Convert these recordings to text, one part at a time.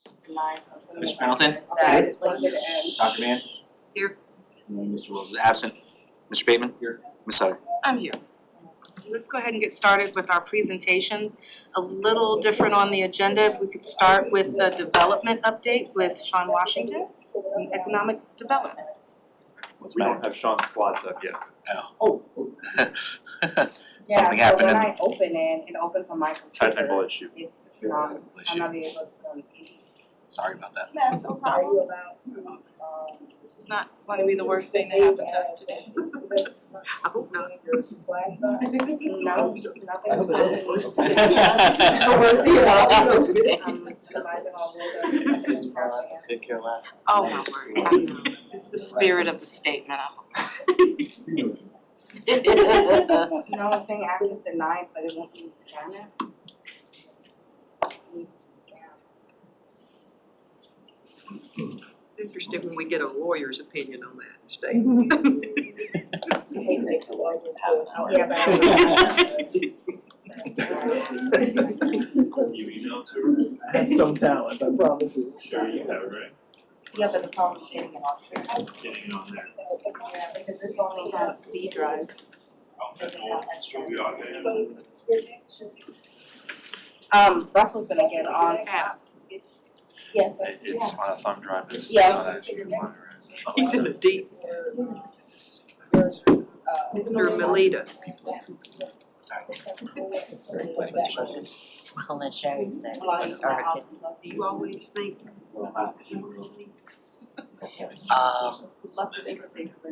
Mr. Pendleton? That is what it is. Dr. Mann? Here. And Mr. Wills is absent. Mr. Bateman? Here. Ms. Sutter? I'm here. So let's go ahead and get started with our presentations. A little different on the agenda. If we could start with the development update with Sean Washington on economic development. What's the We matter? don't have Sean's slides up yet. Something happened Yeah, so when in I open it opens on my computer. Technical issue. It's Technical I'm not able to put it on the TV. Sorry about that. That's no problem. This is not going to be the worst thing that happened to us today. I hope not. No, nothing's The worst thing that happened today. I'm minimizing all windows. Take care of that. Oh, my word. I know. It's the spirit of the statement. You know, it's saying access denied, but it won't let me scan it. It needs to scan. It's interesting when we get a lawyer's opinion on that statement. Yeah, but You emailed to her? I have some talent, I promise you. Sure you have it, right? yeah, but the problem is getting it off. Getting it on there. Yeah, because this only has C drive. Doesn't have S drive. We are there. Russell's gonna get on app. Yes. It's on a thumb drive, it's Yeah. not actually on it. He's in a deep, Mr. Melita. Well, let Sherry say, A lot of what's our our kids? Do you always think? Lots of different things.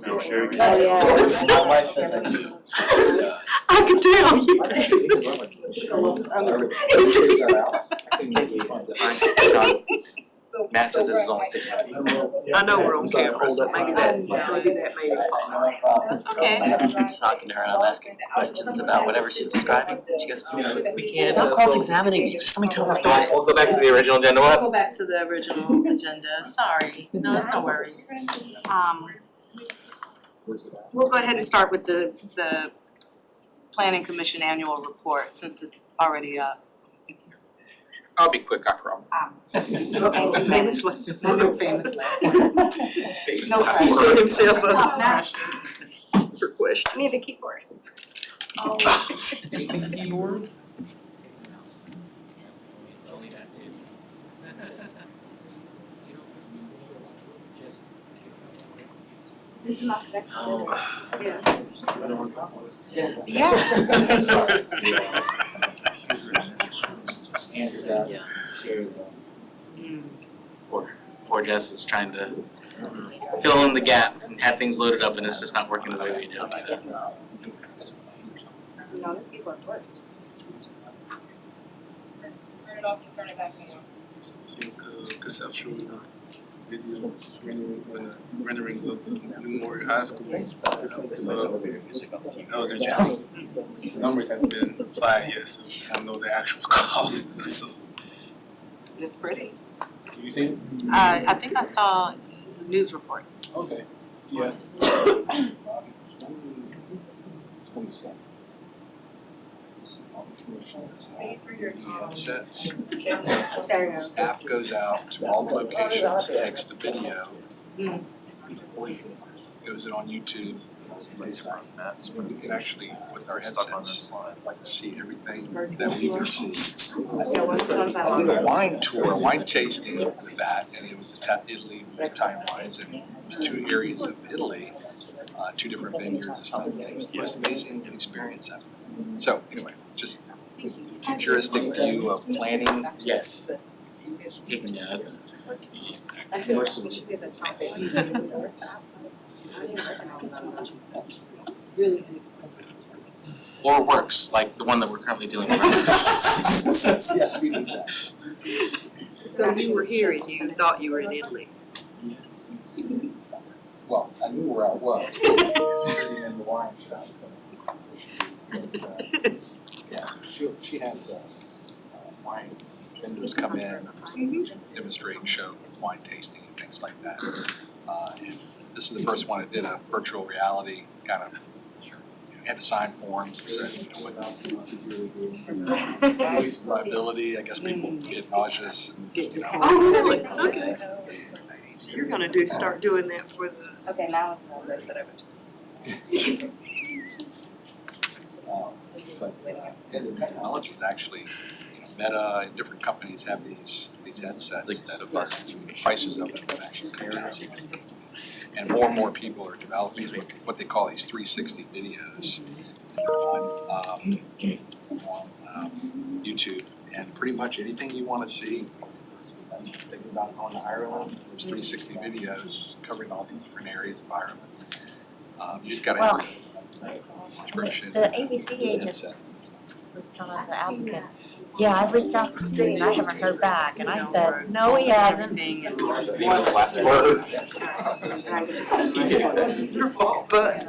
No, Sherry. Oh, yeah. My wife says I do. I can tell you. Matt says this is only 6 minutes. I know we're on camera, so maybe that made it pause. That's okay. I'm talking to her and I'm asking questions about whatever she's describing. She goes, we can't, don't cross-examining me, just let me tell the story. We'll go back to the original agenda. We'll What? go back to the original agenda. Sorry. No, it's no worries. We'll go ahead and start with the Planning Commission annual report since it's already up. I'll be quick, I promise. Famous last words. Famous No, last He set words. himself up for questions. Need the keyboard. This is not connected to it. Yeah. Poor Jess is trying to fill in the gap and have things loaded up and it's just not working the way we do, so. No, this keyboard worked. Turn it off and turn it back on. Some conceptual videos, renderings of New Memorial High School. That was interesting. Numbers haven't been applied yet, so I don't know the actual cost, so. It's pretty. Have you seen it? I think I saw the news report. Okay, yeah. Sets. There you go. App goes out to all the locations, takes the video. Goes it on YouTube. You can actually, with our headsets, see everything that we do. Yeah, once I I'm did a wine tour, wine tasting with that, and it was Italy, Italian wines, and it was 2 areas of Italy, 2 different vineyards and stuff, and it was the most amazing experience ever. So anyway, just futuristic view of planning. Yes. Really inexpensive. Or works, like the one that we're currently dealing with. Yes, we do that. So you were here and you thought you were in Italy. Well, I knew where I was, sitting in the wine shop. Yeah, she has wine vendors come in, demonstrate and show wine tasting and things like that. And this is the first one that did a virtual reality kind of had to sign forms that said, police liability, I guess people get nauseous and, Oh, really? Okay. So you're gonna start doing that for the. Okay, now it's Yeah, the technology is actually, Meta and different companies have these headsets that are, the prices of them are actually comparison. And more people are developing what they call these 360 videos on YouTube. And pretty much anything you wanna see, think about going to Ireland, there's 360 videos covering all these different areas of Ireland. You just gotta have a subscription. The ABC agent was telling the applicant, yeah, I've reached out to the city and I haven't heard back, and I said, no, he hasn't. Last words. Your fault, but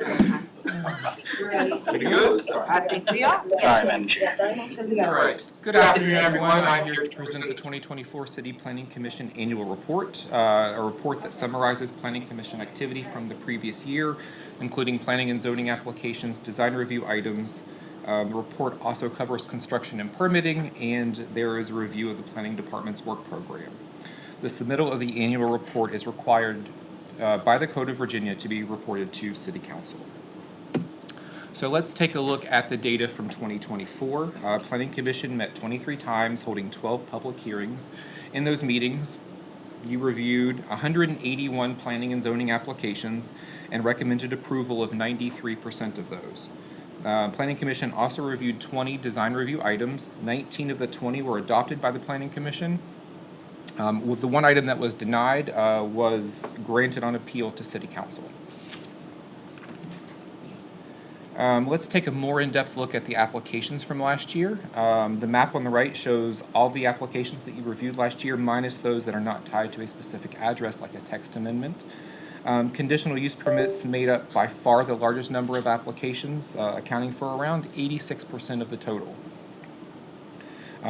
Pretty good. I think we are. Sorry, Madam Chair. Yes, everyone's good to go. Alright, good afternoon, everyone. I'm here to present the 2024 City Planning Commission Annual Report, a report that summarizes Planning Commission activity from the previous year, including planning and zoning applications, design review items. The report also covers construction and permitting, and there is a review of the Planning Department's work program. The submittal of the annual report is required by the Code of Virginia to be reported to City Council. So let's take a look at the data from 2024. Planning Commission met 23 times, holding 12 public hearings. In those meetings, you reviewed 181 planning and zoning applications and recommended approval of 93% of those. Planning Commission also reviewed 20 design review items. 19 of the 20 were adopted by the Planning Commission. With the one item that was denied was granted on appeal to City Council. Let's take a more in-depth look at the applications from last year. The map on the right shows all the applications that you reviewed last year, minus those that are not tied to a specific address, like a text amendment. Conditional use permits made up by far the largest number of applications, accounting for around 86% of the total,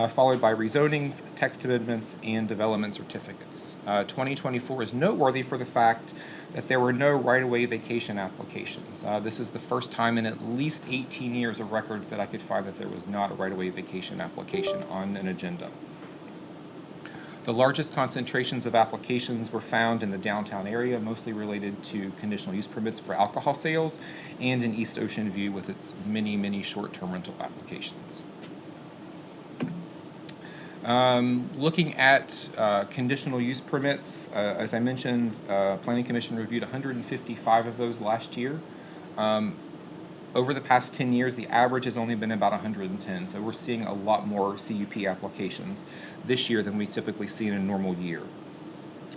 followed by rezonings, text amendments, and development certificates. 2024 is noteworthy for the fact that there were no right-of-way vacation applications. This is the first time in at least 18 years of records that I could find that there was not a right-of-way vacation application on an agenda. The largest concentrations of applications were found in the downtown area, mostly related to conditional use permits for alcohol sales, and in East Ocean View with its many short-term rental applications. Looking at conditional use permits, as I mentioned, Planning Commission reviewed 155 of those last year. Over the past 10 years, the average has only been about 110, so we're seeing a lot more CUP applications this year than we typically see in a normal year.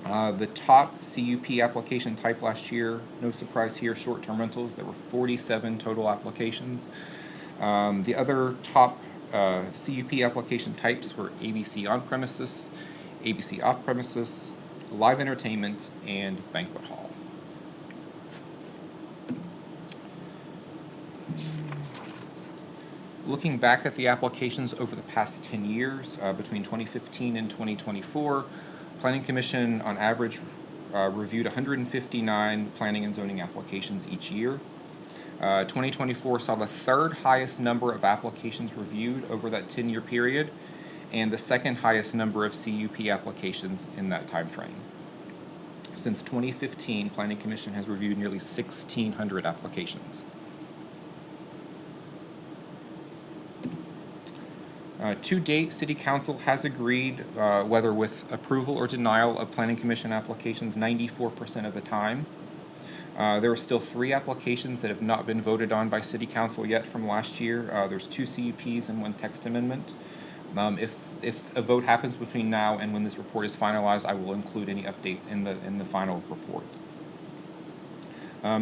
The top CUP application type last year, no surprise here, short-term rentals. There were 47 total applications. The other top CUP application types were ABC on-premises, ABC off-premises, live entertainment, and banquet hall. Looking back at the applications over the past 10 years, between 2015 and 2024, Planning Commission on average reviewed 159 planning and zoning applications each year. 2024 saw the third highest number of applications reviewed over that 10-year period, and the second highest number of CUP applications in that time frame. Since 2015, Planning Commission has reviewed nearly 1,600 applications. To date, City Council has agreed, whether with approval or denial of Planning Commission applications 94% of the time. There are still 3 applications that have not been voted on by City Council yet from last year. There's 2 CUPs and 1 text amendment. If a vote happens between now and when this report is finalized, I will include any updates in the final report.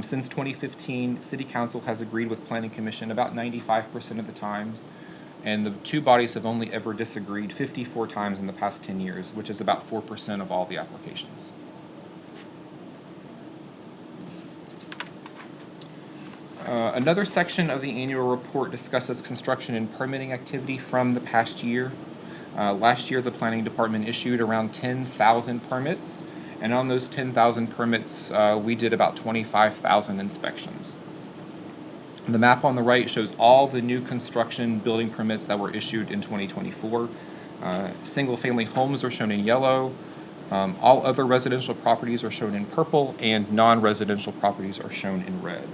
Since 2015, City Council has agreed with Planning Commission about 95% of the times, and the 2 bodies have only ever disagreed 54 times in the past 10 years, which is about 4% of all the applications. Another section of the annual report discusses construction and permitting activity from the past year. Last year, the Planning Department issued around 10,000 permits, and on those 10,000 permits, we did about 25,000 inspections. The map on the right shows all the new construction building permits that were issued in 2024. Single-family homes are shown in yellow. All other residential properties are shown in purple, and non-residential properties are shown in red.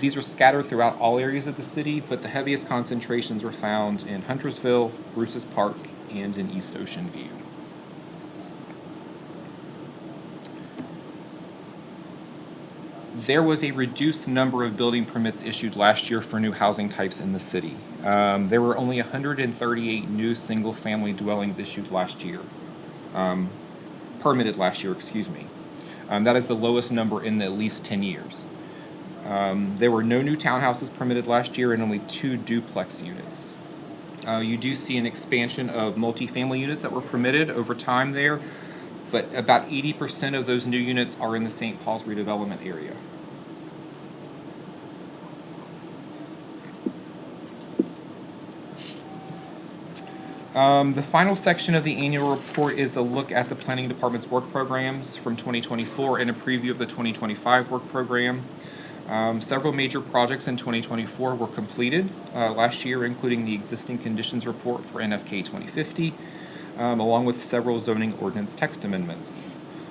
These are scattered throughout all areas of the city, but the heaviest concentrations were found in Huntersville, Bruce's Park, and in East Ocean View. There was a reduced number of building permits issued last year for new housing types in the city. There were only 138 new single-family dwellings issued last year. Permitted last year, excuse me. That is the lowest number in at least 10 years. There were no new townhouses permitted last year and only 2 duplex units. You do see an expansion of multifamily units that were permitted over time there, but about 80% of those new units are in the St. Paul's redevelopment area. The final section of the annual report is a look at the planning department's work programs from 2024 and a preview of the 2025 work program. Several major projects in 2024 were completed last year, including the existing conditions report for NFK 2050, along with several zoning ordinance text amendments.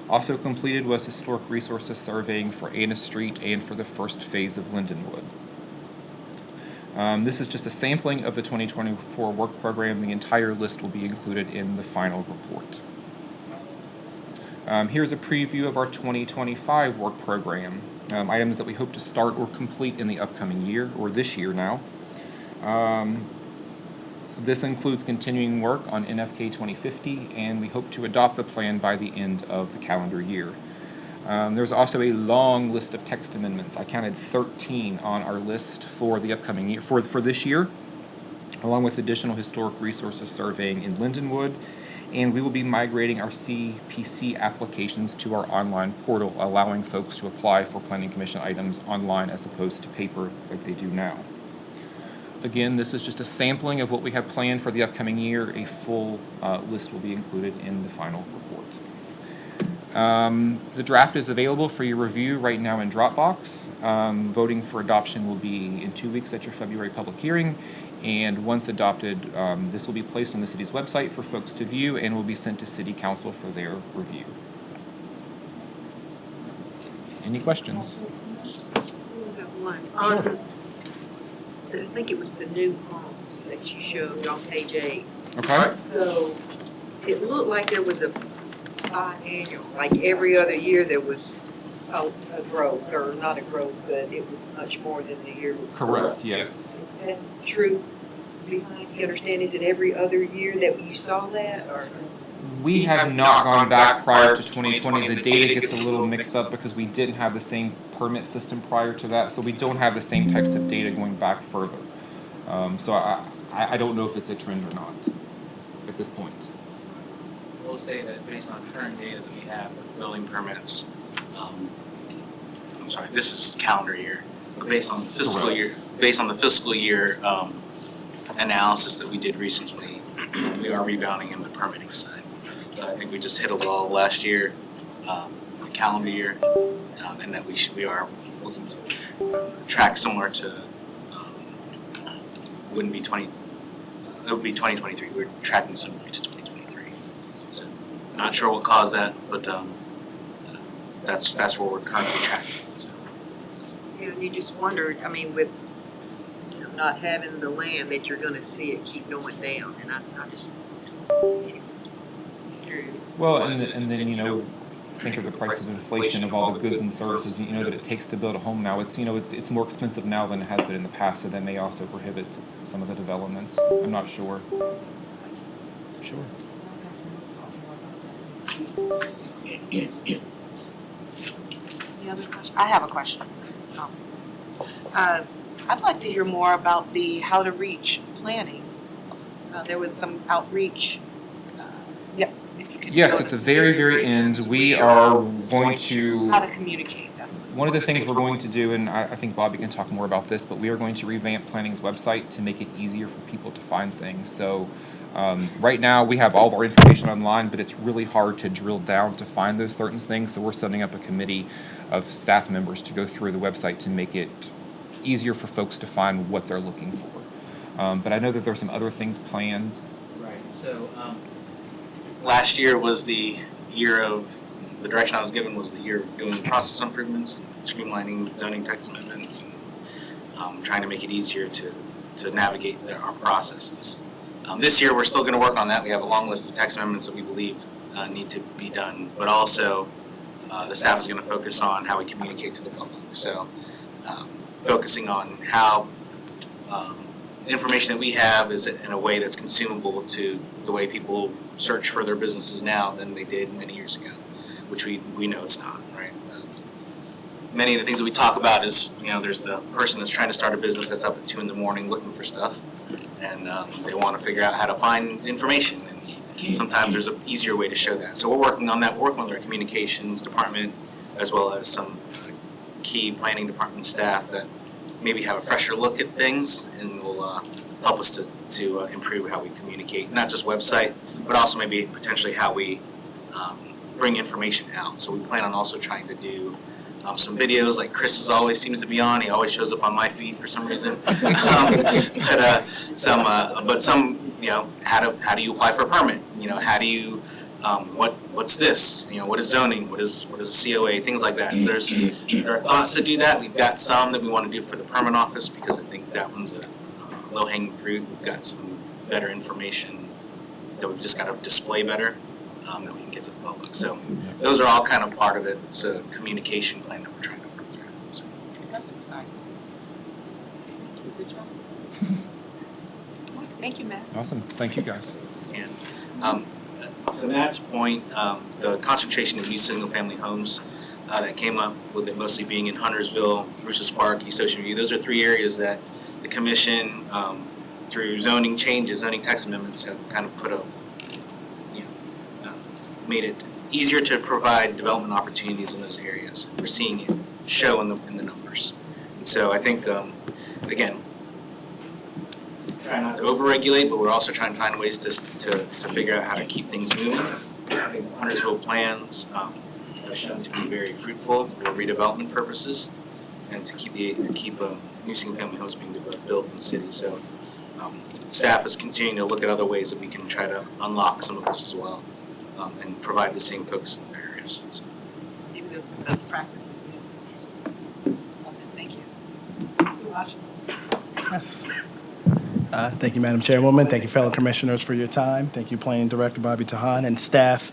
Also completed was historic resources surveying for Anna Street and for the first phase of Lindenwood. This is just a sampling of the 2024 work program. The entire list will be included in the final report. Here's a preview of our 2025 work program. Items that we hope to start or complete in the upcoming year, or this year now. This includes continuing work on NFK 2050, and we hope to adopt the plan by the end of the calendar year. There's also a long list of text amendments. I counted 13 on our list for the upcoming year, for this year, along with additional historic resources surveying in Lindenwood, and we will be migrating our CPC applications to our online portal, allowing folks to apply for planning commission items online as opposed to paper like they do now. Again, this is just a sampling of what we have planned for the upcoming year. A full list will be included in the final report. The draft is available for your review right now in Dropbox. Voting for adoption will be in 2 weeks at your February public hearing. And once adopted, this will be placed on the city's website for folks to view and will be sent to City Council for their review. Any questions? I have one. I think it was the new homes that you showed on page 8. Okay. So it looked like there was a biannual, like every other year there was a growth, or not a growth, but it was much more than the year before. Correct, yes. Is that true? You understand, is it every other year that you saw that, or? We have not gone back prior to 2020. The data gets a little mixed up because we didn't have the same permit system prior to that, so we don't have the same types of data going back further. So I don't know if it's a trend or not at this point. We'll say that based on current data that we have for building permits, I'm sorry, this is calendar year, but based on the fiscal year, analysis that we did recently, we are rebounding in the permitting side. So I think we just hit a wall last year, the calendar year, and that we are looking to track similar to, it would be 2023, we're tracking similar to 2023. So not sure what caused that, but that's where we're currently tracking. So. Yeah, and you just wondered, I mean, with not having the land, that you're gonna see it keep going down, and I just curious. Well, and then think of the price of inflation of all the goods and services that it takes to build a home now. It's it's more expensive now than it has been in the past, so that may also prohibit some of the development. I'm not sure. Sure. Any other questions? I have a question. I'd like to hear more about the how to reach planning. There was some outreach. If you could. Yes, at the very, very end, we are going to. How to communicate, that's what. One of the things we're going to do, and I think Bobby can talk more about this, but we are going to revamp planning's website to make it easier for people to find things. So right now we have all of our information online, but it's really hard to drill down to find those certain things. So we're setting up a committee of staff members to go through the website to make it easier for folks to find what they're looking for. But I know that there's some other things planned. Right, so, last year was the year of, the direction I was given was the year of doing process improvements, and streamlining zoning text amendments, and trying to make it easier to navigate our processes. This year, we're still gonna work on that. We have a long list of text amendments that we believe need to be done, but also the staff is gonna focus on how we communicate to the public. So, focusing on how the information that we have is in a way that's consumable to the way people search for their businesses now than they did many years ago, which we know it's not, right? Many of the things that we talk about is, there's the person that's trying to start a business that's up at 2 a.m. looking for stuff, and they want to figure out how to find information, and sometimes there's an easier way to show that. So we're working on that. We're working with our communications department as well as some key planning department staff that maybe have a fresher look at things and will help us to improve how we communicate, not just website, but also maybe potentially how we bring information out. So we plan on also trying to do some videos like Chris always seems to be on. He always shows up on my feed for some reason. But some, how do you apply for a permit? How do you, what's this? What is zoning? What is a COA? Things like that. There are thoughts to do that. We've got some that we want to do for the permit office because I think that one's a low-hanging fruit. We've got some better information that we've just got to display better. That we can get to the public. So those are all kind of part of it. It's a communication plan that we're trying to work through. So. That's exciting. Good job. Thank you, Matt. Awesome. Thank you, guys. And to Matt's point, the concentration of new single-family homes that came up with it mostly being in Huntersville, Bruce's Park, East Ocean View, those are 3 areas that the commission, through zoning changes, zoning text amendments, have kind of put made it easier to provide development opportunities in those areas. We're seeing it show in the numbers. And so I think, again, try not to over-regulate, but we're also trying to find ways to figure out how to keep things moving. I think Huntersville plans have shown to be very fruitful for redevelopment purposes and to keep new single-family homes being built in the city. So staff is continuing to look at other ways that we can try to unlock some of this as well. And provide the same focus in other areas. So. Maybe there's some best practices. Thank you. Mr. Washington. Yes. Thank you, Madam Chairwoman. Thank you, fellow commissioners, for your time. Thank you, Planning Director Bobby Tahan and staff.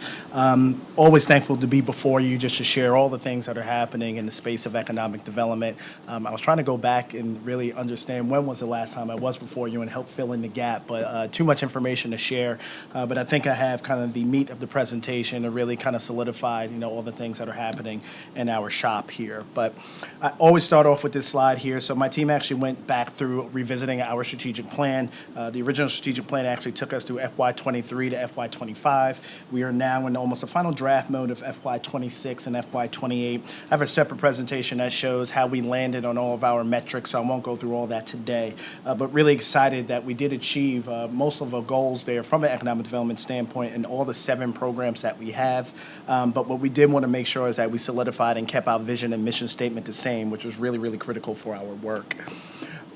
Always thankful to be before you just to share all the things that are happening in the space of economic development. I was trying to go back and really understand when was the last time I was before you and help fill in the gap, but too much information to share. But I think I have kind of the meat of the presentation to really kind of solidified, all the things that are happening in our shop here. But I always start off with this slide here. So my team actually went back through revisiting our strategic plan. The original strategic plan actually took us through FY23 to FY25. We are now in almost a final draft mode of FY26 and FY28. I have a separate presentation that shows how we landed on all of our metrics, so I won't go through all that today. But really excited that we did achieve most of our goals there from an economic development standpoint in all the 7 programs that we have. But what we did want to make sure is that we solidified and kept our vision and mission statement the same, which was really, really critical for our work.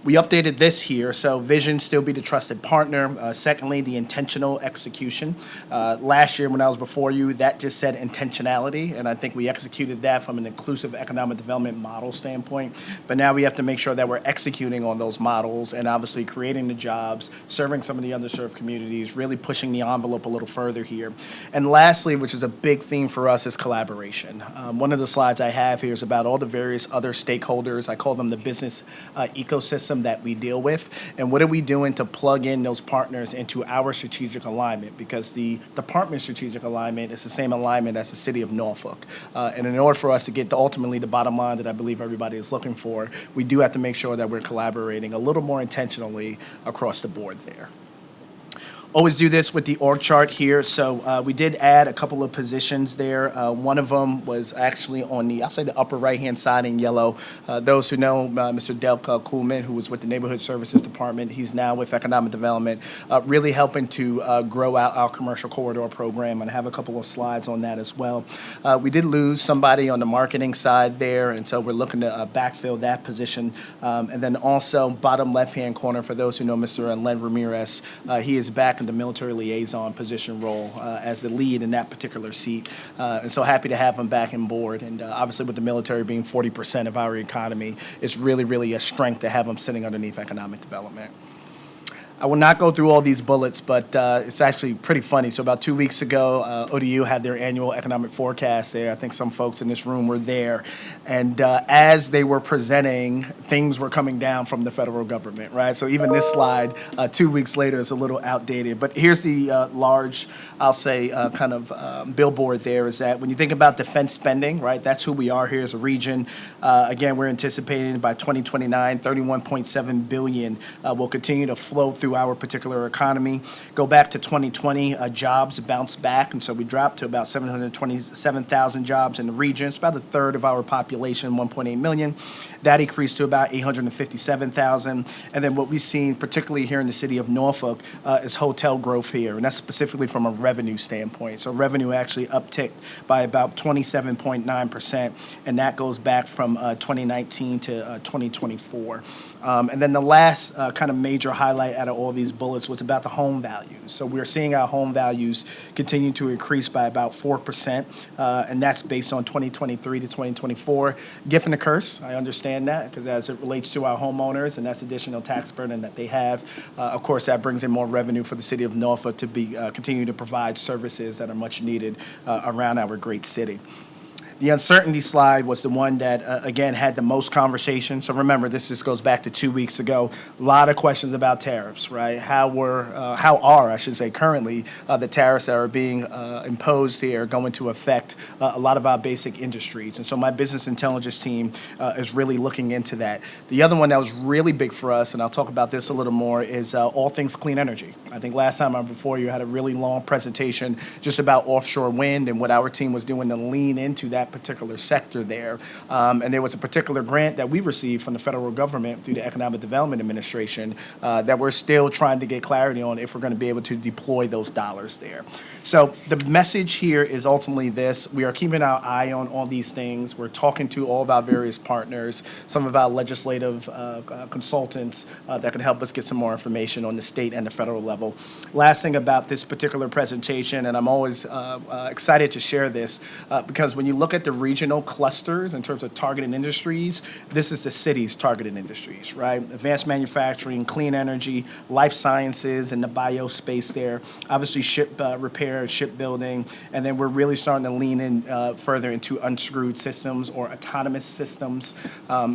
We updated this here, so vision, still be the trusted partner. Secondly, the intentional execution. Last year when I was before you, that just said intentionality, and I think we executed that from an inclusive economic development model standpoint. But now we have to make sure that we're executing on those models and obviously creating the jobs, serving some of the underserved communities, really pushing the envelope a little further here. And lastly, which is a big theme for us, is collaboration. One of the slides I have here is about all the various other stakeholders. I call them the business ecosystem that we deal with, and what are we doing to plug in those partners into our strategic alignment, because the department's strategic alignment is the same alignment as the city of Norfolk. And in order for us to get to ultimately the bottom line that I believe everybody is looking for, we do have to make sure that we're collaborating a little more intentionally across the board there. Always do this with the org chart here. So we did add a couple of positions there. One of them was actually on the, I'll say the upper right-hand side in yellow. Those who know Mr. Delka Kuhlman, who was with the Neighborhood Services Department, he's now with Economic Development, really helping to grow out our commercial corridor program, and I have a couple of slides on that as well. We did lose somebody on the marketing side there, and so we're looking to backfill that position. And then also bottom left-hand corner, for those who know Mr. Len Ramirez, he is back in the military liaison position role as the lead in that particular seat. And so happy to have him back on board. And obviously with the military being 40% of our economy, it's really, really a strength to have him sitting underneath economic development. I will not go through all these bullets, but it's actually pretty funny. So about 2 weeks ago, ODU had their annual economic forecast there. I think some folks in this room were there. And as they were presenting, things were coming down from the federal government, right? So even this slide, 2 weeks later, is a little outdated. But here's the large, I'll say, kind of billboard there, is that when you think about defense spending, right, that's who we are here as a region. Again, we're anticipating by 2029, $31.7 billion will continue to flow through our particular economy. Go back to 2020, jobs bounced back, and so we dropped to about 727,000 jobs in the region. It's about a third of our population, 1.8 million. That increased to about 857,000. And then what we've seen, particularly here in the city of Norfolk, is hotel growth here, and that's specifically from a revenue standpoint. So revenue actually upticked by about 27.9%, and that goes back from 2019 to 2024. And then the last kind of major highlight out of all these bullets was about the home values. So we're seeing our home values continue to increase by about 4%, and that's based on 2023 to 2024. Gift and a curse, I understand that, because as it relates to our homeowners, and that's additional tax burden that they have, of course, that brings in more revenue for the city of Norfolk to be continue to provide services that are much needed around our great city. The uncertainty slide was the one that, again, had the most conversation. So remember, this just goes back to 2 weeks ago. A lot of questions about tariffs, right? How are, I should say, currently the tariffs that are being imposed here going to affect a lot of our basic industries? And so my business intelligence team is really looking into that. The other one that was really big for us, and I'll talk about this a little more, is all things clean energy. I think last time I'm before you had a really long presentation just about offshore wind and what our team was doing to lean into that particular sector there. And there was a particular grant that we received from the federal government through the Economic Development Administration that we're still trying to get clarity on if we're going to be able to deploy those dollars there. So the message here is ultimately this: we are keeping our eye on all these things. We're talking to all of our various partners, some of our legislative consultants that can help us get some more information on the state and the federal level. Last thing about this particular presentation, and I'm always excited to share this, because when you look at the regional clusters in terms of targeted industries, this is the city's targeted industries, right? Advanced manufacturing, clean energy, life sciences, and the bio space there. Obviously, ship repair, shipbuilding, and then we're really starting to lean in further into unscrewed systems or autonomous systems.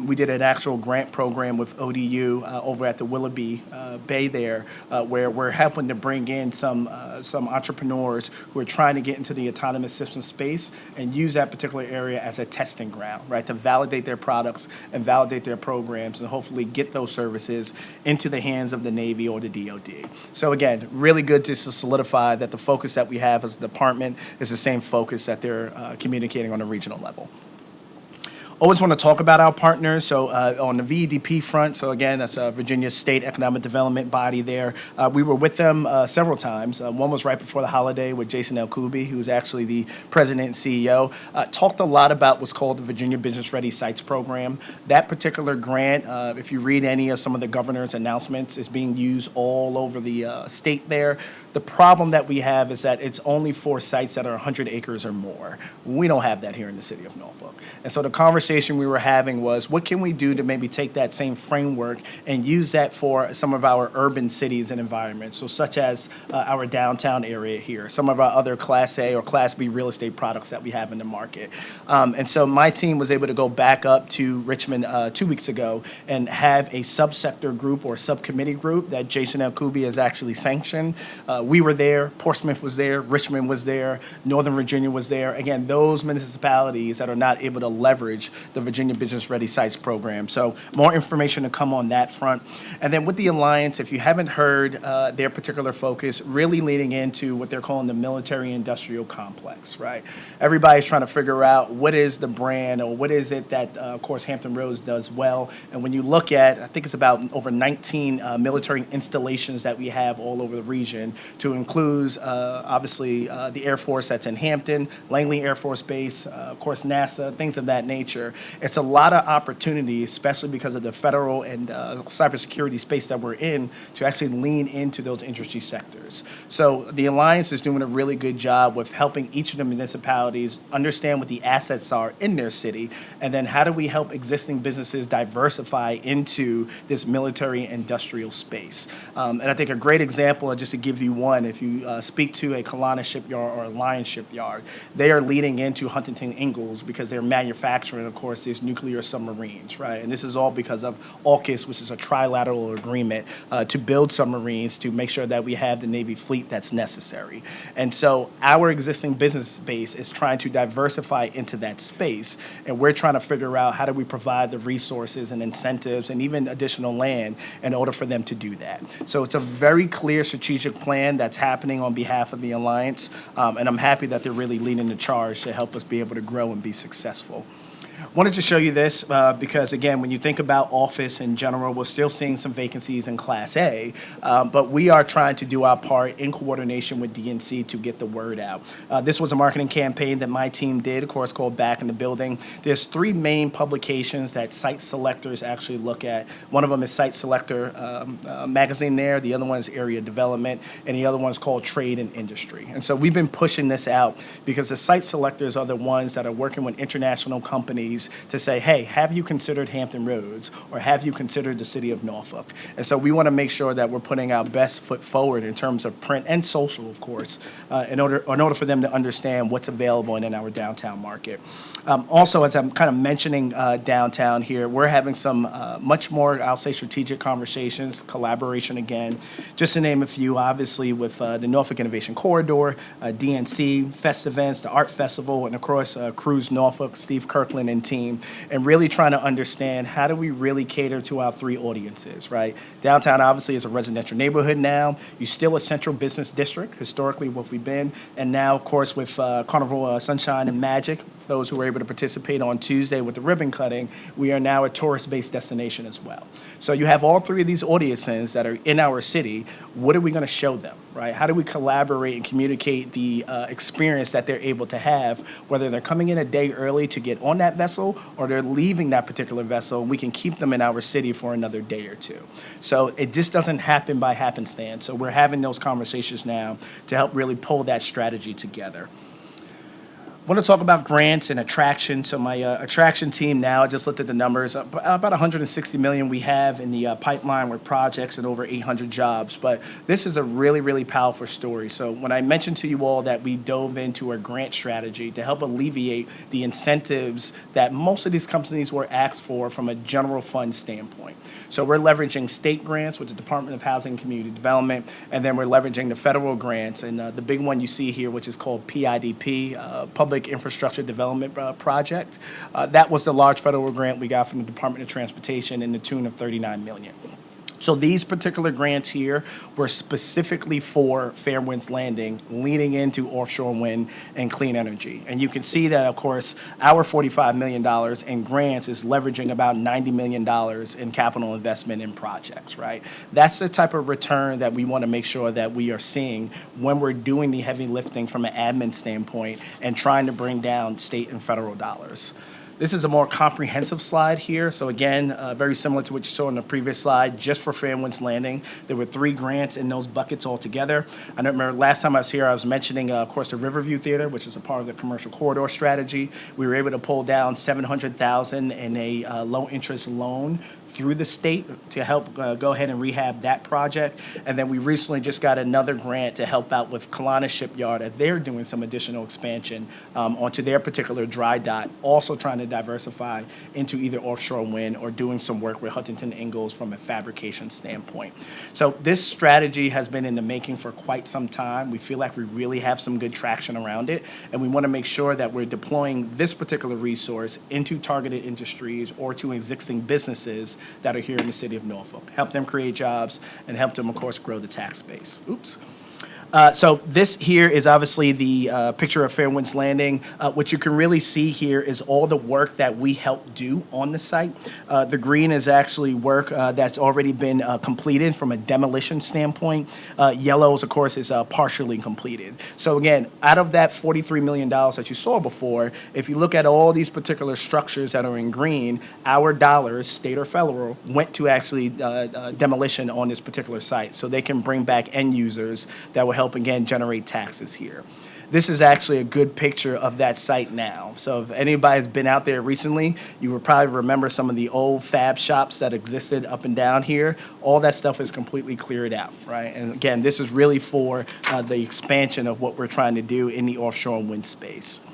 We did an actual grant program with ODU over at the Willoughby Bay there, where we're helping to bring in some entrepreneurs who are trying to get into the autonomous system space and use that particular area as a testing ground, right, to validate their products and validate their programs and hopefully get those services into the hands of the Navy or the DoD. So again, really good to solidify that the focus that we have as a department is the same focus that they're communicating on a regional level. Always want to talk about our partners. So on the VEDP front, so again, that's Virginia State Economic Development body there. We were with them several times. One was right before the holiday with Jason Elkoubi, who's actually the president and CEO. Talked a lot about what's called the Virginia Business Ready Sites Program. That particular grant, if you read any of some of the governor's announcements, is being used all over the state there. The problem that we have is that it's only for sites that are 100 acres or more. We don't have that here in the city of Norfolk. And so the conversation we were having was, what can we do to maybe take that same framework and use that for some of our urban cities and environments, so such as our downtown area here, some of our other Class A or Class B real estate products that we have in the market. And so my team was able to go back up to Richmond 2 weeks ago and have a subsector group or subcommittee group that Jason Elkoubi has actually sanctioned We were there, Portsmouth was there, Richmond was there, Northern Virginia was there. Again, those municipalities that are not able to leverage the Virginia Business Ready Sites program. So more information to come on that front. And then with the Alliance, if you haven't heard their particular focus, really leading into what they're calling the military industrial complex, right? Everybody's trying to figure out what is the brand or what is it that, of course, Hampton Roads does well. And when you look at, I think it's about over 19 military installations that we have all over the region, to include, obviously, the Air Force that's in Hampton, Langley Air Force Base, of course, NASA, things of that nature. It's a lot of opportunity, especially because of the federal and cybersecurity space that we're in, to actually lean into those industry sectors. So the Alliance is doing a really good job with helping each of the municipalities understand what the assets are in their city, and then how do we help existing businesses diversify into this military industrial space. And I think a great example, just to give you one, if you speak to a Kalana shipyard or Alliance shipyard, they are leading into Huntington Ingalls because they're manufacturing, of course, these nuclear submarines, right? And this is all because of AUKUS, which is a trilateral agreement to build submarines to make sure that we have the Navy fleet that's necessary. And so our existing business base is trying to diversify into that space, and we're trying to figure out how do we provide the resources and incentives and even additional land in order for them to do that. So it's a very clear strategic plan that's happening on behalf of the Alliance, and I'm happy that they're really leading the charge to help us be able to grow and be successful. Wanted to show you this because, again, when you think about office in general, we're still seeing some vacancies in Class A, but we are trying to do our part in coordination with DNC to get the word out. This was a marketing campaign that my team did, of course, called Back in the Building. There's three main publications that site selectors actually look at. One of them is Site Selector magazine there. The other one is Area Development, and the other one is called Trade and Industry. And so we've been pushing this out because the site selectors are the ones that are working with international companies to say, hey, have you considered Hampton Roads, or have you considered the city of Norfolk? And so we want to make sure that we're putting our best foot forward in terms of print and social, of course, in order for them to understand what's available in our downtown market. Also, as I'm kind of mentioning downtown here, we're having some much more, I'll say, strategic conversations, collaboration again. Just to name a few, obviously, with the Norfolk Innovation Corridor, DNC, Fest Events, the Art Festival, and of course, Cruise Norfolk, Steve Kirkland and team, and really trying to understand how do we really cater to our three audiences, right? Downtown obviously is a residential neighborhood now. You're still a central business district, historically what we've been, and now, of course, with Carnival Sunshine and Magic, those who were able to participate on Tuesday with the ribbon cutting, we are now a tourist-based destination as well. So you have all three of these audiences that are in our city. What are we going to show them, right? How do we collaborate and communicate the experience that they're able to have, whether they're coming in a day early to get on that vessel or they're leaving that particular vessel, and we can keep them in our city for another day or two. So it just doesn't happen by happenstance. So we're having those conversations now to help really pull that strategy together. I want to talk about grants and attraction. So my attraction team now, I just looked at the numbers, about 160 million we have in the pipeline with projects and over 800 jobs. But this is a really, really powerful story. So when I mentioned to you all that we dove into a grant strategy to help alleviate the incentives that most of these companies were asked for from a general fund standpoint. So we're leveraging state grants with the Department of Housing and Community Development, and then we're leveraging the federal grants. And the big one you see here, which is called PIDP, Public Infrastructure Development Project. That was the large federal grant we got from the Department of Transportation in the tune of $39 million. So these particular grants here were specifically for Fairwinds Landing, leaning into offshore wind and clean energy. And you can see that, of course, our $45 million in grants is leveraging about $90 million in capital investment in projects, right? That's the type of return that we want to make sure that we are seeing when we're doing the heavy lifting from an admin standpoint and trying to bring down state and federal dollars. This is a more comprehensive slide here. So again, very similar to what you saw in the previous slide, just for Fairwinds Landing. There were 3 grants in those buckets altogether. I remember last time I was here, I was mentioning, of course, the Riverview Theater, which is a part of the commercial corridor strategy. We were able to pull down $700,000 in a low-interest loan through the state to help go ahead and rehab that project. And then we recently just got another grant to help out with Kalana Shipyard as they're doing some additional expansion onto their particular dry dock, also trying to diversify into either offshore wind or doing some work with Huntington Ingalls from a fabrication standpoint. So this strategy has been in the making for quite some time. We feel like we really have some good traction around it, and we want to make sure that we're deploying this particular resource into targeted industries or to existing businesses that are here in the city of Norfolk. Help them create jobs and help them, of course, grow the tax base. Oops. So this here is obviously the picture of Fairwinds Landing. What you can really see here is all the work that we helped do on the site. The green is actually work that's already been completed from a demolition standpoint. Yellows, of course, is partially completed. So again, out of that $43 million that you saw before, if you look at all these particular structures that are in green, our dollars, state or federal, went to actually demolition on this particular site. So they can bring back end users that will help again generate taxes here. This is actually a good picture of that site now. So if anybody's been out there recently, you will probably remember some of the old fab shops that existed up and down here. All that stuff is completely cleared out, right? And again, this is really for the expansion of what we're trying to do in the offshore wind space.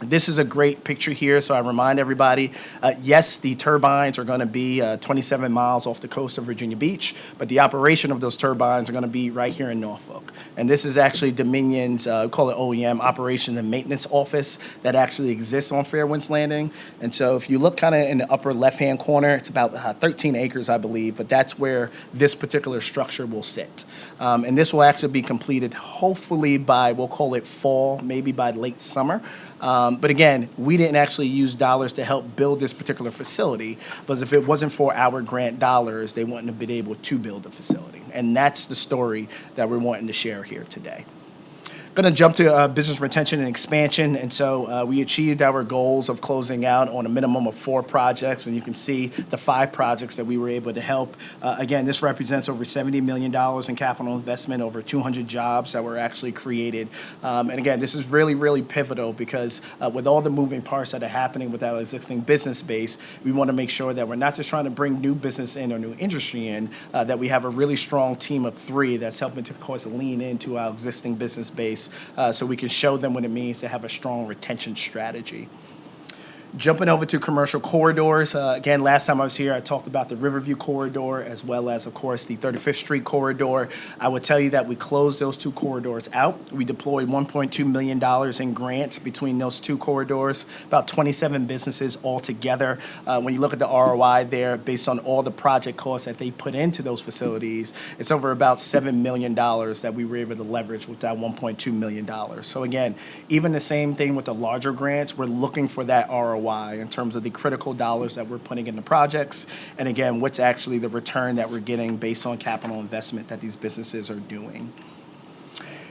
This is a great picture here, so I remind everybody, yes, the turbines are going to be 27 miles off the coast of Virginia Beach, but the operation of those turbines are going to be right here in Norfolk. And this is actually Dominion's, we call it OEM, Operations and Maintenance Office, that actually exists on Fairwinds Landing. And so if you look kind of in the upper left-hand corner, it's about 13 acres, I believe, but that's where this particular structure will sit. And this will actually be completed hopefully by, we'll call it fall, maybe by late summer. But again, we didn't actually use dollars to help build this particular facility, but if it wasn't for our grant dollars, they wouldn't have been able to build the facility. And that's the story that we're wanting to share here today. Going to jump to business retention and expansion. And so we achieved our goals of closing out on a minimum of 4 projects. And you can see the 5 projects that we were able to help. Again, this represents over $70 million in capital investment, over 200 jobs that were actually created. And again, this is really, really pivotal because with all the moving parts that are happening with our existing business base, we want to make sure that we're not just trying to bring new business in or new industry in, that we have a really strong team of 3 that's helping to, of course, lean into our existing business base. So we can show them what it means to have a strong retention strategy. Jumping over to commercial corridors, again, last time I was here, I talked about the Riverview Corridor as well as, of course, the 35th Street Corridor. I would tell you that we closed those 2 corridors out. We deployed $1.2 million in grants between those 2 corridors, about 27 businesses altogether. When you look at the ROI there, based on all the project costs that they put into those facilities, it's over about $7 million that we were able to leverage with that $1.2 million. So again, even the same thing with the larger grants, we're looking for that ROI in terms of the critical dollars that we're putting into projects, and again, what's actually the return that we're getting based on capital investment that these businesses are doing.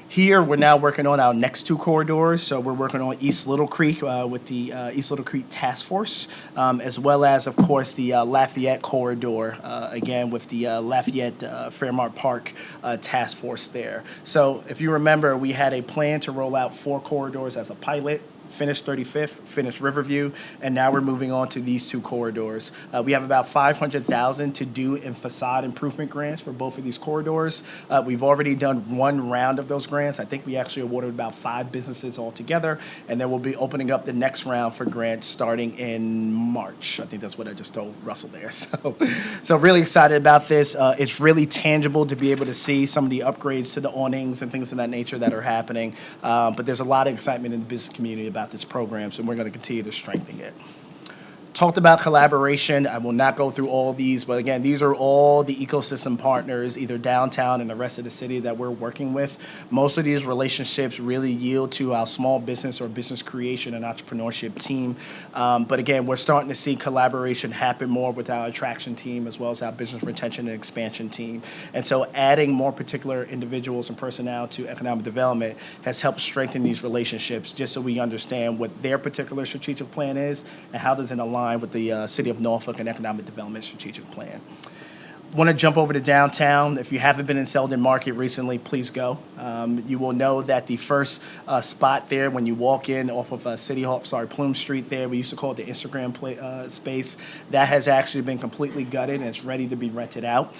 Here, we're now working on our next 2 corridors. So we're working on East Little Creek with the East Little Creek Task Force, as well as, of course, the Lafayette Corridor, again, with the Lafayette Fairmont Park Task Force there. So if you remember, we had a plan to roll out 4 corridors as a pilot. Finished 35th, finished Riverview, and now we're moving on to these 2 corridors. We have about $500,000 to do in facade improvement grants for both of these corridors. We've already done 1 round of those grants. I think we actually awarded about 5 businesses altogether, and then we'll be opening up the next round for grants starting in March. I think that's what I just told Russell there. So really excited about this. It's really tangible to be able to see some of the upgrades to the awnings and things of that nature that are happening. But there's a lot of excitement in the business community about this program, so we're going to continue to strengthen it. Talked about collaboration. I will not go through all these, but again, these are all the ecosystem partners, either downtown and the rest of the city that we're working with. Most of these relationships really yield to our small business or business creation and entrepreneurship team. But again, we're starting to see collaboration happen more with our attraction team as well as our business retention and expansion team. And so adding more particular individuals and personnel to economic development has helped strengthen these relationships just so we understand what their particular strategic plan is and how does it align with the City of Norfolk and Economic Development Strategic Plan. Want to jump over to downtown. If you haven't been in Selden Market recently, please go. You will know that the first spot there when you walk in off of City Hall, Plume Street there, we used to call it the Instagram space, that has actually been completely gutted and it's ready to be rented out.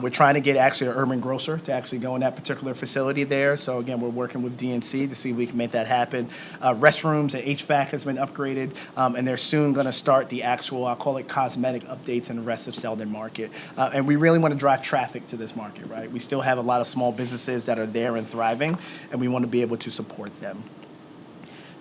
We're trying to get actually an urban grocer to actually go in that particular facility there. So again, we're working with DNC to see if we can make that happen. Restrooms and HVAC has been upgraded, and they're soon going to start the actual, I'll call it cosmetic updates in the rest of Selden Market. And we really want to drive traffic to this market, right? We still have a lot of small businesses that are there and thriving, and we want to be able to support them.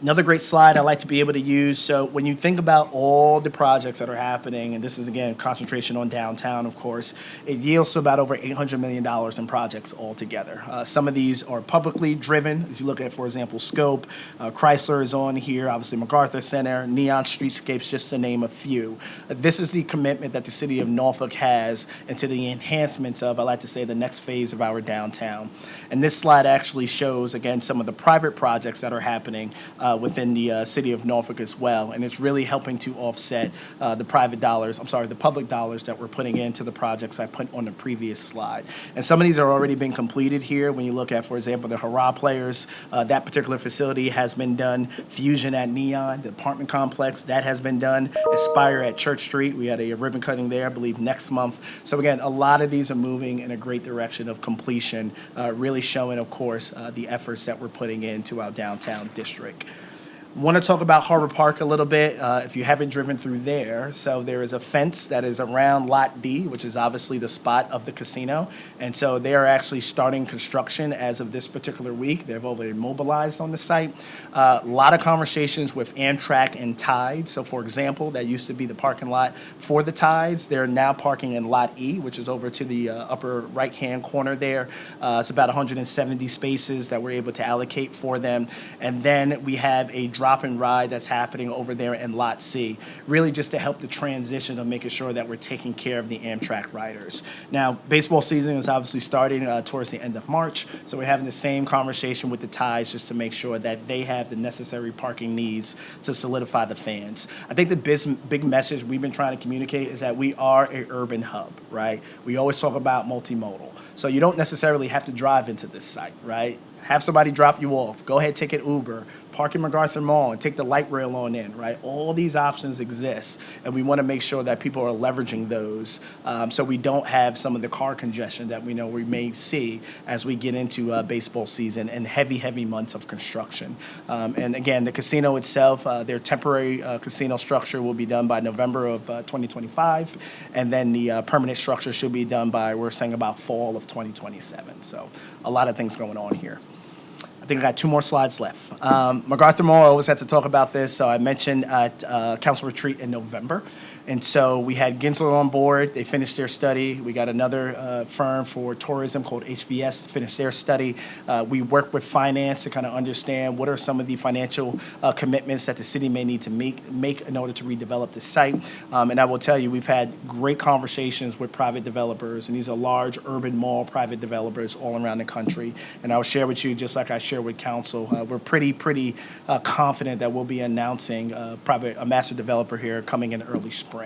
Another great slide I like to be able to use. So when you think about all the projects that are happening, and this is again concentration on downtown, of course, it yields to about over $800 million in projects altogether. Some of these are publicly driven. If you look at, for example, Scope, Chrysler is on here, obviously MacArthur Center, Neon Streetscapes, just to name a few. This is the commitment that the city of Norfolk has into the enhancements of, I like to say, the next phase of our downtown. And this slide actually shows, again, some of the private projects that are happening within the city of Norfolk as well. And it's really helping to offset the public dollars that we're putting into the projects I put on the previous slide. And some of these are already been completed here. When you look at, for example, the Hurrah Players, that particular facility has been done. Fusion at Neon, the apartment complex, that has been done. Aspire at Church Street, we had a ribbon cutting there, I believe, next month. So again, a lot of these are moving in a great direction of completion, really showing, of course, the efforts that we're putting into our downtown district. Want to talk about Harbor Park a little bit, if you haven't driven through there. So there is a fence that is around Lot D, which is obviously the spot of the casino. And so they are actually starting construction as of this particular week. They've already mobilized on the site. A lot of conversations with Amtrak and Tide. So for example, that used to be the parking lot for the Tides. They're now parking in Lot E, which is over to the upper right-hand corner there. It's about 170 spaces that we're able to allocate for them. And then we have a drop and ride that's happening over there in Lot C, really just to help the transition of making sure that we're taking care of the Amtrak riders. Now, baseball season is obviously starting towards the end of March, so we're having the same conversation with the Tides just to make sure that they have the necessary parking needs to solidify the fans. I think the big message we've been trying to communicate is that we are an urban hub, right? We always talk about multimodal, so you don't necessarily have to drive into this site, right? Have somebody drop you off. Go ahead, take an Uber, park in MacArthur Mall, and take the light rail on in, right? All these options exist, and we want to make sure that people are leveraging those so we don't have some of the car congestion that we know we may see as we get into baseball season and heavy months of construction. And again, the casino itself, their temporary casino structure will be done by November of 2025, and then the permanent structure should be done by, we're saying, about fall of 2027. So a lot of things going on here. I think I got 2 more slides left. MacArthur Mall, I always had to talk about this. So I mentioned at council retreat in November. And so we had Gensler on board. They finished their study. We got another firm for tourism called HVS to finish their study. We work with finance to kind of understand what are some of the financial commitments that the city may need to make in order to redevelop the site. And I will tell you, we've had great conversations with private developers, and these are large urban mall private developers all around the country. And I'll share with you, just like I share with council, we're pretty confident that we'll be announcing a master developer here coming in early spring.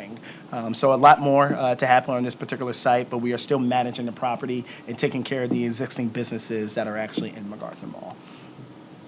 So a lot more to happen on this particular site, but we are still managing the property and taking care of the existing businesses that are actually in MacArthur Mall.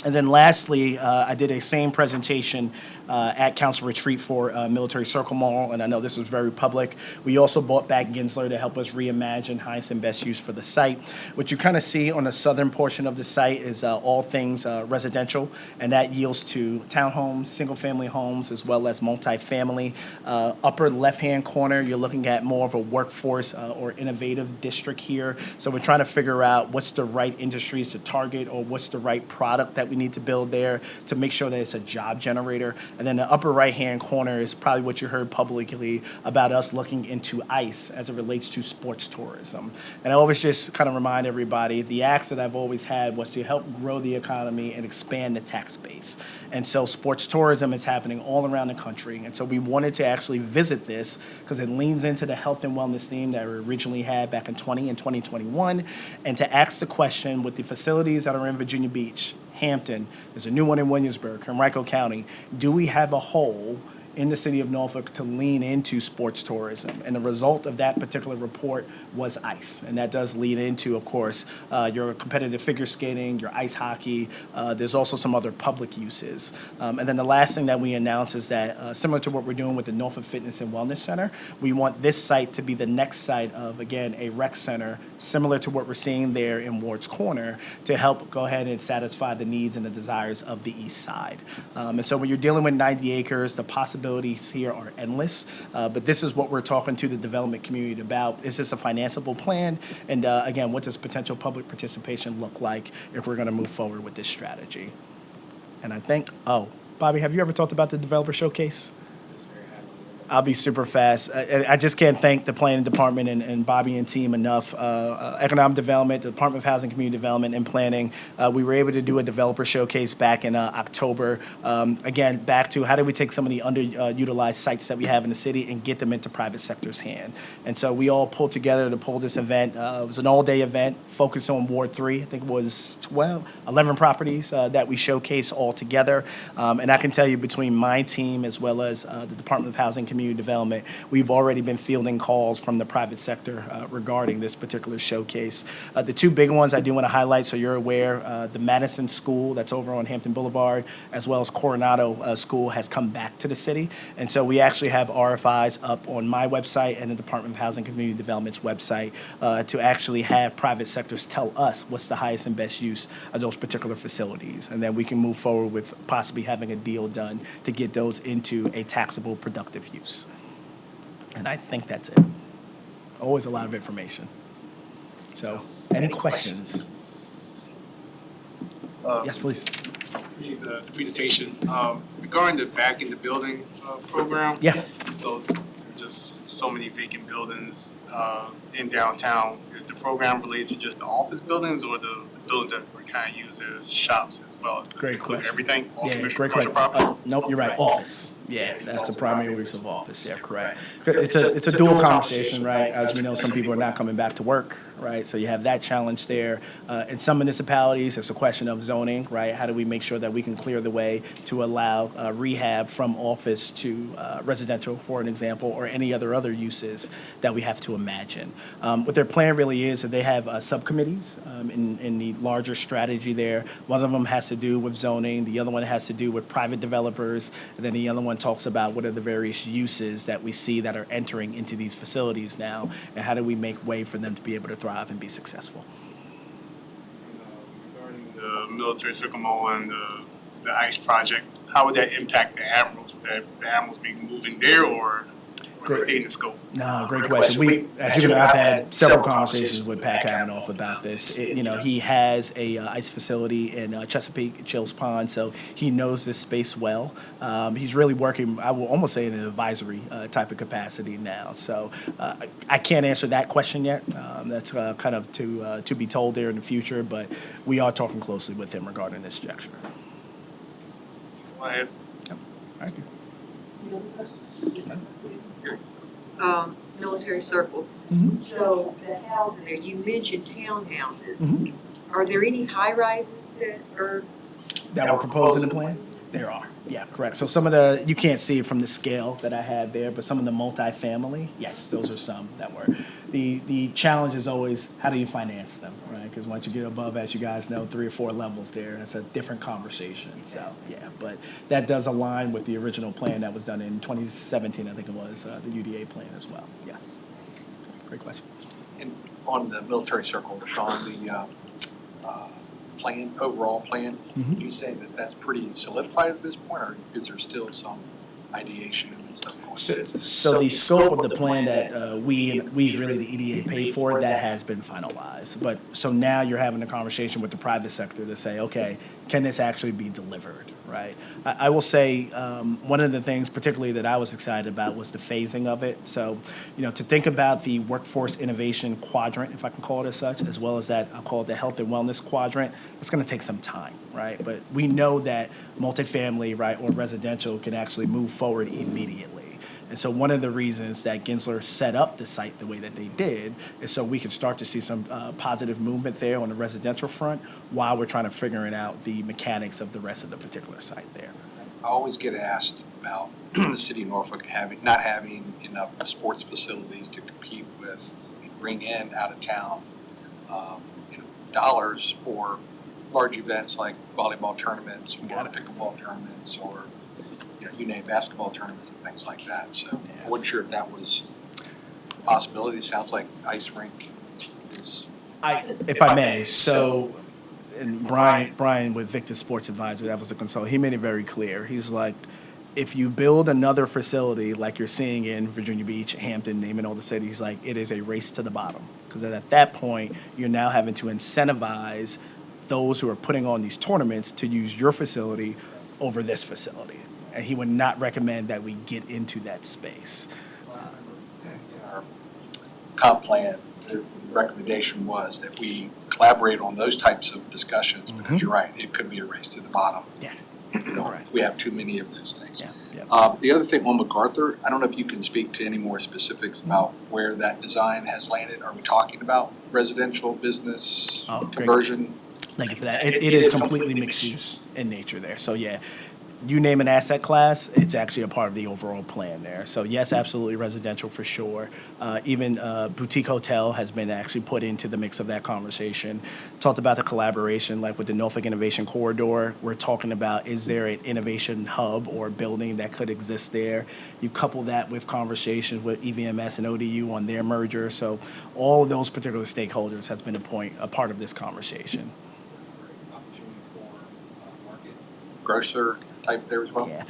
And then lastly, I did a same presentation at Council Retreat for Military Circle Mall, and I know this was very public. We also brought back Gensler to help us reimagine highest and best use for the site. What you kind of see on the southern portion of the site is all things residential, and that yields to townhomes, single-family homes, as well as multifamily. Upper left-hand corner, you're looking at more of a workforce or innovative district here. So we're trying to figure out what's the right industries to target or what's the right product that we need to build there to make sure that it's a job generator. And then the upper right-hand corner is probably what you heard publicly about us looking into ICE as it relates to sports tourism. And I always just kind of remind everybody, the ask that I've always had was to help grow the economy and expand the tax base. And so sports tourism is happening all around the country. And so we wanted to actually visit this because it leans into the health and wellness theme that we originally had back in 2021, and to ask the question with the facilities that are in Virginia Beach, Hampton, there's a new one in Williamsburg, Henrico County. Do we have a hole in the city of Norfolk to lean into sports tourism. And the result of that particular report was ice. And that does lead into, of course, your competitive figure skating, your ice hockey. There's also some other public uses. And then the last thing that we announced is that, similar to what we're doing with the Norfolk Fitness and Wellness Center, we want this site to be the next site of, again, a rec center, similar to what we're seeing there in Ward's Corner, to help go ahead and satisfy the needs and the desires of the east side. And so when you're dealing with 90 acres, the possibilities here are endless. But this is what we're talking to the development community about. Is this a financeable plan? And again, what does potential public participation look like if we're going to move forward with this strategy? And I think, Bobby, have you ever talked about the developer showcase? I'll be super fast. I just can't thank the planning department and Bobby and team enough. Economic development, the Department of Housing, Community Development, and Planning. We were able to do a developer showcase back in October. Again, back to how do we take some of the underutilized sites that we have in the city and get them into private sector's hand. And so we all pulled together to pull this event. It was an all-day event focused on Ward 3. I think it was 11 properties that we showcased all together. And I can tell you between my team as well as the Department of Housing, Community Development, we've already been fielding calls from the private sector regarding this particular showcase. The two big ones I do want to highlight so you're aware, the Madison School that's over on Hampton Boulevard, as well as Coronado School has come back to the city. And so we actually have RFIs up on my website and the Department of Housing Community Development's website to actually have private sectors tell us what's the highest and best use of those particular facilities. And then we can move forward with possibly having a deal done to get those into a taxable, productive use. And I think that's it. Always a lot of information. So, any questions? Yes, please. The presentation, regarding the back in the building program. Yeah. So there's just so many vacant buildings in downtown. Is the program related to just the office buildings or the buildings that were kind of used as shops as well? Does Great it include question. everything? All Yeah, commercial great question. property? Nope, you're right. Office. Yeah, that's the primary use of office. Yeah, correct. It's a dual conversation, right? As we know, some people are not coming back to work, right? So you have that challenge there. In some municipalities, it's a question of zoning, right? How do we make sure that we can clear the way to allow rehab from office to residential, for an example, or any other uses that we have to imagine. What their plan really is that they have subcommittees in the larger strategy there. One of them has to do with zoning, the other one has to do with private developers, and then the other one talks about what are the various uses that we see that are entering into these facilities now, and how do we make way for them to be able to thrive and be successful. Regarding the military circle mall and the ICE project, how would that impact the Admirals? Would the Admirals be moving there or stay in the scope? No, great question. As you know, I've had several conversations with Pat Kavanaugh about this. He has a ICE facility in Chesapeake, Chills Pond, so he knows this space well. He's really working, I will almost say, in an advisory type of capacity now. So I can't answer that question yet. That's kind of to be told there in the future, but we are talking closely with him regarding this structure. Go ahead. Thank you. Military circle. So the housing there, you mentioned townhouses. Mhm. Are there any high rises that are? That were proposed in the plan? There are, yeah, correct. So some of the, you can't see it from the scale that I had there, but some of the multifamily, yes, those are some that were. The challenge is always, how do you finance them, right? Because once you get above, as you guys know, 3 or 4 levels there, that's a different conversation. So, yeah, but that does align with the original plan that was done in 2017, I think it was, the UDA plan as well, yes. Great question. And on the military circle, Sean, the overall plan, you say that that's pretty solidified at this point, or is there still some ideation and stuff going on? So the scope of the plan that we really, the EDA paid for, that has been finalized. But, so now you're having a conversation with the private sector to say, okay, can this actually be delivered, right? I will say, one of the things particularly that I was excited about was the phasing of it. So, to think about the workforce innovation quadrant, if I can call it as such, as well as that, I'll call it the health and wellness quadrant, it's gonna take some time, right? But we know that multifamily, right, or residential can actually move forward immediately. And so one of the reasons that Gensler set up the site the way that they did is so we could start to see some positive movement there on the residential front while we're trying to figure out the mechanics of the rest of the particular site there. I always get asked about the city of Norfolk not having enough sports facilities to compete with and bring in out of town, dollars for large events like volleyball tournaments or pickleball tournaments or, you name basketball tournaments and things like that. So I wasn't sure if that was a possibility. It sounds like ice rink is. If I may, so, and Brian with Victor Sports Advisor, that was the consultant, he made it very clear. He's like, if you build another facility like you're seeing in Virginia Beach, Hampton, naming all the cities, like it is a race to the bottom. Because at that point, you're now having to incentivize those who are putting on these tournaments to use your facility over this facility. And he would not recommend that we get into that space. Our comp plan, the recommendation was that we collaborate on those types of discussions because you're right, it could be a race to the bottom. Yeah. We have too many of those things. Yeah. The other thing on MacArthur, I don't know if you can speak to any more specifics about where that design has landed. Are we talking about residential, business, Great. conversion? Thank you for that. It is completely mixed use in nature there. So yeah, you name an asset class, it's actually a part of the overall plan there. So yes, absolutely residential for sure. Even boutique hotel has been actually put into the mix of that conversation. Talked about the collaboration, like with the Norfolk Innovation Corridor. We're talking about, is there an innovation hub or building that could exist there? You couple that with conversations with EVMS and ODU on their merger. So all of those particular stakeholders has been a part of this conversation. Opportunity for market grocer type there as well? Yeah,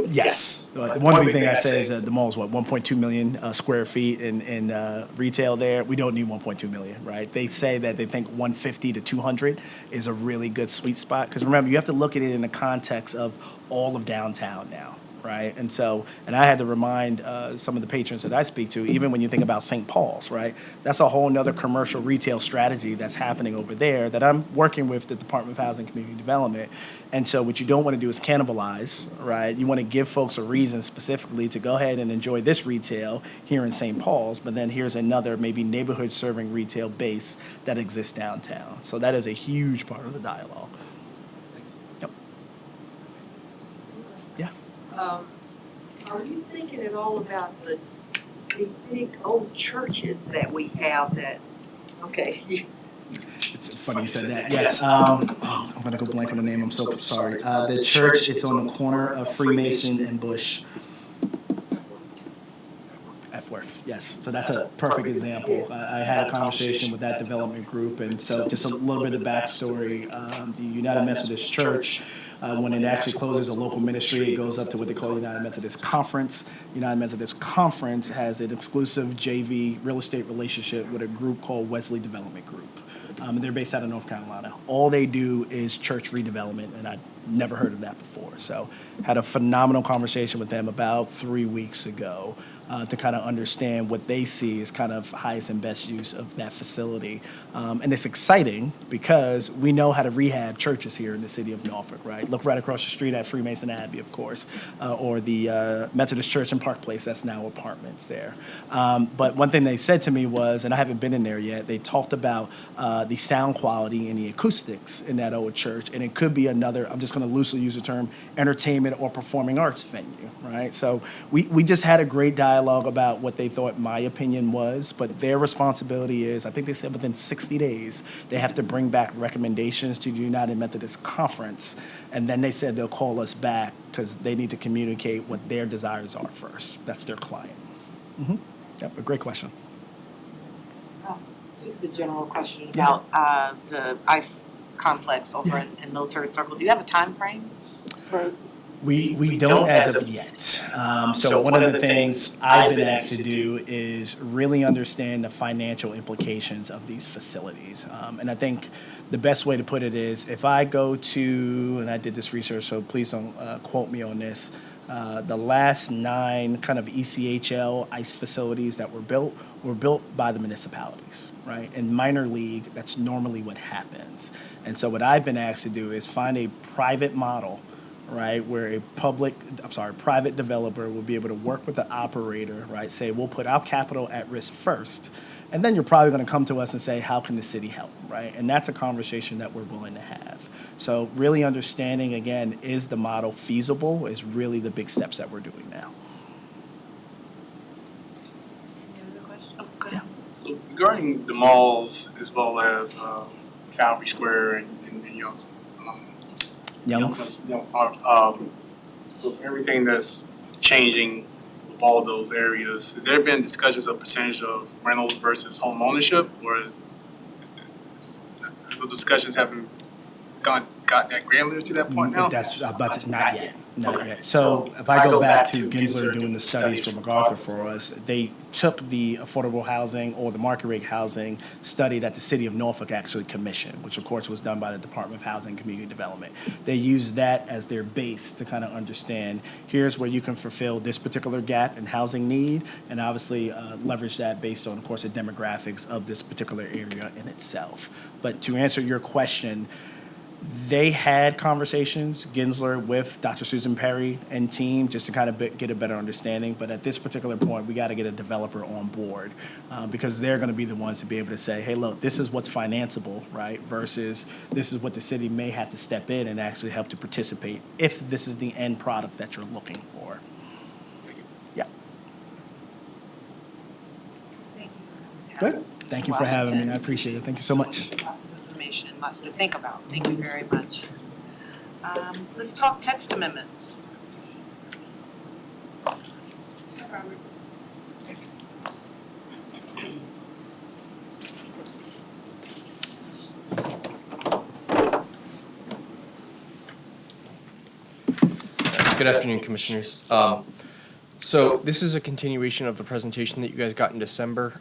yes. The one big thing I say is that the mall's 1.2 million square feet in retail there. We don't need 1.2 million, right? They say that they think 150 to 200 is a really good sweet spot. Because remember, you have to look at it in the context of all of downtown now, right? And so, and I had to remind some of the patrons that I speak to, even when you think about St. Paul's, right? That's a whole nother commercial retail strategy that's happening over there that I'm working with the Department of Housing and Community Development. And so what you don't want to do is cannibalize, right? You want to give folks a reason specifically to go ahead and enjoy this retail here in St. Paul's, but then here's another maybe neighborhood serving retail base that exists downtown. So that is a huge part of the dialogue. Yep. Yeah. Are you thinking at all about these big old churches that we have that, It's funny you said that. Yes. I'm going to go blank on the name. I'm so sorry. The church, it's on the corner of Freemason and Bush. Epworth, yes. So that's a perfect example. I had a conversation with that development group, and so just a little bit of backstory. The United Methodist Church, when it actually closes a local ministry, it goes up to what they call the United Methodist Conference. United Methodist Conference has an exclusive JV real estate relationship with a group called Wesley Development Group. They're based out of North Carolina. All they do is church redevelopment, and I'd never heard of that before. So had a phenomenal conversation with them about 3 weeks ago to kind of understand what they see as kind of highest and best use of that facility. And it's exciting because we know how to rehab churches here in the city of Norfolk, right? Look right across the street at Freemason Abbey, of course, or the Methodist Church in Park Place, that's now apartments there. But one thing they said to me was, and I haven't been in there yet, they talked about the sound quality and the acoustics in that old church, and it could be another, I'm just gonna loosely use the term, entertainment or performing arts venue, right? So we just had a great dialogue about what they thought my opinion was, but their responsibility is, I think they said within 60 days, they have to bring back recommendations to the United Methodist Conference, and then they said they'll call us back because they need to communicate what their desires are first. That's their client. Yep, a great question. Just a general question about the ICE complex over in Military Circle. Do you have a time frame for? We don't as of yet. So one of the things I've been asked to do is really understand the financial implications of these facilities. And I think the best way to put it is if I go to, and I did this research, so please don't quote me on this, the last 9 kind of ECHL ICE facilities that were built by the municipalities, right? In minor league, that's normally what happens. And so what I've been asked to do is find a private model right, where private developer will be able to work with the operator, right, say, we'll put our capital at risk first, and then you're probably gonna come to us and say, how can the city help, right? And that's a conversation that we're willing to have. So really understanding, again, is the model feasible is really the big steps that we're doing now. Any other questions? Oh, go ahead. So regarding the malls as well as Calvary Square and Young's, Young's, Young Park, with everything that's changing with all those areas, has there been discussions of percentage of rentals versus home ownership, or is the discussions haven't got that granular to that point now? that's, but not yet. Not Okay. yet. So if I go back to Gensler doing the studies for MacArthur for us, they took the affordable housing or the market rate housing study that the city of Norfolk actually commissioned, which of course was done by the Department of Housing and Community Development. They used that as their base to kind of understand, here's where you can fulfill this particular gap in housing need, and obviously leverage that based on, of course, the demographics of this particular area in itself. But to answer your question, they had conversations, Gensler, with Dr. Susan Perry and team, just to kind of get a better understanding. But at this particular point, we got to get a developer on board because they're going to be the ones to be able to say, hey, look, this is what's financeable, right? Versus this is what the city may have to step in and actually help to participate if this is the end product that you're looking for. Yeah. Thank you for coming down. Good. Thank you for having me. I appreciate it. Thank you so much. Information, lots to think about. Thank you very much. Let's talk text amendments. Good afternoon, Commissioners. So this is a continuation of the presentation that you guys got in December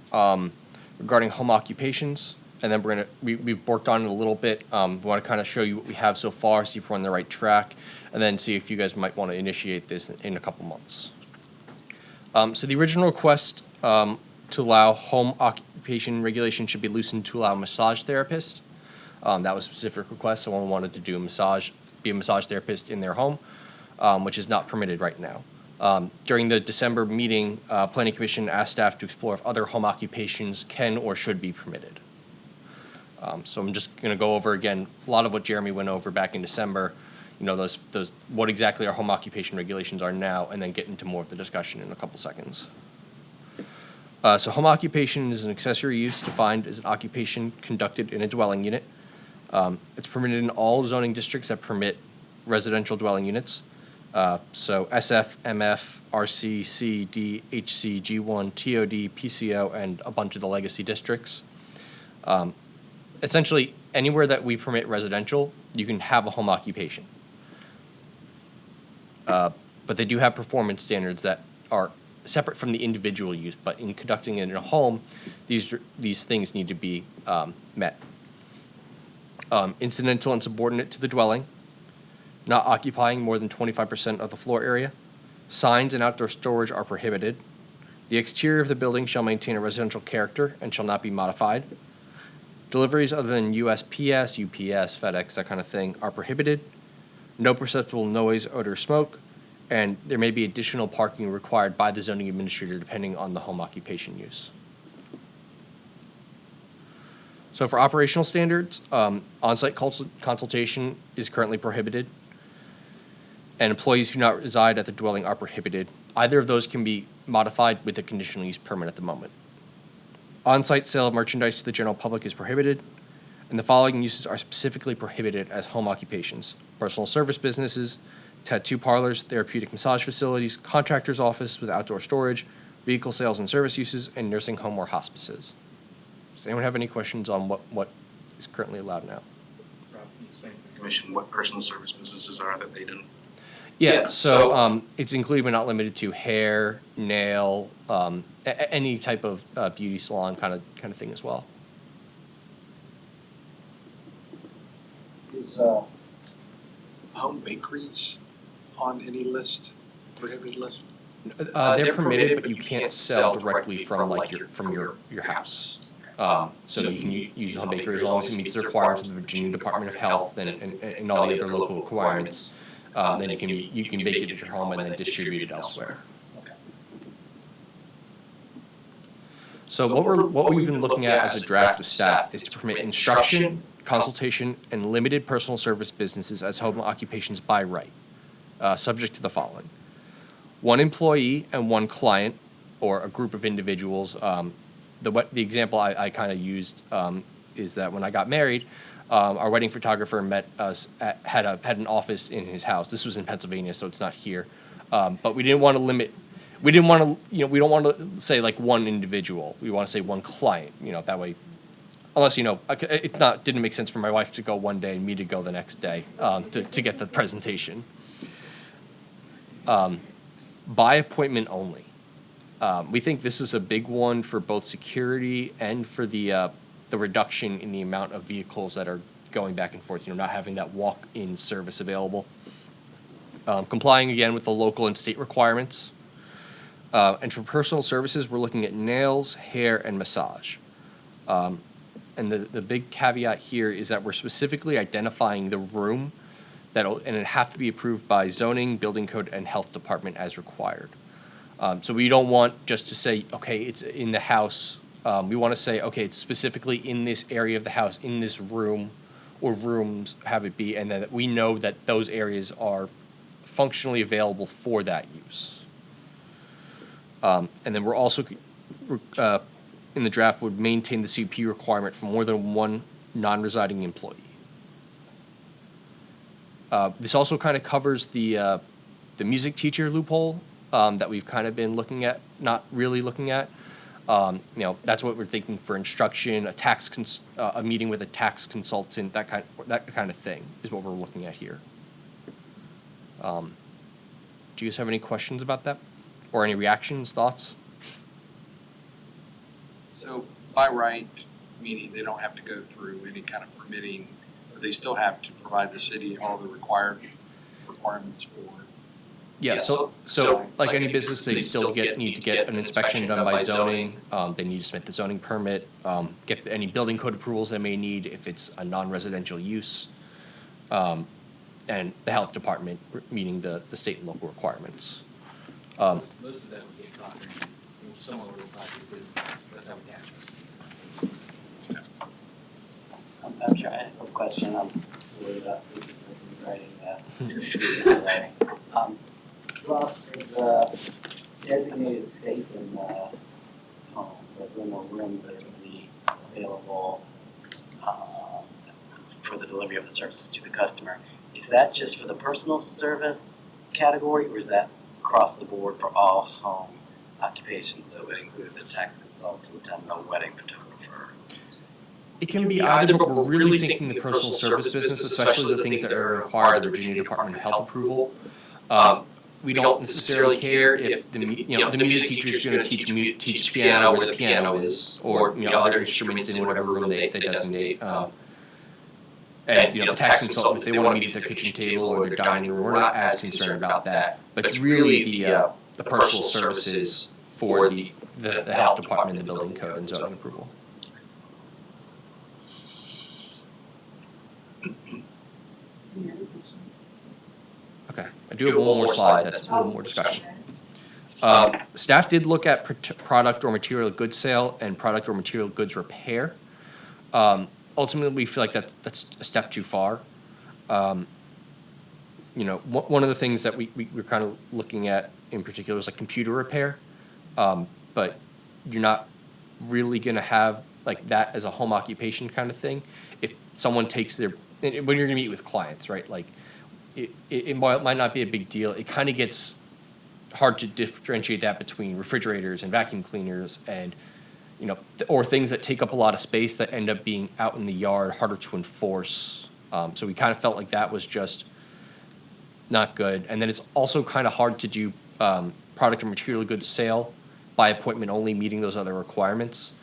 regarding home occupations. And then we've worked on it a little bit. We want to kind of show you what we have so far, see if we're on the right track, and then see if you guys might want to initiate this in a couple months. So the original request to allow home occupation regulation should be loosened to allow massage therapists. That was a specific request. Someone wanted to be a massage therapist in their home, which is not permitted right now. During the December meeting, Planning Commission asked staff to explore if other home occupations can or should be permitted. So I'm just going to go over again a lot of what Jeremy went over back in December. You know, those what exactly our home occupation regulations are now, and then get into more of the discussion in a couple seconds. So home occupation is an accessory use defined as an occupation conducted in a dwelling unit. It's permitted in all zoning districts that permit residential dwelling units. So SF, MF, RC, C, D, HC, G1, TOD, PCO, and a bunch of the legacy districts. Essentially, anywhere that we permit residential, you can have a home occupation. But they do have performance standards that are separate from the individual use, but in conducting it in a home, these things need to be met. Incidental and subordinate to the dwelling, not occupying more than 25% of the floor area. Signs and outdoor storage are prohibited. The exterior of the building shall maintain a residential character and shall not be modified. Deliveries other than USPS, UPS, FedEx, that kind of thing are prohibited. No perceptible noise, odor, smoke, and there may be additional parking required by the zoning administrator depending on the home occupation use. So for operational standards, on-site consultation is currently prohibited, and employees who do not reside at the dwelling are prohibited. Either of those can be modified with a conditional use permit at the moment. On-site sale of merchandise to the general public is prohibited, and the following uses are specifically prohibited as home occupations: personal service businesses, tattoo parlors, therapeutic massage facilities, contractor's office with outdoor storage, vehicle sales and service uses, and nursing home or hospices. Does anyone have any questions on what is currently allowed now? Rob, can you explain to the commission what personal service businesses are that they do? Yeah, so it's included but not limited to hair, nail, any type of beauty salon kind of thing as well. Is home bakeries on any list, prohibited list? They're permitted, but you can't sell directly from your house. So you can use home bakery as long as it meets the requirements of the Virginia Department of Health and all the other local requirements. then you can vacate at your home and then distribute it elsewhere. So what we've been looking at as a draft with staff is to permit instruction, consultation, and limited personal service businesses as home occupations by right, subject to the following: one employee and one client, or a group of individuals. The example I kind of used is that when I got married, our wedding photographer met us had an office in his house. This was in Pennsylvania, so it's not here. But we didn't want to limit. We didn't want to, we don't want to say like one individual. We want to say one client. That way, unless it didn't make sense for my wife to go one day and me to go the next day to get the presentation. By appointment only. We think this is a big one for both security and for the reduction in the amount of vehicles that are going back and forth, not having that walk-in service available. Complying again with the local and state requirements. And for personal services, we're looking at nails, hair, and massage. And the big caveat here is that we're specifically identifying the room and it have to be approved by zoning, building code, and health department as required. So we don't want just to say, okay, it's in the house. We want to say, okay, it's specifically in this area of the house, in this room, or rooms have it be, and that we know that those areas are functionally available for that use. And then we're also, in the draft, would maintain the CP requirement for more than one non-residing employee. This also kind of covers the music teacher loophole that we've kind of been looking at, not really looking at. That's what we're thinking for instruction, a meeting with a tax consultant, that kind of thing is what we're looking at here. Do you guys have any questions about that? Or any reactions, thoughts? So by right, meaning they don't have to go through any kind of permitting, but they still have to provide the city all the requirements for. Yeah, so like any business, they still need to get an inspection done by zoning. They need to submit the zoning permit, get any building code approvals they may need if it's a non-residential use, and the health department meeting the state and local requirements. Most of that would get caught during, someone would apply for businesses, that's how we catch us. I'm sure I have a question, for the person writing this. Well, for the designated space in the home, the rooms that are gonna be available, for the delivery of the services to the customer, is that just for the personal service category, or is that across the board for all home occupations? So it included the tax consultant and the wedding photographer. It can be either, but we're really thinking the personal service business, especially the things that are required the Virginia Department of Health approval. We don't necessarily care if the music teacher is going to teach piano where the piano is, or other instruments in whatever room they designate. And the tax consultant, if they want to meet at their kitchen table or their dining room, we're not as concerned about that. But it's really the personal services for the health department, the building code, and zoning approval. Okay, I do have one more slide that's a little more discussion. Staff did look at product or material goods sale and product or material goods repair. Ultimately, we feel like that's a step too far. One of the things that we're kind of looking at in particular is like computer repair, but you're not really going to have like that as a home occupation kind of thing. If someone takes when you're going to meet with clients, right? Like it might not be a big deal. It kind of gets hard to differentiate that between refrigerators and vacuum cleaners and or things that take up a lot of space that end up being out in the yard, harder to enforce. So we kind of felt like that was just not good. And then it's also kind of hard to do product or material goods sale by appointment only, meeting those other requirements.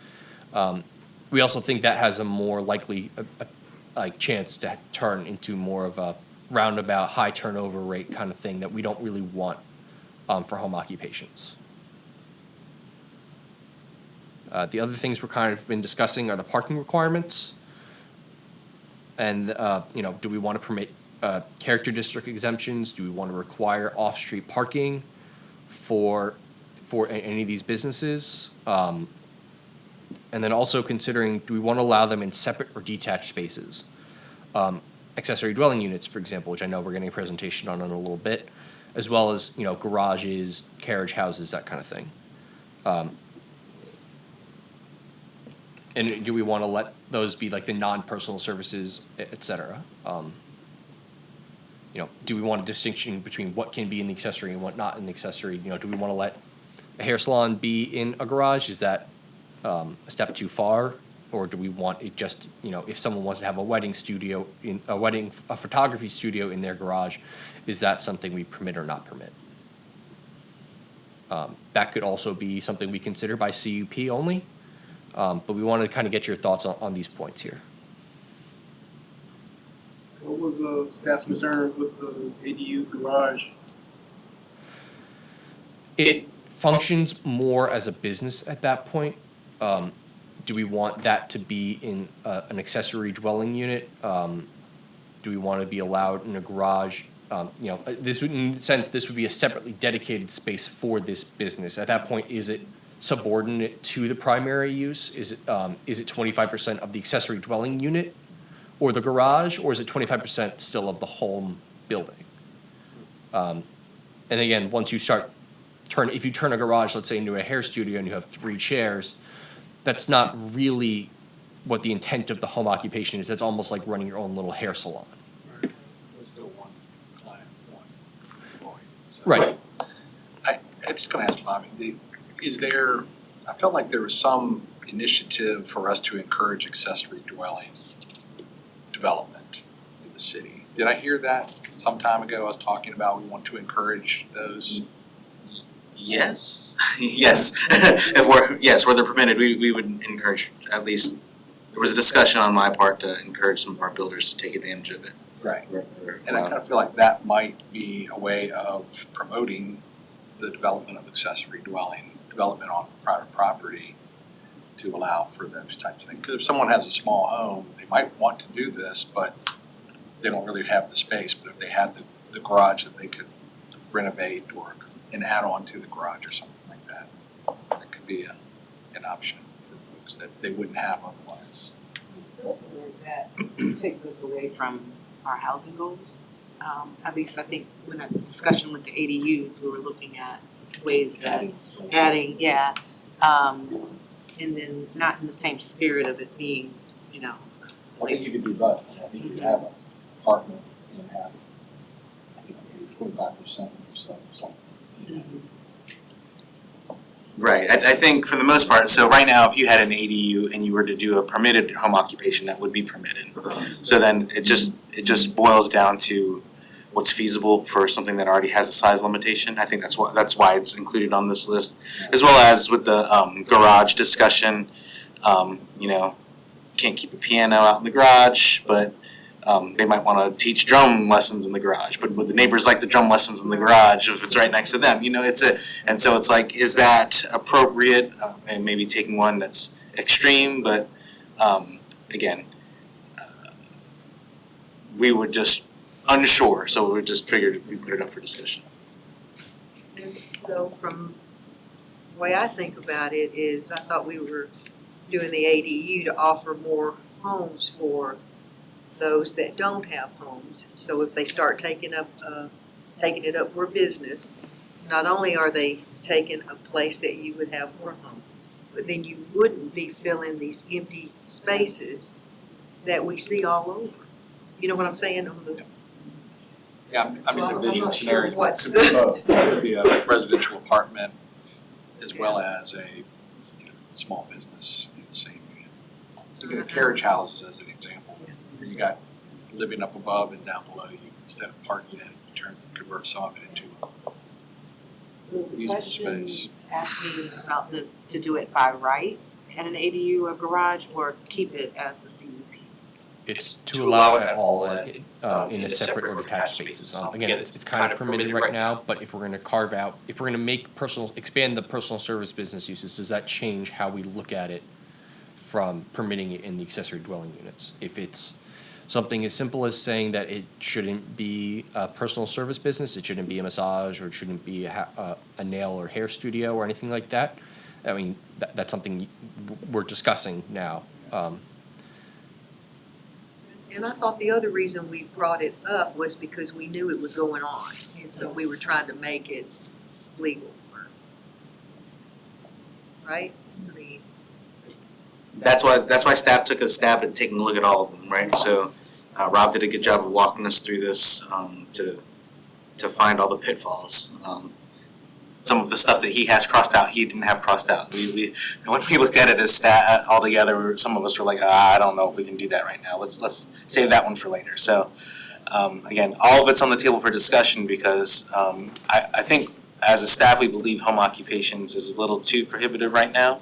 We also think that has a more likely chance to turn into more of a roundabout, high turnover rate kind of thing that we don't really want for home occupations. The other things we're kind of been discussing are the parking requirements. And, do we want to permit character district exemptions? Do we want to require off-street parking for any of these businesses? And then also considering, do we want to allow them in separate or detached spaces? Accessory dwelling units, for example, which I know we're getting a presentation on in a little bit, as well as, you know, garages, carriage houses, that kind of thing. And do we want to let those be like the non-personal services, et cetera? You know, do we want a distinction between what can be in the accessory and what not in the accessory? You know, do we want to let a hair salon be in a garage? Is that a step too far? Or do we want it just, you know, if someone wants to have a wedding studio, a photography studio in their garage, is that something we permit or not permit? That could also be something we consider by CUP only, but we wanted to kind of get your thoughts on these points here. What was the staff's concern with the ADU garage? It functions more as a business at that point. Do we want that to be in an accessory dwelling unit? Do we want to be allowed in a garage? You know, this would, in a sense, this would be a separately dedicated space for this business. At that point, is it subordinate to the primary use? Is it 25% of the accessory dwelling unit or the garage, or is it 25% still of the home building? And again, once you start if you turn a garage, let's say, into a hair studio and you have 3 chairs, that's not really what the intent of the home occupation is. That's almost like running your own little hair salon. There's still one client, one employee. So Right. I'm just gonna ask Bobby, I felt like there was some initiative for us to encourage accessory dwelling development in the city. Did I hear that some time ago? I was talking about we want to encourage those. Yes, yes. Where they're permitted, we would encourage, at least, there was a discussion on my part to encourage some of our builders to take advantage of it. Right. And I kind of feel like that might be a way of promoting the development of accessory development on private property to allow for those types of things. Because if someone has a small home, they might want to do this, but they don't really have the space. But if they had the garage that they could renovate or and add on to the garage or something like that, that could be an option for folks that they wouldn't have otherwise. That takes us away from our housing goals. At least I think when I discussion with the ADUs, we were looking at ways that adding, and then not in the same spirit of it being, you know, a I think place. you could do both. I think you could have an apartment and have, 25% or something. Right, I think for the most part, so right now, if you had an ADU and you were to do a permitted home occupation, that would be permitted. So then it just boils down to what's feasible for something that already has a size limitation. I think that's why it's included on this list, as well as with the garage discussion. You know, can't keep a piano out in the garage, but they might want to teach drum lessons in the garage. But would the neighbors like the drum lessons in the garage if it's right next to them? You know, and so it's like, is that appropriate? And maybe taking one that's extreme, but again, we would just unsure, so we just figured we put it up for discussion. So from the way I think about it is, I thought we were doing the ADU to offer more homes for those that don't have homes. So if they start taking it up for business, not only are they taking a place that you would have for a home, but then you wouldn't be filling these empty spaces that we see all over. You know what I'm saying? Yeah, I'm just So I'm envisioning not sure scenarios, what's it could be both. It could be a residential apartment as well as a, small business in the same unit. Look at carriage houses as an example, where you got living up above and down below you, instead of parking in, you convert some of it into So is the usable question space. asking about this to do it by right in an ADU or garage, or keep it as a CUP? It's to allow it all in a separate or detached spaces. Again, it's kind of permitted right now, but if we're gonna carve out, if we're gonna expand the personal service business uses, does that change how we look at it from permitting it in the accessory dwelling units? If it's Something as simple as saying that it shouldn't be a personal service business, it shouldn't be a massage, or it shouldn't be a nail or hair studio or anything like that. I mean, that's something we're discussing now. And I thought the other reason we brought it up was because we knew it was going on, and so we were trying to make it legal. Right? I mean, That's why staff took a stab at taking a look at all of them, right? So Rob did a good job of walking us through this to find all the pitfalls. Some of the stuff that he has crossed out, he didn't have crossed out. When we looked at it as staff all together, some of us were like, I don't know if we can do that right now. Let's save that one for later. So again, all of it's on the table for discussion because I think as a staff we believe home occupations is a little too prohibitive right now,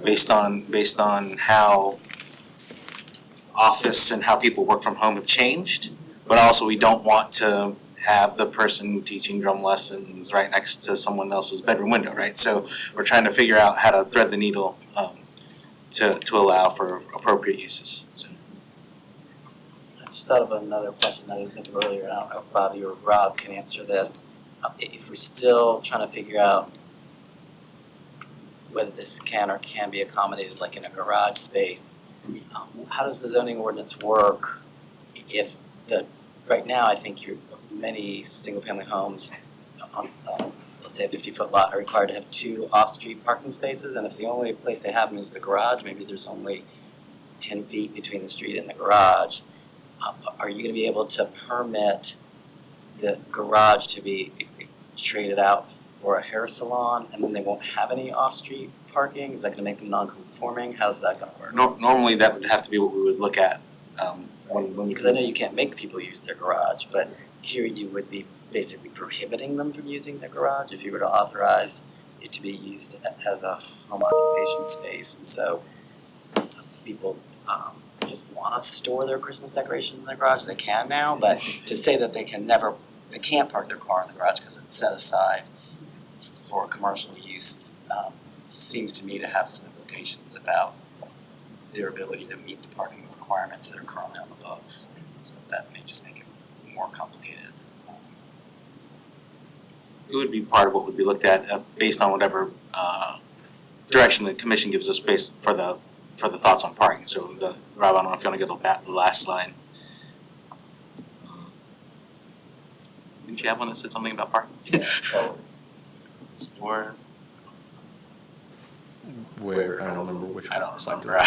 based on how office and how people work from home have changed. But also we don't want to have the person teaching drum lessons right next to someone else's bedroom window, right? So we're trying to figure out how to thread the needle to allow for appropriate uses. So. I just thought of another question I didn't think of earlier. I don't know if Bobby or Rob can answer this. If we're still trying to figure out whether this can or can be accommodated like in a garage space, how does the zoning ordinance work if right now I think many single-family homes on, let's say a 50-foot lot are required to have 2 off-street parking spaces, and if the only place they have them is the garage, maybe there's only 10 feet between the street and the garage, are you going to be able to permit the garage to be traded out for a hair salon and then they won't have any off-street parking? Is that going to make them non-conforming? How's that going to work? Normally that would have to be what we would look at when Because I know you can't make people use their garage, but here you would be basically prohibiting them from using their garage if you were to authorize it to be used as a home occupation space. And so people just want to store their Christmas decorations in their garage. They can now, but to say that they can't park their car in the garage because it's set aside for commercial use seems to me to have some implications about their ability to meet the parking requirements that are currently on the books. So that may just make it more complicated. it would be part of what would be looked at based on whatever direction the commission gives us based for the thoughts on parking. So Rob, I don't know if you want to go back to the last slide. Didn't you have one that said something about parking? For Where, I don't remember which one. I don't remember.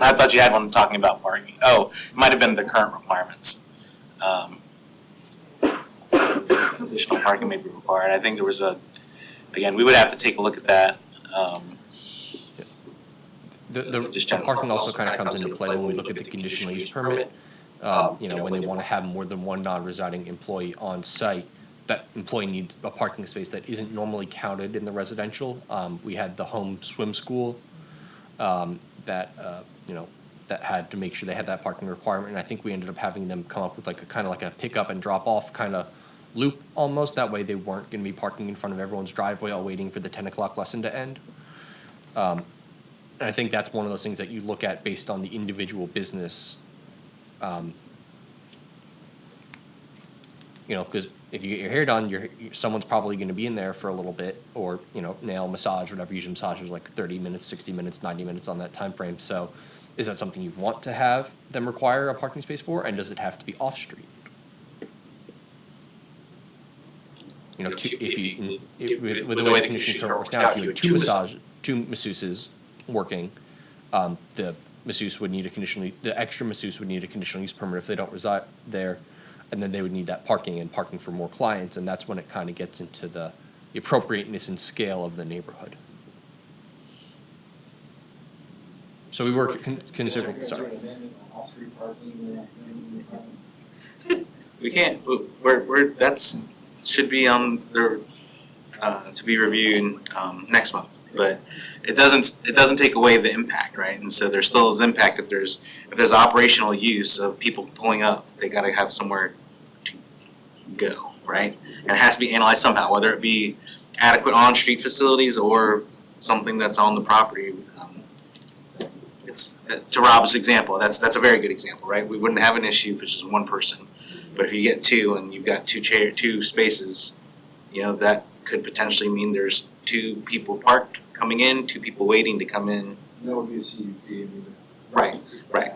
I thought you had one talking about parking. Oh, it might have been the current requirements. Additional parking may be required. I think there was again, we would have to take a look at that. The parking also kind of comes into play when we look at the conditional use permit. When they want to have more than one non-residing employee on site, that employee needs a parking space that isn't normally counted in the residential. We had the home swim school that had to make sure they had that parking requirement, and I think we ended up having them come up with like a pick up and drop off kind of loop almost. That way they weren't going to be parking in front of everyone's driveway while waiting for the 10 o'clock lesson to end. And I think that's one of those things that you look at based on the individual business. Because if you get your hair done, someone's probably going to be in there for a little bit, or nail, massage, whatever. Usually massage is like 30 minutes, 60 minutes, 90 minutes on that time frame. So is that something you want to have them require a parking space for, and does it have to be off street? With the way the conditions works now, if you had two masseuses working, the masseuse would need the extra masseuse would need a conditional use permit if they don't reside there, and then they would need that parking for more clients, and that's when it kind of gets into the appropriateness and scale of the neighborhood. So we were considering, sorry. We can't. That's should be on there to be reviewed next month. But it doesn't take away the impact, right? And so there still is impact if there's operational use of people pulling up. They got to have somewhere to go, right? And it has to be analyzed somehow, whether it be adequate on-street facilities or something that's on the property. it's, to Rob's example, that's a very good example, right? We wouldn't have an issue if it's just one person. But if you get two and you've got two spaces, you know, that could potentially mean there's two people parked coming in, two people waiting to come in. That would be a CUP. Right, right.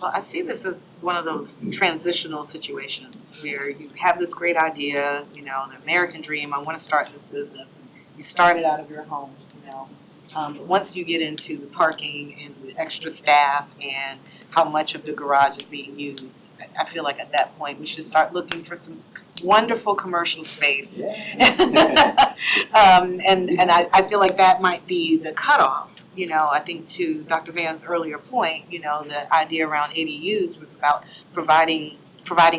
Well, I see this as one of those transitional situations where you have this great idea, you know, the American dream, I wanna start this business. And you start it out of your home, you know. But once you get into the parking and the extra staff and how much of the garage is being used, I feel like at that point, we should start looking for some wonderful commercial space. And I feel like that might be the cutoff, you know, I think to Dr. Van's earlier point, you know, the idea around ADUs was about providing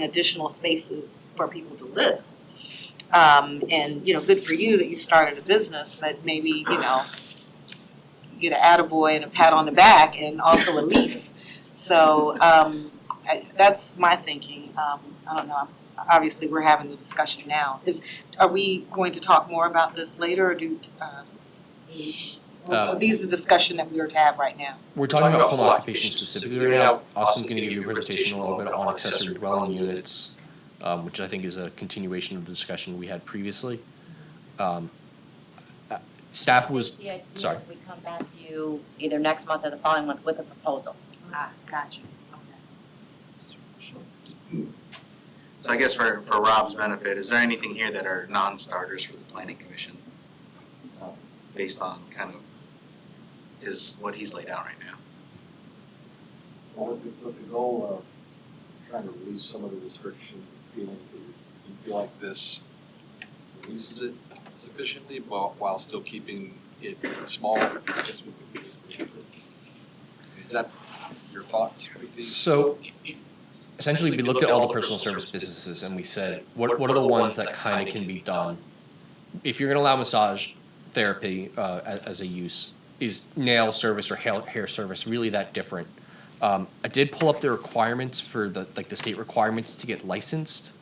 additional spaces for people to live. And, you know, good for you that you started a business, but maybe, you know, get an attaboy and a pat on the back and also a lease. So, that's my thinking. I don't know, obviously, we're having the discussion now. Are we going to talk more about this later, or these are the discussion that we are to have right now? We're talking about home occupation specifically right now. Austin's gonna give you a presentation a little bit on accessory dwelling units, which I think is a continuation of the discussion we had previously. Staff was, The idea sorry. is we come back to you either next month or the following month with a proposal. Gotcha, okay. So I guess for Rob's benefit, is there anything here that are non-starters for the planning commission? Based on kind of what he's laid out right now? Well, with the goal of trying to release some of the restrictions, feelings that you feel like this releases it sufficiently while still keeping it small, I guess was the is that your thoughts? So essentially, we looked at all the personal service businesses and we said, what are the ones that kind of can be done? If you're gonna allow massage therapy as a use, is nail service or hair service really that different? I did pull up the requirements for the state requirements to get licensed.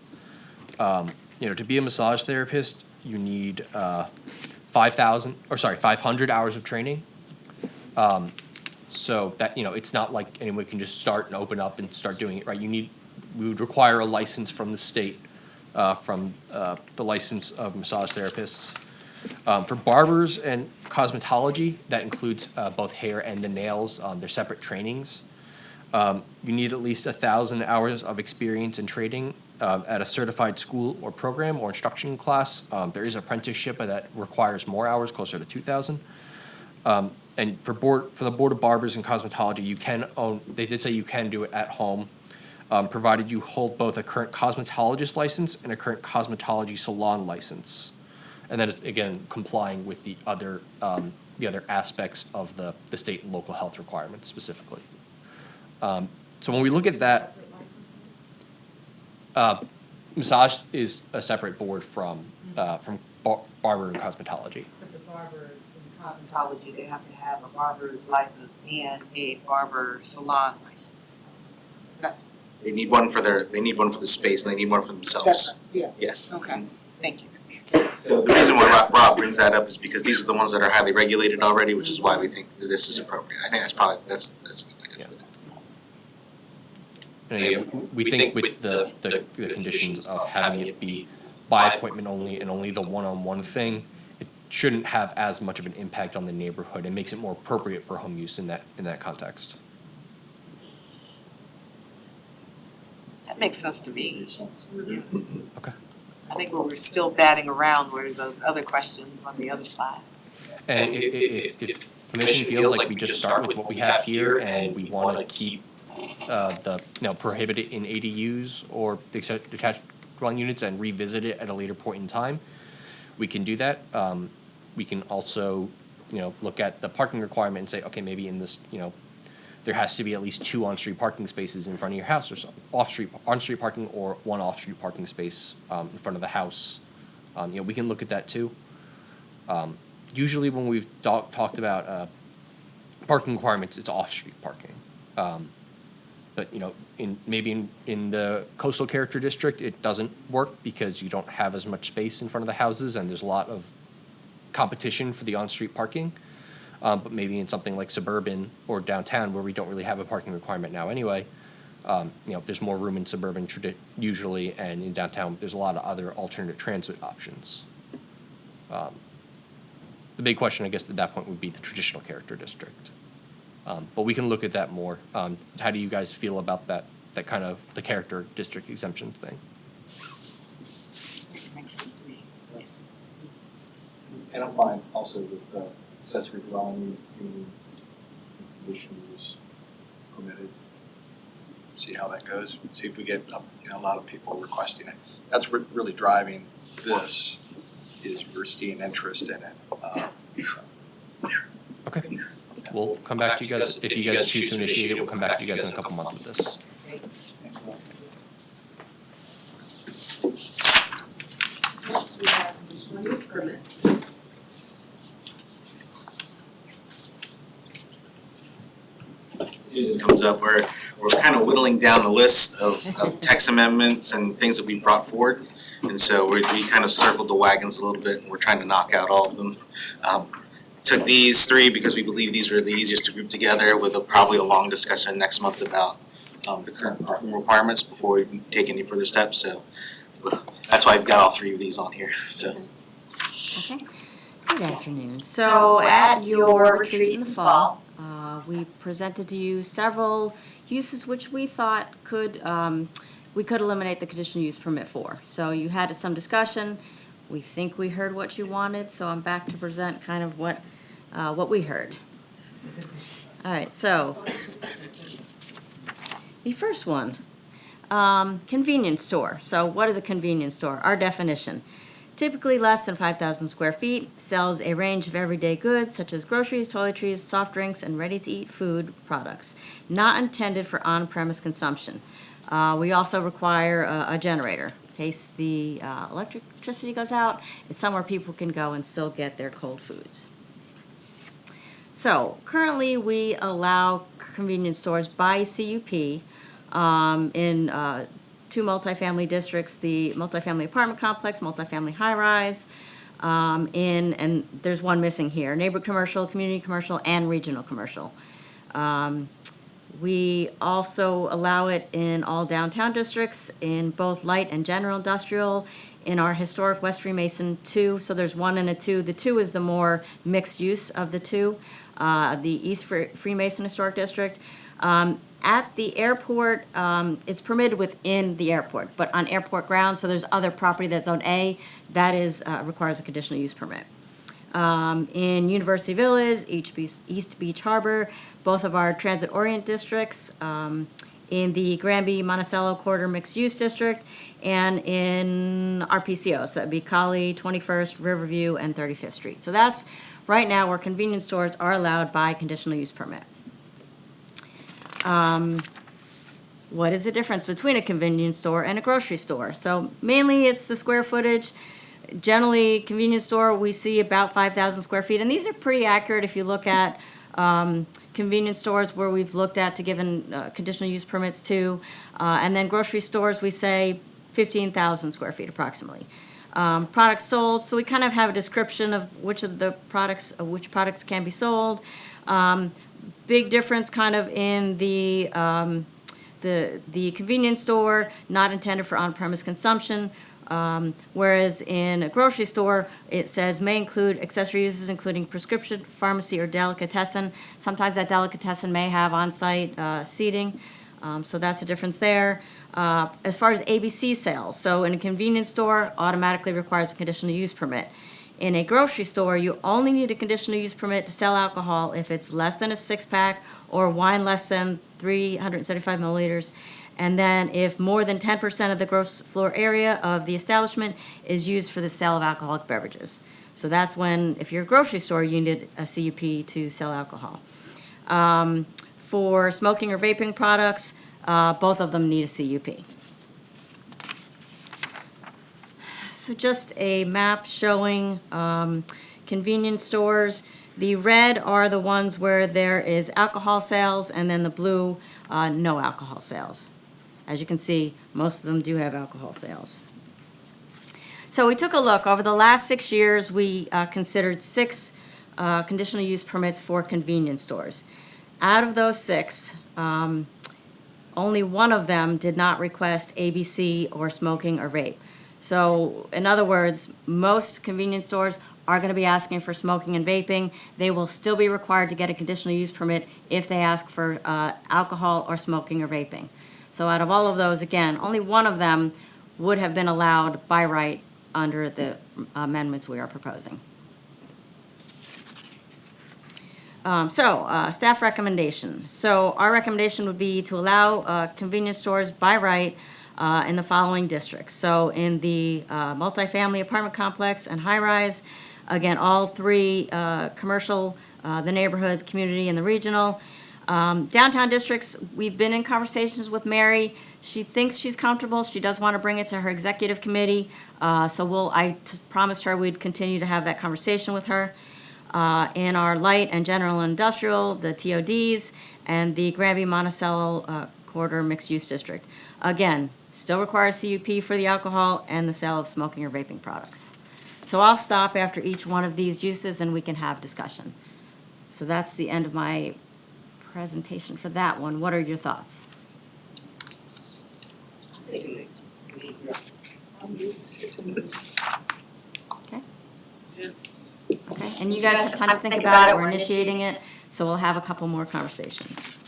You know, to be a massage therapist, you need 500 hours of training. So that, you know, it's not like anyone can just start and open up and start doing it, right? We would require a license from the state, from the license of massage therapists. For barbers and cosmetology, that includes both hair and the nails, they're separate trainings. You need at least 1,000 hours of experience and training at a certified school or program or instruction class. There is apprenticeship that requires more hours, closer to 2,000. And for the Board of Barbers and Cosmetology, they did say you can do it at home, provided you hold both a current cosmetologist license and a current cosmetology salon license. And then, again, complying with the other aspects of the state and local health requirements specifically. So when we look at that, massage is a separate board from barber and cosmetology. But the barbers in cosmetology, they have to have a barber's license and a barber salon license. Is that? They need one for the space and they need one for themselves. Yes. Yes. Okay, thank you. So the reason why Rob brings that up is because these are the ones that are highly regulated already, which is why we think that this is appropriate. I think that's a good way to put it. And again, we think with the conditions of having it be by appointment only and only the one-on-one thing, it shouldn't have as much of an impact on the neighborhood. It makes it more appropriate for home use in that context. That makes sense to me. Yeah. Okay. I think what we're still batting around were those other questions on the other slide. And if the commission feels like we just start with what we have here and we want to keep prohibit it in ADUs or the detached dwelling units and revisit it at a later point in time, we can do that. We can also, look at the parking requirement and say, okay, maybe in this, there has to be at least 2 on-street parking spaces in front of your house or something, on-street parking or 1 off-street parking space in front of the house. We can look at that too. Usually when we've talked about parking requirements, it's off-street parking. But in the coastal character district, it doesn't work because you don't have as much space in front of the houses and there's a lot of competition for the on-street parking. But maybe in something like suburban or downtown where we don't really have a parking requirement now anyway, there's more room in suburban usually, and in downtown, there's a lot of other alternate transit options. The big question, I guess, at that point would be the traditional character district. But we can look at that more. How do you guys feel about that kind of the character district exemption thing? Makes sense to me, yes. And I'm fine also with accessory dwelling, conditional use permitted. See how that goes, see if we get, a lot of people requesting it. That's really driving this, is we're seeing interest in it. Okay. We'll come back to you guys. If you guys choose to initiate it, we'll come back to you guys in a couple months with this. Next, we have conditional use permit. Susan comes up, we're kind of whittling down the list of text amendments and things that we brought forward. And so we kind of circled the wagons a little bit, and we're trying to knock out all of them. Took these three because we believe these were the easiest to group together, with probably a long discussion next month about the current parking requirements before we take any further steps. So that's why I've got all three of these on here. So. Okay. Good afternoon. So at your retreat in the fall, we presented to you several uses which we thought we could eliminate the conditional use permit for. So you had some discussion. We think we heard what you wanted, so I'm back to present kind of what we heard. All right, so the first one, convenience store. So what is a convenience store? Our definition. Typically less than 5,000 square feet, sells a range of everyday goods such as groceries, toiletries, soft drinks, and ready-to-eat food products, not intended for on-premise consumption. We also require a generator in case the electricity goes out. It's somewhere people can go and still get their cold foods. So currently we allow convenience stores by CUP in two multifamily districts, the multifamily apartment complex, multifamily high-rise, and there's one missing here, neighborhood commercial, community commercial, and regional commercial. We also allow it in all downtown districts, in both light and general industrial, in our historic West Freemason 2, so there's 1 and a 2. The 2 is the more mixed use of the two, the East Freemason Historic District. At the airport, it's permitted within the airport, but on airport grounds, so there's other property that's Zone A, that is, requires a conditional use permit. In University Village, East Beach Harbor, both of our transit-orient districts, in the Granby-Monticello Corridor Mixed-Use District, and in our PCOs, so that'd be Collie, 21st, Riverview, and 35th Street. So that's right now where convenience stores are allowed by conditional use permit. What is the difference between a convenience store and a grocery store? So mainly it's the square footage. Generally, convenience store, we see about 5,000 square feet, and these are pretty accurate if you look at convenience stores where we've looked at to given conditional use permits to, and then grocery stores, we say 15,000 square feet approximately. Products sold, so we kind of have a description of which products can be sold. Big difference kind of in the convenience store, not intended for on-premise consumption. Whereas in a grocery store, it says may include accessory uses including prescription, pharmacy, or delicatessen. Sometimes that delicatessen may have on-site seating, so that's a difference there. As far as ABC sales, so in a convenience store, automatically requires a conditional use permit. In a grocery store, you only need a conditional use permit to sell alcohol if it's less than a 6-pack or wine less than 375 milliliters. And then if more than 10% of the gross floor area of the establishment is used for the sale of alcoholic beverages. So that's when, if you're a grocery store, you need a CUP to sell alcohol. For smoking or vaping products, both of them need a CUP. So just a map showing convenience stores. The red are the ones where there is alcohol sales, and then the blue, no alcohol sales. As you can see, most of them do have alcohol sales. So we took a look. Over the last 6 years, we considered 6 conditional use permits for convenience stores. Out of those 6, only one of them did not request ABC or smoking or vape. So in other words, most convenience stores are going to be asking for smoking and vaping. They will still be required to get a conditional use permit if they ask for alcohol or smoking or vaping. So out of all of those, again, only one of them would have been allowed by right under the amendments we are proposing. Staff recommendation. So our recommendation would be to allow convenience stores by right in the following districts. So in the multifamily apartment complex and high-rise, again, all 3 commercial, the neighborhood, the community, and the regional. Downtown districts, we've been in conversations with Mary. She thinks she's comfortable. She does want to bring it to her executive committee. I promised her we'd continue to have that conversation with her. In our light and general industrial, the TODs, and the Granby Monticello Corridor Mixed Use District. Again, still requires CUP for the alcohol and the sale of smoking or vaping products. So I'll stop after each one of these uses and we can have discussion. So that's the end of my presentation for that one. What are your thoughts? Okay. Okay, and you guys have time to think about it. We're initiating it, so we'll have a couple more conversations.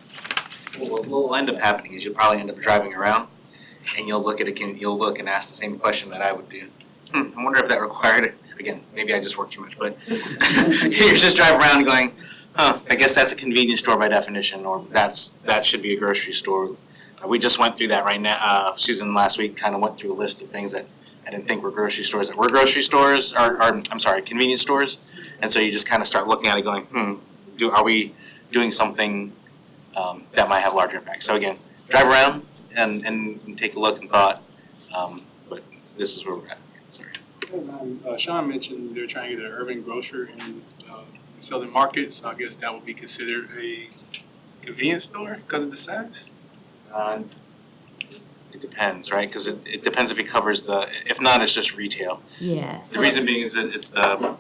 What will end up happening is you'll probably end up driving around and you'll look and ask the same question that I would do. I wonder if that required it. Again, maybe I just work too much, but you're just driving around going, I guess that's a convenience store by definition, or that should be a grocery store. We just went through that right now. Susan last week kind of went through a list of things that I didn't think were grocery stores that were grocery stores, convenience stores. And so you just kind of start looking at it going, are we doing something that might have larger impact? So again, drive around and take a look and thought, but this is where we're at. Sorry. Sean mentioned they're trying to get an urban grocer in the southern market, so I guess that would be considered a convenience store because of the size? It depends, right? Because it depends if he covers if not, it's just retail. Yes. The reason being is that it's the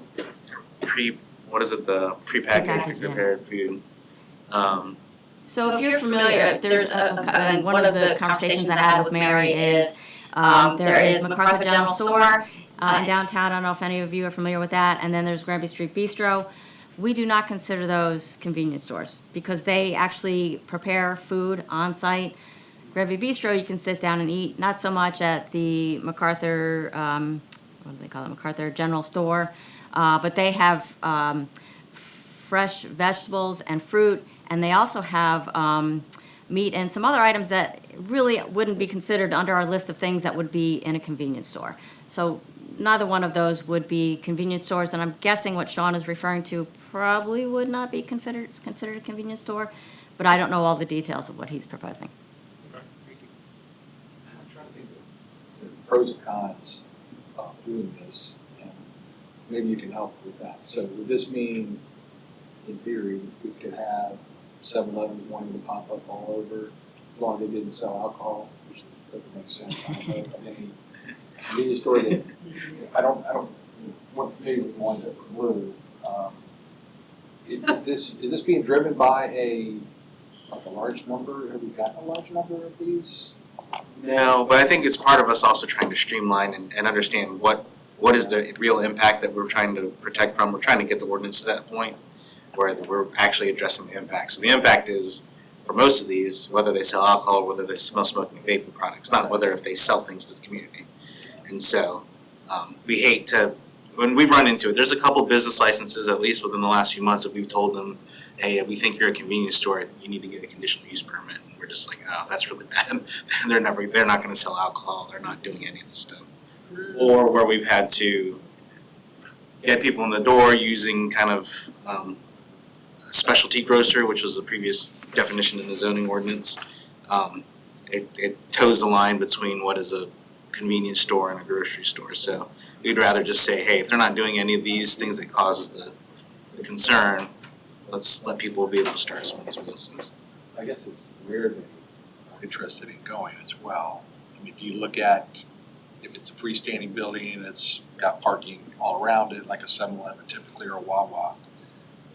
prepackaged, prepared food. So if you're familiar, there's one of the conversations I had with Mary is, there is MacArthur General Store in downtown. I don't know if any of you are familiar with that. And then there's Granby Street Bistro. We do not consider those convenience stores because they actually prepare food on site. Granby Bistro, you can sit down and eat, not so much at the MacArthur, what do they call it, MacArthur General Store, but they have fresh vegetables and fruit, and they also have meat and some other items that really wouldn't be considered under our list of things that would be in a convenience store. So neither one of those would be convenience stores, and I'm guessing what Sean is referring to probably would not be considered a convenience store, but I don't know all the details of what he's proposing. I'm trying to think of the pros and cons of doing this, and maybe you can help with that. So would this mean, in theory, we could have 7-Elevens wanting to pop up all over, as long as they didn't sell alcohol, which doesn't make sense. I don't know of any convenience store that, I don't want to pay with one that were blue. Is this being driven by a large number? Have we gotten a large number of these? No, but I think it's part of us also trying to streamline and understand what is the real impact that we're trying to protect from. We're trying to get the ordinance to that point where we're actually addressing the impact. So the impact is, for most of these, whether they sell alcohol or whether they sell smoking and vaping products, not whether if they sell things to the community. And so we hate to, when we've run into it, there's a couple business licenses, at least within the last few months, that we've told them, hey, we think you're a convenience store, you need to get a conditional use permit. And we're just like, oh, that's really bad. They're not gonna sell alcohol, they're not doing any of this stuff. Or where we've had to get people in the door using kind of specialty grocer, which was the previous definition in the zoning ordinance. It toes the line between what is a convenience store and a grocery store. So we'd rather just say, hey, if they're not doing any of these things that causes the concern, let's let people be able to start some of these businesses. I guess it's where they are interested in going as well. I mean, do you look at if it's a freestanding building and it's got parking all around it, like a 7-Eleven typically or a Wawa?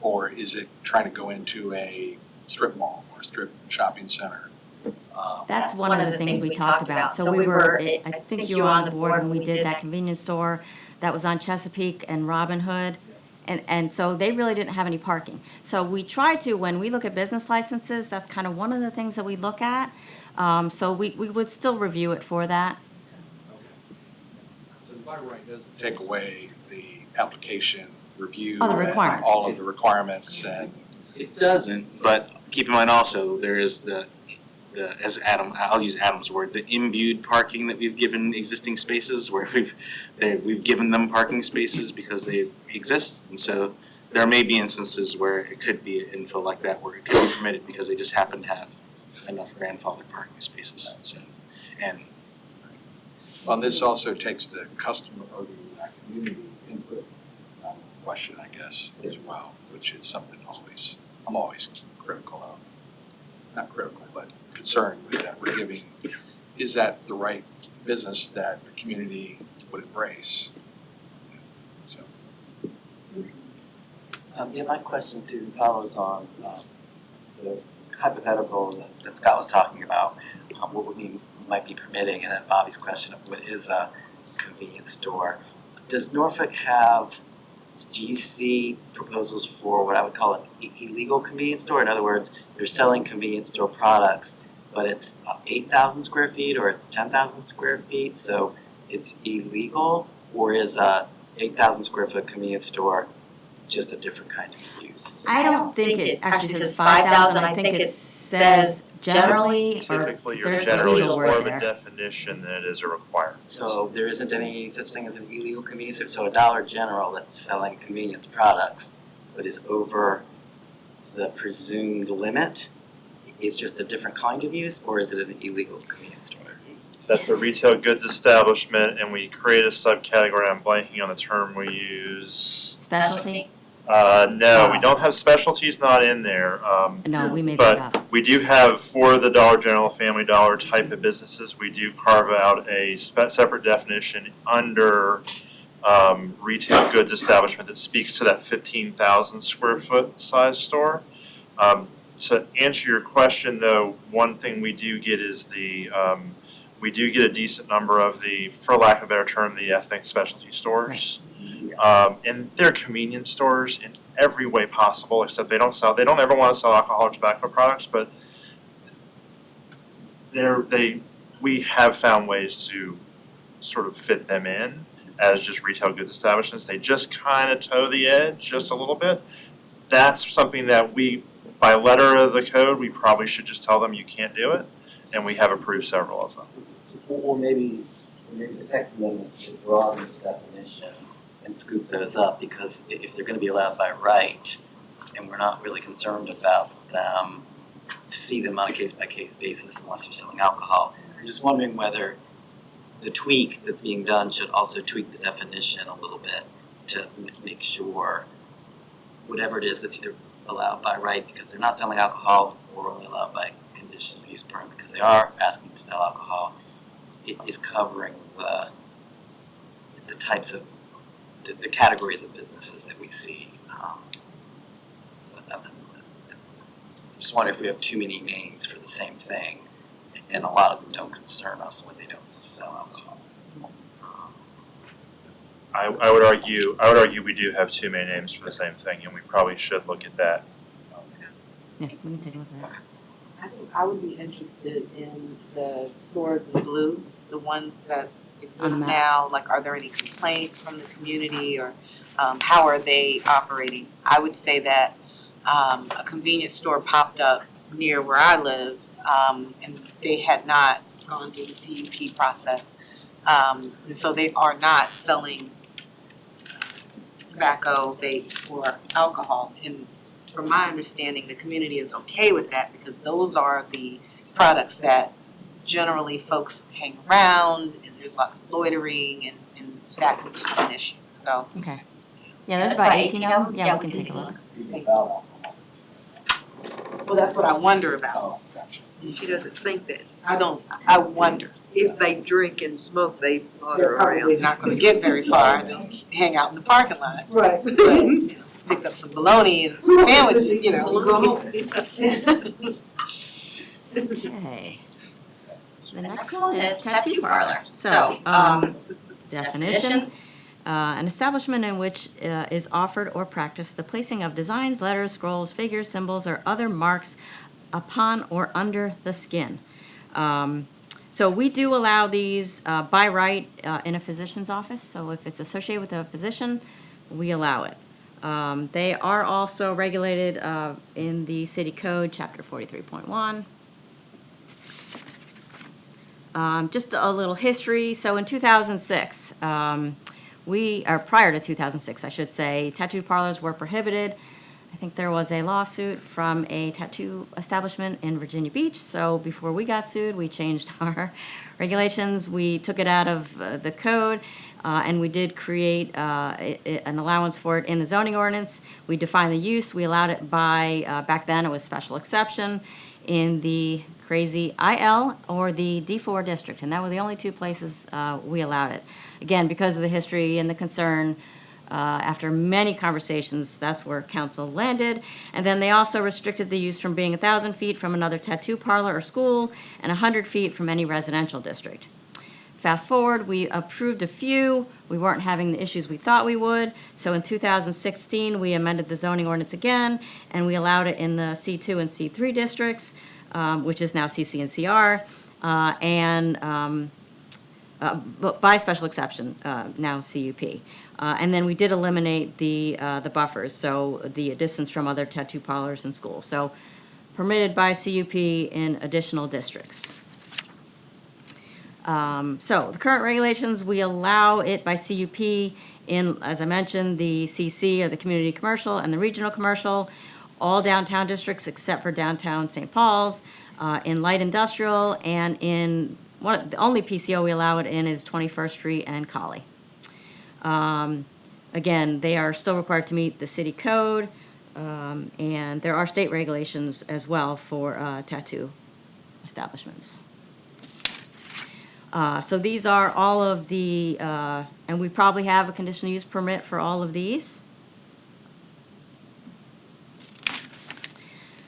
Or is it trying to go into a strip mall or a strip shopping center? That's one of the things we talked about. So we were, I think you were on the board when we did that convenience store that was on Chesapeake and Robin Hood. And so they really didn't have any parking. So we try to, when we look at business licenses, that's kind of one of the things that we look at. So we would still review it for that. So the by right doesn't take away the application review Oh, the and requirements. all of the requirements and It doesn't, but keep in mind also, there is the, as Adam, I'll use Adam's word, the imbued parking that we've given existing spaces where we've given them parking spaces because they exist. And so there may be instances where it could be an infill like that where it could be permitted because they just happen to have enough grandfathered parking spaces, so, and. well, this also takes the customer or the community input question, I guess, as well, which is something I'm always critical of. Not critical, but concerned with that we're giving, is that the right business that the community would embrace? So, Yeah, my question, Susan, follows on the hypothetical that Scott was talking about, what we might be permitting, and then Bobby's question of what is a convenience store. Does Norfolk have, do you see proposals for what I would call an illegal convenience store? In other words, they're selling convenience store products, but it's 8,000 square feet or it's 10,000 square feet, so it's illegal? Or is a 8,000 square foot convenience store just a different kind of use? I don't think it actually says 5,000. I think it says generally, or Typically, your there's a general is legal more word of a there. definition than it is a requirement. So there isn't any such thing as an illegal convenience store? So a Dollar General that's selling convenience products but is over the presumed limit is just a different kind of use, or is it an illegal convenience store? That's a retail goods establishment, and we create a subcategory, I'm blanking on the term we use. Specialty? No, we don't have specialties not in there. No, we made that up. But we do have, for the Dollar General, Family Dollar type of businesses, we do carve out a separate definition under retail goods establishment that speaks to that 15,000 square foot size store. To answer your question though, one thing we do get is we do get a decent number of the, for lack of a better term, the ethnic specialty stores. And they're convenience stores in every way possible, except they don't ever want to sell alcohol or tobacco products, but we have found ways to sort of fit them in as just retail goods establishments. They just kind of toe the edge just a little bit. That's something that we, by letter of the code, we probably should just tell them you can't do it, and we have approved several of them. Or maybe the text amendment should broaden the definition and scoop those up, because if they're gonna be allowed by right, and we're not really concerned about them, to see them on a case-by-case basis unless they're selling alcohol. I'm just wondering whether the tweak that's being done should also tweak the definition a little bit to make sure whatever it is that's either allowed by right because they're not selling alcohol, or only allowed by conditional use permit because they are asking to sell alcohol, it is covering the types of the categories of businesses that we see. I'm just wondering if we have too many names for the same thing, and a lot of them don't concern us when they don't sell alcohol. I would argue we do have too many names for the same thing, and we probably should look at that. Yeah, we can take a look at that. I would be interested in the stores in blue, the ones that exist map. now, like are there any complaints from the community, or how are they operating? I would say that a convenience store popped up near where I live, and they had not gone through the CUP process. And so they are not selling tobacco, vapes, or alcohol. And from my understanding, the community is okay with that because those are the products that generally folks hang around, and there's lots of loitering, and that could become an issue, so. Okay. Yeah, there's about 18 of them. Yeah, we can take a look. Well, that's what I wonder about. Oh, gotcha. She doesn't think that. I wonder. if they drink and smoke, they loiter They're probably around. not gonna get very far, they'll hang out in the parking lot. Right. But, you know, picked up some bologna and some sandwiches, you know, go home. Okay. The next one is tattoo parlor. So, definition, an establishment in which is offered or practiced the placing of designs, letters, scrolls, figures, symbols, or other marks upon or under the skin. So we do allow these by right in a physician's office. So if it's associated with a physician, we allow it. They are also regulated in the city code, chapter 43.1. Just a little history. So in 2006, or prior to 2006, I should say, tattoo parlors were prohibited. I think there was a lawsuit from a tattoo establishment in Virginia Beach. So before we got sued, we changed our regulations. We took it out of the code, and we did create an allowance for it in the zoning ordinance. We defined the use. We allowed it by, back then it was special exception, in the crazy IL or the D4 district, and that were the only two places we allowed it. Again, because of the history and the concern, after many conversations, that's where council landed. And then they also restricted the use from being 1,000 feet from another tattoo parlor or school and 100 feet from any residential district. Fast forward, we approved a few. We weren't having the issues we thought we would. So in 2016, we amended the zoning ordinance again, and we allowed it in the C2 and C3 districts, which is now CC and CR, but by special exception, now CUP. And then we did eliminate the buffers, so the distance from other tattoo parlors and schools. So permitted by CUP in additional districts. So the current regulations, we allow it by CUP in, as I mentioned, the CC or the community commercial and the regional commercial, all downtown districts except for downtown St. Paul's, in light industrial, and in the only PCO we allow it in is 21st Street and Collie. Again, they are still required to meet the city code, and there are state regulations as well for tattoo establishments. So these are all of the, and we probably have a conditional use permit for all of these.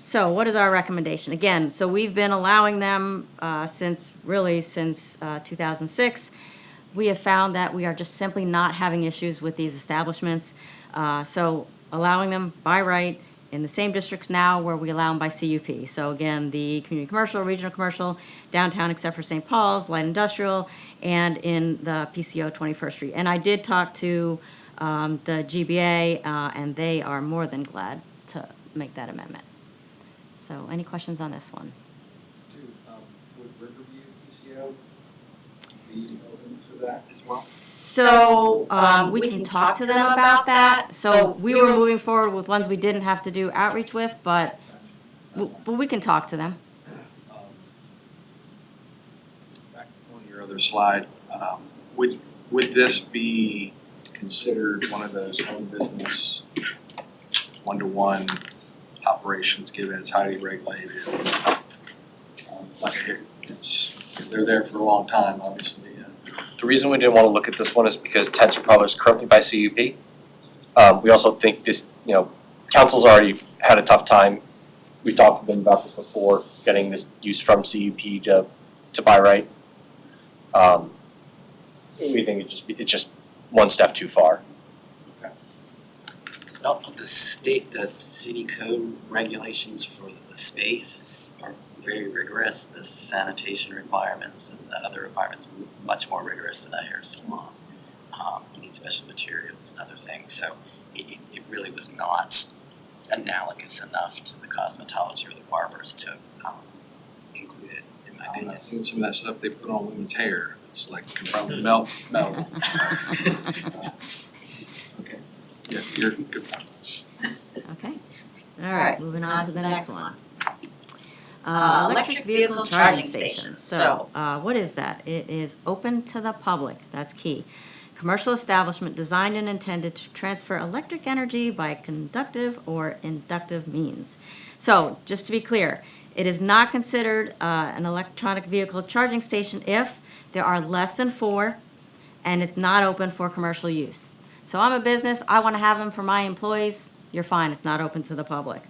So what is our recommendation? Again, so we've been allowing them since 2006. We have found that we are just simply not having issues with these establishments. So allowing them by right in the same districts now where we allow them by CUP. So again, the community commercial, regional commercial, downtown except for St. Paul's, light industrial, and in the PCO 21st Street. And I did talk to the GBA, and they are more than glad to make that amendment. So any questions on this one? Would Riverview PCO be open to that as well? So we can talk to them about that. So we were moving forward with ones we didn't have to do outreach with, but we can talk to them. Back on your other slide, would this be considered one of those home business one-to-one operations, given it's highly regulated? They're there for a long time, obviously. The reason we didn't want to look at this one is because tattoo parlor is currently by CUP. We also think this, council's already had a tough time. We've talked to them about this before, getting this use from CUP to by right. We think it's just one step too far. The city code regulations for the space are very rigorous. The sanitation requirements and the other requirements are much more rigorous than a hair salon. You need special materials and other things, so it really was not analogous enough to the cosmetology or the barbers to include it, in my opinion. I've seen some of that stuff they put on women's hair. It's like probably metal. Okay. Yeah, you're good. Okay. All right, moving on to the next one. Electric vehicle charging stations. So what is that? It is open to the public. That's key. Commercial establishment designed and intended to transfer electric energy by conductive or inductive means. So just to be clear, It is not considered an electronic vehicle charging station if there are less than 4 and it's not open for commercial use. So I'm a business, I want to have them for my employees, you're fine, it's not open to the public.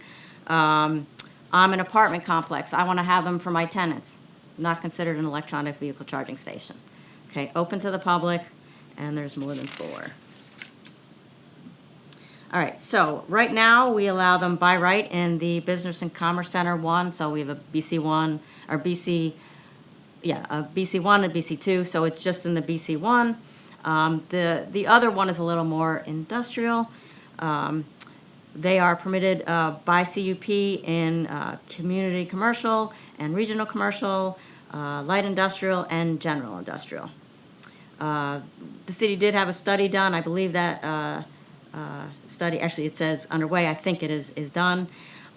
I'm an apartment complex, I want to have them for my tenants, not considered an electronic vehicle charging station. Okay, open to the public, and there's more than 4. All right, so right now, we allow them by right in the Business and Commerce Center 1, so we have a BC1, or a BC1 and BC2, so it's just in the BC1. The other one is a little more industrial. They are permitted by CUP in community commercial and regional commercial, light industrial, and general industrial. The city did have a study done. I believe that study, actually it says underway, I think it is done.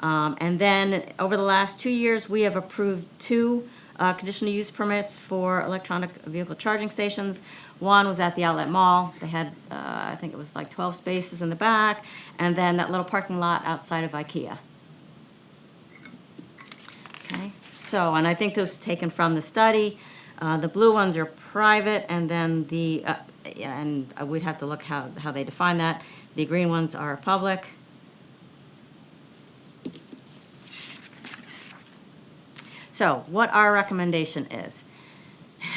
And then over the last 2 years, we have approved 2 conditional use permits for electronic vehicle charging stations. One was at the Outlet Mall. They had, I think it was like 12 spaces in the back, and then that little parking lot outside of IKEA. Okay, so, and I think those taken from the study. The blue ones are private, and then the, and we'd have to look how they define that. The green ones are public. So what our recommendation is,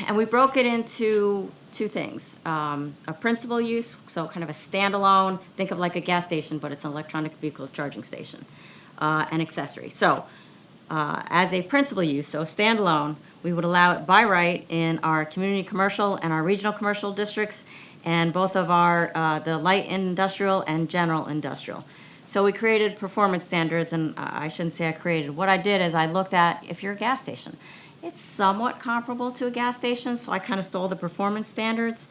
and we broke it into 2 things. A principal use, so kind of a standalone, think of like a gas station, but it's an electronic vehicle charging station, an accessory. So as a principal use, so standalone, we would allow it by right in our community commercial and our regional commercial districts, and both of our, the light industrial and general industrial. So we created performance standards, and I shouldn't say I created. What I did is I looked at, if you're a gas station, it's somewhat comparable to a gas station, so I kind of stole the performance standards.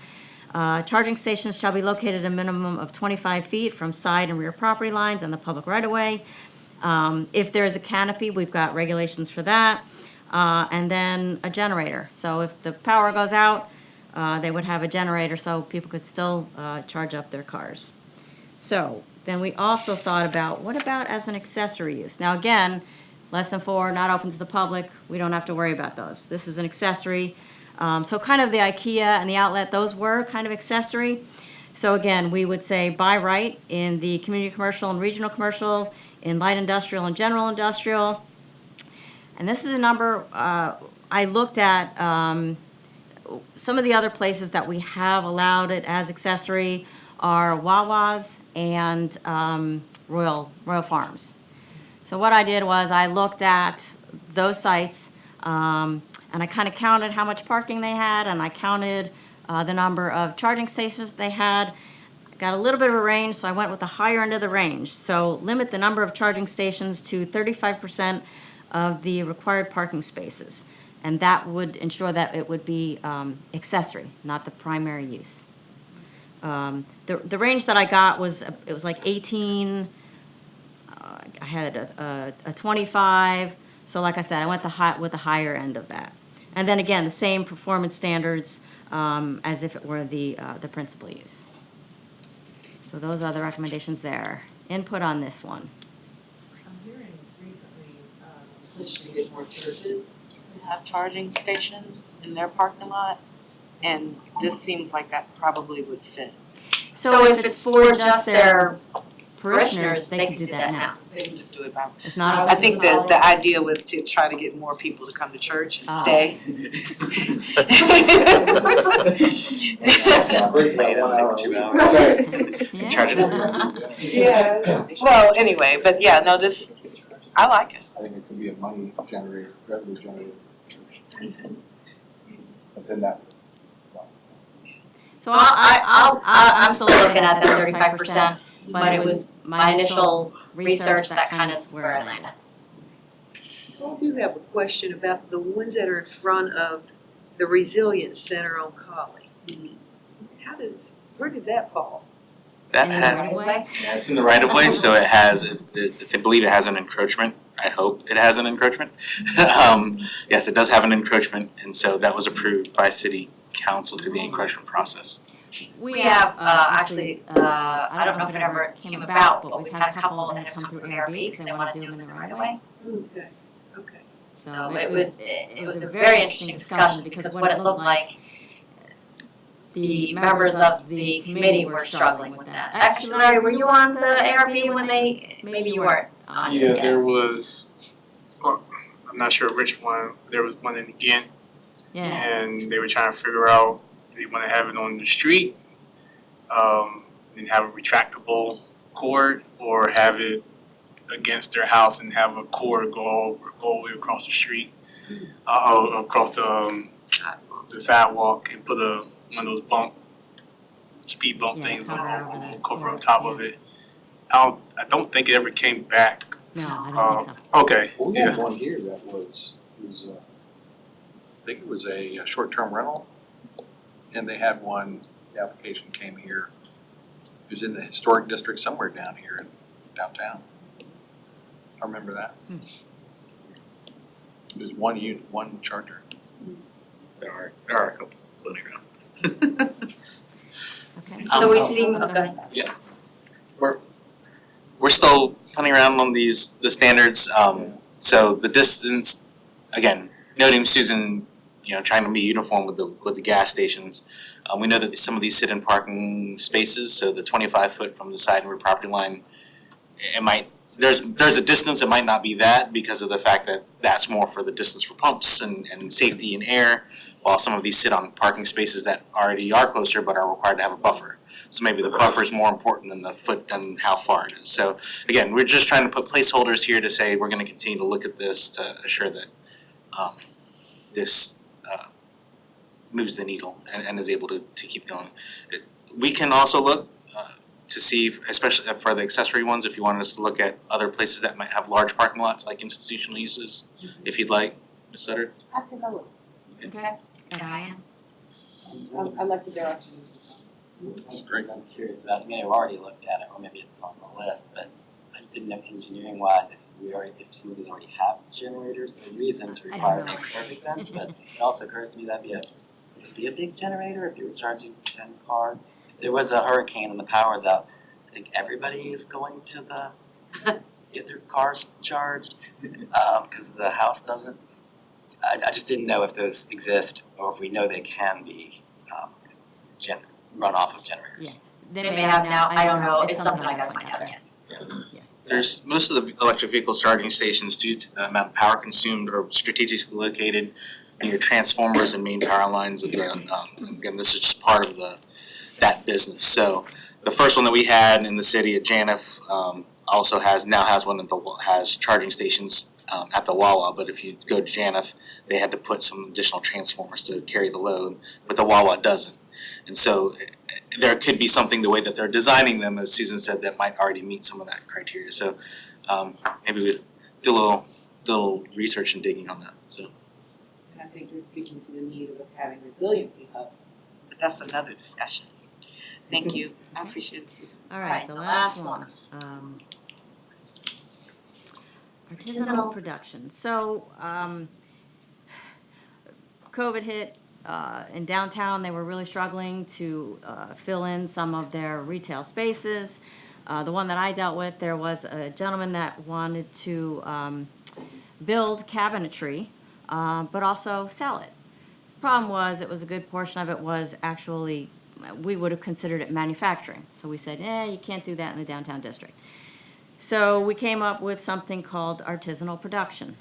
Charging stations shall be located a minimum of 25 feet from side and rear property lines and the public right-of-way. If there is a canopy, we've got regulations for that. And then a generator. So if the power goes out, they would have a generator so people could still charge up their cars. So then we also thought about, what about as an accessory use? Now again, less than 4, not open to the public, we don't have to worry about those. This is an accessory. So kind of the IKEA and the outlet, those were kind of accessory. So again, we would say by right in the community commercial and regional commercial, in light industrial and general industrial. And this is a number I looked at. Some of the other places that we have allowed it as accessory are Wawa's and Royal Farms. So what I did was I looked at those sites and I kind of counted how much parking they had, and I counted the number of charging stations they had. Got a little bit of a range, so I went with the higher end of the range. So limit the number of charging stations to 35% of the required parking spaces. And that would ensure that it would be accessory, not the primary use. The range that I got was, it was like 18, I had a 25, so like I said, I went with the higher end of that. And then again, the same performance standards as if it were the principal use. So those are the recommendations there. Input on this one. I'm hearing recently, push to get more churches to have charging stations in their parking lot, and this seems like that probably would fit. So if it's for just their parishioners, they can do that now. They can just do it by. It's not. I think that the idea was to try to get more people to come to church and stay. Takes 2 hours. Yeah. Charge it. Yes, well, anyway, but yeah, no, this, I like it. I think it could be a money generator, revenue generator for church. But then that. So I'm still looking at that 35%, but it was my initial research that kind of is where I landed. I do have a question about the ones that are in front of the Resilience Center on Collie. Where did that fall? That In the had, right of way? yeah, it's in the right of way, so it has, I believe it has an encroachment. I hope it has an encroachment. Yes, it does have an encroachment, and so that was approved by city council through the encroachment process. We have, actually, I don't know if it ever came about, but we've had a couple that have come through ARB because they want to do them in the right of way. Okay, okay. So it was a very interesting discussion because what it looked like, the members of the committee were struggling with that. Actually, Larry, were you on the ARB when maybe you weren't on it Yeah, yet? there was, well, I'm not sure which one, there was one in Ghent, Yeah, and they were trying to figure out, do they wanna have it on the street? And have a retractable cord, or have it against their house and have a cord go all the way across the street, across the sidewalk, and put one of those speed bump Yeah, things cover over the cover on cord, top yeah. of it. I don't think it ever came back. no, I don't think so. Okay, We yeah. had one here that was, I think it was a short-term rental. And they had one, the application came here. It was in the historic district somewhere down here in downtown. I remember that. There's one unit, one charger. There are a couple floating around. Okay. So we seem, oh, go ahead. We're still playing around on the standards. So the distance, again, noting Susan, trying to be uniform with the gas stations. We know that some of these sit in parking spaces, so the 25-foot from the side and rear property line, there's a distance, it might not be that because of the fact that that's more for the distance for pumps and safety and air, while some of these sit on parking spaces that already are closer but are required to have a buffer. So maybe the buffer is more important than the foot and how far it is. So again, we're just trying to put placeholders here to say we're going to continue to look at this to assure that this moves the needle and is able to keep going. We can also look to see, especially for the accessory ones, if you wanted us to look at other places that might have large parking lots like institutional uses, if you'd like, Ms. Sutter. I think I would. Okay, and I am. I like the directions. That's great. I'm curious about, you may have already looked at it, or maybe it's on the list, but I just didn't know engineering wise if some of these already have generators, the reason to I don't require it know. makes perfect sense, but it also occurs to me it'd be a big generator if you were charging 10 cars. If there was a hurricane and the power's out, I think everybody is going to get their cars charged, because the house doesn't. I just didn't know if those exist, or if we know they can be, run off of generators. They may have now, I don't know, it's something I gotta find out yet. There's most of the electric vehicle charging stations, due to the amount of power consumed, are strategically located near transformers and main power lines of the, again, this is just part of that business. So the first one that we had in the city at Janif also has one that has charging stations at the Wawa, but if you go to Janif, they had to put some additional transformers to carry the load, but the Wawa doesn't. And so there could be something, the way that they're designing them, as Susan said, that might already meet some of that criteria. So maybe we do a little research and digging on that, so. I think you're speaking to the need of us having resiliency hubs, but that's another discussion. Thank you, I appreciate it, Susan. All right, the last one. Artisanal production. So, COVID hit, in downtown, they were really struggling to fill in some of their retail spaces. The one that I dealt with, there was a gentleman that wanted to build cabinetry, but also sell it. Problem was, it was a good portion of it was actually, we would have considered it manufacturing. So we said, you can't do that in the downtown district. So we came up with something called artisanal production,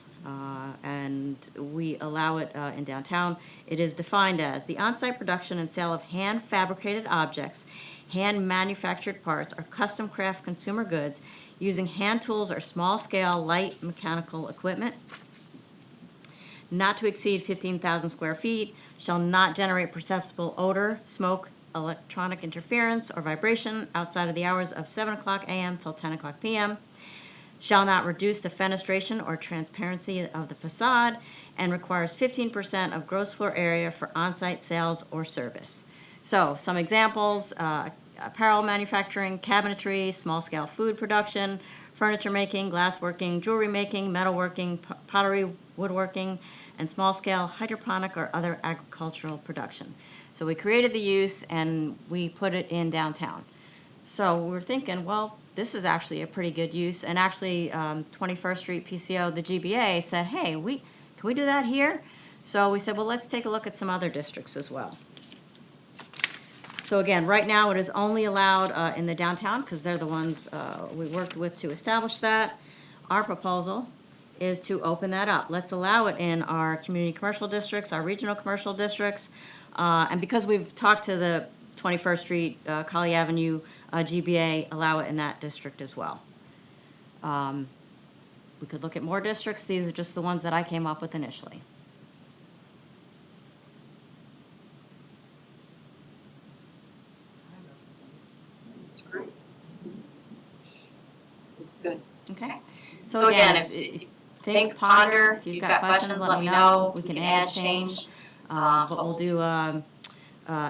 and we allow it in downtown. It is defined as the on-site production and sale of hand-fabricated objects, hand-manufactured parts, or custom craft consumer goods using hand tools or small-scale light mechanical equipment, not to exceed 15,000 square feet, shall not generate perceptible odor, smoke, electronic interference, or vibration outside of the hours of 7 o'clock a.m. till 10 o'clock p.m., shall not reduce the fenestration or transparency of the facade, and requires 15% of gross floor area for on-site sales or service. So, some examples, apparel manufacturing, cabinetry, small-scale food production, furniture making, glassworking, jewelry making, metalworking, pottery, woodworking, and small-scale hydroponic or other agricultural production. So we created the use and we put it in downtown. So we're thinking, well, this is actually a pretty good use. And actually, 21st Street PCO, the GBA said, hey, can we do that here? So we said, well, let's take a look at some other districts as well. So again, right now it is only allowed in the downtown because they're the ones we worked with to establish that. Our proposal is to open that up. Let's allow it in our community commercial districts, our regional commercial districts. And because we've talked to the 21st Street, Colley Avenue, GBA, allow it in that district as well. We could look at more districts. These are just the ones that I came up with initially. That's great. Looks good. Okay. So again, if you think, ponder, if you've got questions, let me know. We can add, change. But we'll do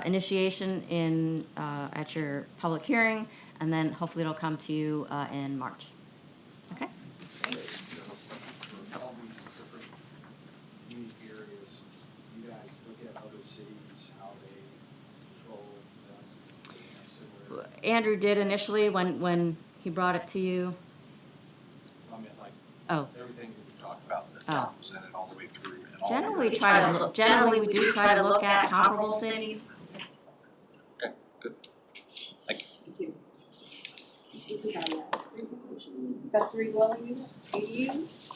initiation in at your public hearing, and then hopefully it'll come to you in March. Okay? Unique areas, you guys look at other cities, how they control similar. Andrew did initially when he brought it to you. I mean, like, Oh. everything that we talked about, that Oh. presented all the way through and all. Generally, we try to look. Generally, we do try to look at comparable cities. Okay, good. Thank you. Thank you. This is our last presentation, accessory dwelling units, ADUs.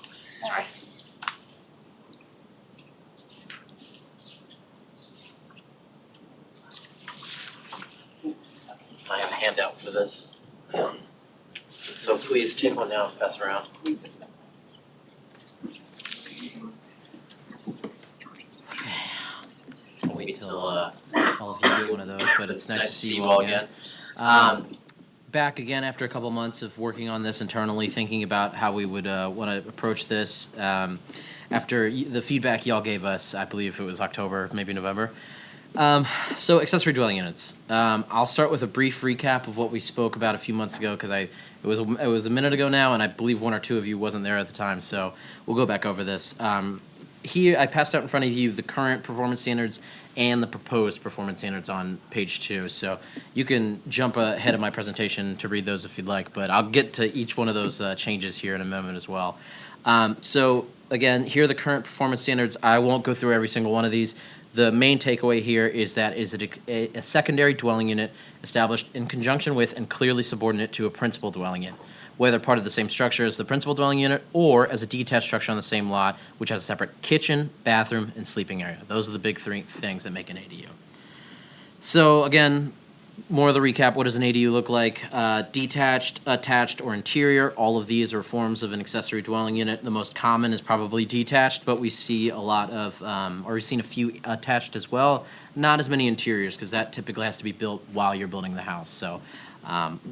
I have a handout for this. So please take one now and pass it around. I'll wait till all of you do one of those, but it's nice to see you all again. Back again after a couple months of working on this internally, thinking about how we would want to approach this. After the feedback y'all gave us, I believe it was October, maybe November. So accessory dwelling units. I'll start with a brief recap of what we spoke about a few months ago because it was a minute ago now, and I believe one or two of you wasn't there at the time. So we'll go back over this. Here I passed out in front of you the current performance standards and the proposed performance standards on page 2. So you can jump ahead of my presentation to read those if you'd like, but I'll get to each one of those changes here in a moment as well. So again, here are the current performance standards. I won't go through every single one of these. The main takeaway here is that is it a secondary dwelling unit established in conjunction with and clearly subordinate to a principal dwelling unit, whether part of the same structure as the principal dwelling unit or as a detached structure on the same lot, which has a separate kitchen, bathroom, and sleeping area. Those are the big three things that make an ADU. So again, more of the recap. What does an ADU look like? Detached, attached, or interior. All of these are forms of an accessory dwelling unit. The most common is probably detached, but we see a lot of, or we've seen a few attached as well. Not as many interiors, because that typically has to be built while you're building the house. So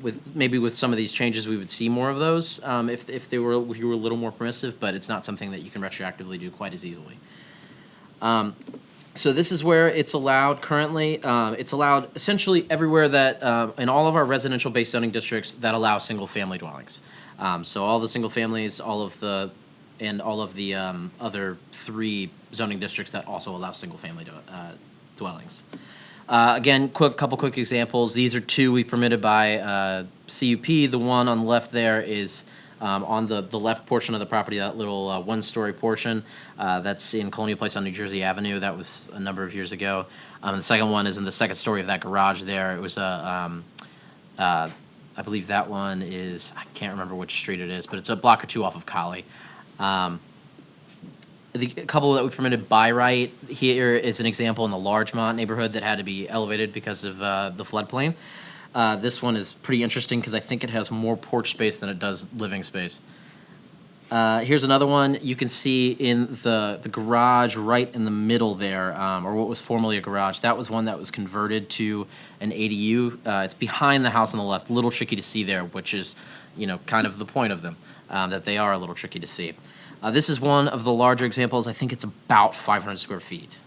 with some of these changes, we would see more of those if you were a little more permissive, but it's not something that you can retroactively do quite as easily. So this is where it's allowed currently. It's allowed essentially everywhere that, in all of our residential-based zoning districts that allow single-family dwellings. So all the single families, all of the other 3 zoning districts that also allow single-family dwellings. Again, couple quick examples. These are 2 we permitted by CUP. The one on the left there is on the left portion of the property, that little one-story portion. That's in Colonial Place on New Jersey Avenue. That was a number of years ago. And the second one is in the second story of that garage there. It was I believe that one is, I can't remember which street it is, but it's a block or 2 off of Colley. The couple that we permitted by right here is an example in the Larchmont neighborhood that had to be elevated because of the floodplain. This one is pretty interesting because I think it has more porch space than it does living space. Here's another one. You can see in the garage right in the middle there, or what was formerly a garage. That was one that was converted to an ADU. It's behind the house on the left. A little tricky to see there, which is, kind of the point of them, that they are a little tricky to see. This is one of the larger examples. I think it's about 500 square feet.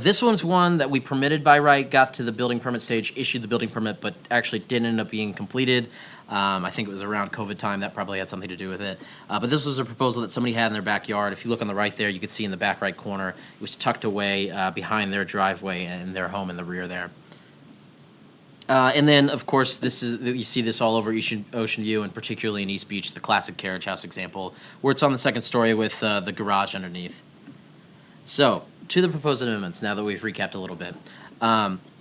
This one's one that we permitted by right, got to the building permit stage, issued the building permit, but actually didn't end up being completed. I think it was around COVID time. That probably had something to do with it. But this was a proposal that somebody had in their backyard. If you look on the right there, you can see in the back right corner, it was tucked away behind their driveway and their home in the rear there. And then, of course, you see this all over Ocean View, and particularly in East Beach, the classic carriage house example, where it's on the second story with the garage underneath. So, to the proposed amendments, now that we've recapped a little bit.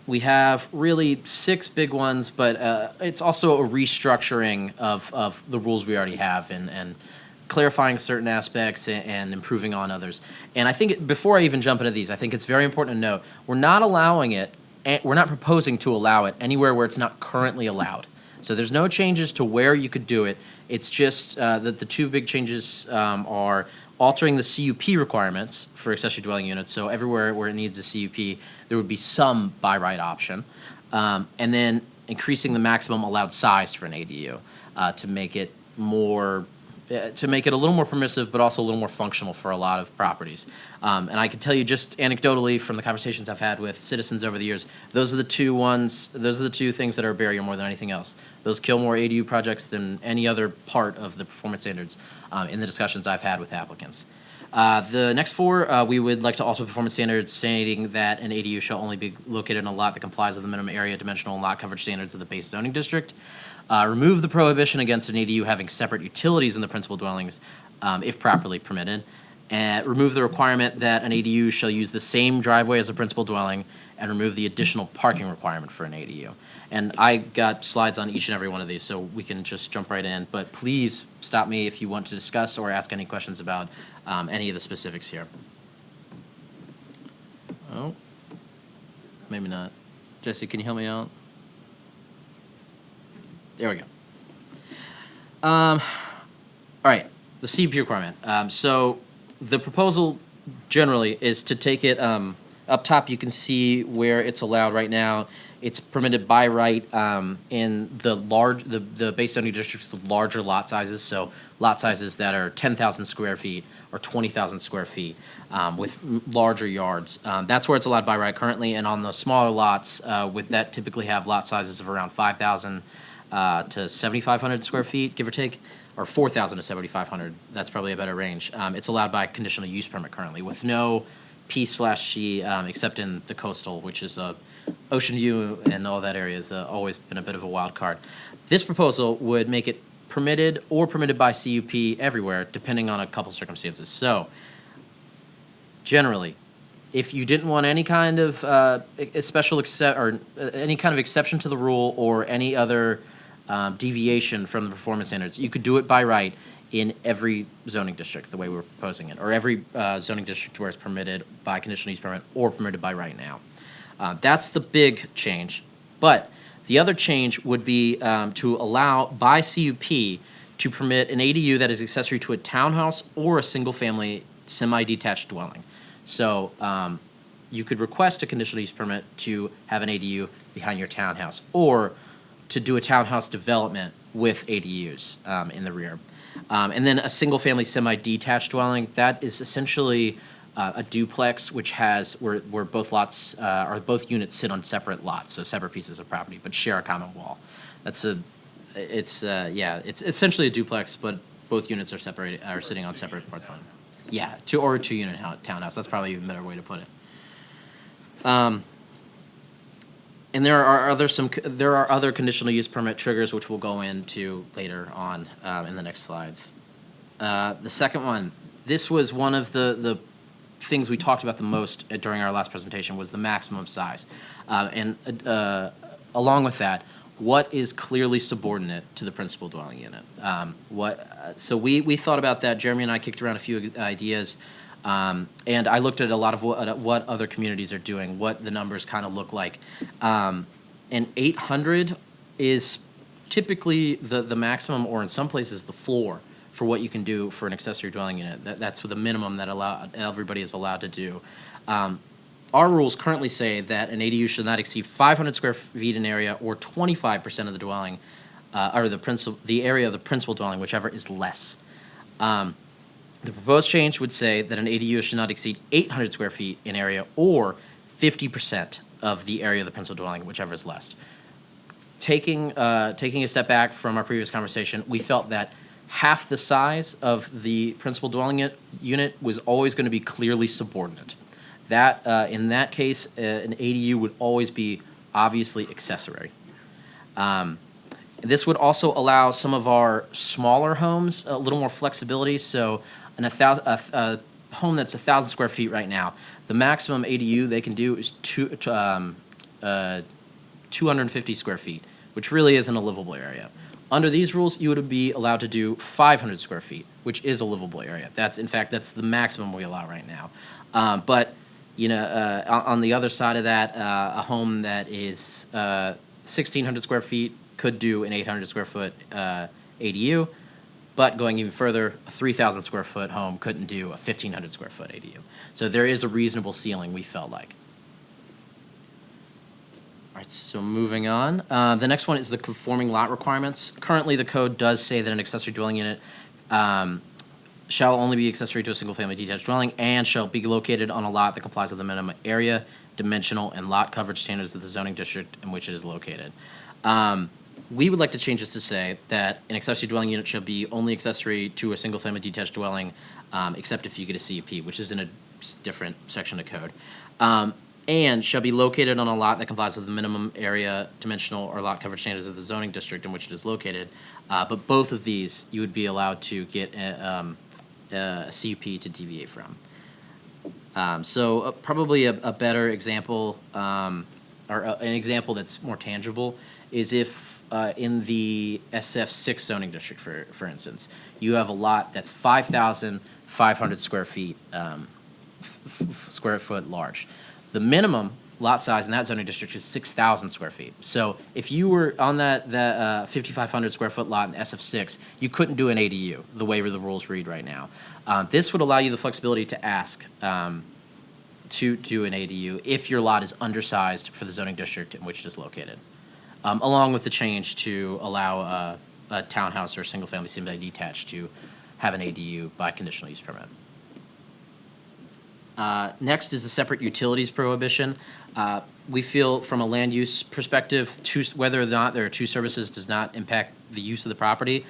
We have really 6 big ones, but it's also a restructuring of the rules we already have and clarifying certain aspects and improving on others. And I think before I even jump into these, I think it's very important to note, we're not proposing to allow it anywhere where it's not currently allowed. So there's no changes to where you could do it. It's just that the 2 big changes are altering the CUP requirements for accessory dwelling units. So everywhere where it needs a CUP, there would be some by right option. And then increasing the maximum allowed size for an ADU to make it a little more permissive, but also a little more functional for a lot of properties. And I can tell you just anecdotally from the conversations I've had with citizens over the years, those are the 2 things that are a barrier more than anything else. Those kill more ADU projects than any other part of the performance standards in the discussions I've had with applicants. The next 4, we would like to also performance standards stating that an ADU shall only be located in a lot that complies with the minimum area, dimensional, and lot coverage standards of the base zoning district. Remove the prohibition against an ADU having separate utilities in the principal dwellings, if properly permitted. And remove the requirement that an ADU shall use the same driveway as a principal dwelling, and remove the additional parking requirement for an ADU. And I got slides on each and every one of these, so we can just jump right in. But please stop me if you want to discuss or ask any questions about any of the specifics here. Oh, maybe not. Jesse, can you help me out? There we go. All right, the CUP requirement. So the proposal generally is to take it up top. You can see where it's allowed right now. It's permitted by right in the base zoning districts with larger lot sizes. So lot sizes that are 10,000 square feet or 20,000 square feet with larger yards. That's where it's allowed by right currently. And on the smaller lots, with that typically have lot sizes of around 5,000 to 7,500 square feet, give or take, or 4,000 to 7,500. That's probably a better range. It's allowed by conditional use permit currently with no P/G except in the coastal, which is Ocean View and all that area has always been a bit of a wild card. This proposal would make it permitted or permitted by CUP everywhere, depending on a couple circumstances. So, generally, if you didn't want any kind of any kind of exception to the rule or any other deviation from the performance standards, you could do it by right in every zoning district the way we're proposing it, or every zoning district where it's permitted by conditional use permit or permitted by right now. That's the big change. But the other change would be to allow by CUP to permit an ADU that is accessory to a townhouse or a single-family semi-detached dwelling. So you could request a conditional use permit to have an ADU behind your townhouse, or to do a townhouse development with ADUs in the rear. And then a single-family semi-detached dwelling, that is essentially a duplex which has where both lots or both units sit on separate lots, so separate pieces of property, but share a common wall. It's essentially a duplex, but both units are sitting on separate parts of land. Yeah, two-unit townhouse. That's probably even a better way to put it. And there are other conditional use permit triggers which we'll go into later on in the next slides. The second one, this was one of the things we talked about the most during our last presentation, was the maximum size. And along with that, what is clearly subordinate to the principal dwelling unit? So we thought about that. Jeremy and I kicked around a few ideas. And I looked at a lot of what other communities are doing, what the numbers kind of look like. And 800 is typically the maximum, or in some places the floor, for what you can do for an accessory dwelling unit. That's the minimum that everybody is allowed to do. Our rules currently say that an ADU should not exceed 500 square feet in area, or 25% of the dwelling, or the area of the principal dwelling, whichever is less. The proposed change would say that an ADU should not exceed 800 square feet in area, or 50% of the area of the principal dwelling, whichever is less. Taking a step back from our previous conversation, we felt that half the size of the principal dwelling unit was always going to be clearly subordinate. That in that case, an ADU would always be obviously accessory. This would also allow some of our smaller homes a little more flexibility. So a home that's 1,000 square feet right now, the maximum ADU they can do is 250 square feet, which really isn't a livable area. Under these rules, you would be allowed to do 500 square feet, which is a livable area. That's the maximum we allow right now. But on the other side of that, a home that is 1,600 square feet could do an 800 square foot ADU. But going even further, a 3,000 square foot home couldn't do a 1,500 square foot ADU. So there is a reasonable ceiling, we felt like. All right, so moving on. The next one is the conforming lot requirements. Currently, the code does say that an accessory dwelling unit shall only be accessory to a single-family detached dwelling and shall be located on a lot that complies with the minimum area, dimensional, and lot coverage standards of the zoning district in which it is located. We would like to change this to say that an accessory dwelling unit shall be only accessory to a single-family detached dwelling, except if you get a CUP, which is in a different section of code. And shall be located on a lot that complies with the minimum area, dimensional, or lot coverage standards of the zoning district in which it is located. But both of these, you would be allowed to get a CUP to deviate from. Probably a better example, or an example that's more tangible, is if in the SF6 zoning district, for instance, you have a lot that's 5,500 square feet, square foot large. The minimum lot size in that zoning district is 6,000 square feet. So if you were on that 5,500 square foot lot in SF6, you couldn't do an ADU the way the rules read right now. This would allow you the flexibility to ask to do an ADU if your lot is undersized for the zoning district in which it is located, along with the change to allow a townhouse or single-family semi-detached to have an ADU by conditional use permit. Next is the separate utilities prohibition. We feel from a land use perspective, whether or not there are two services does not impact the use of the property.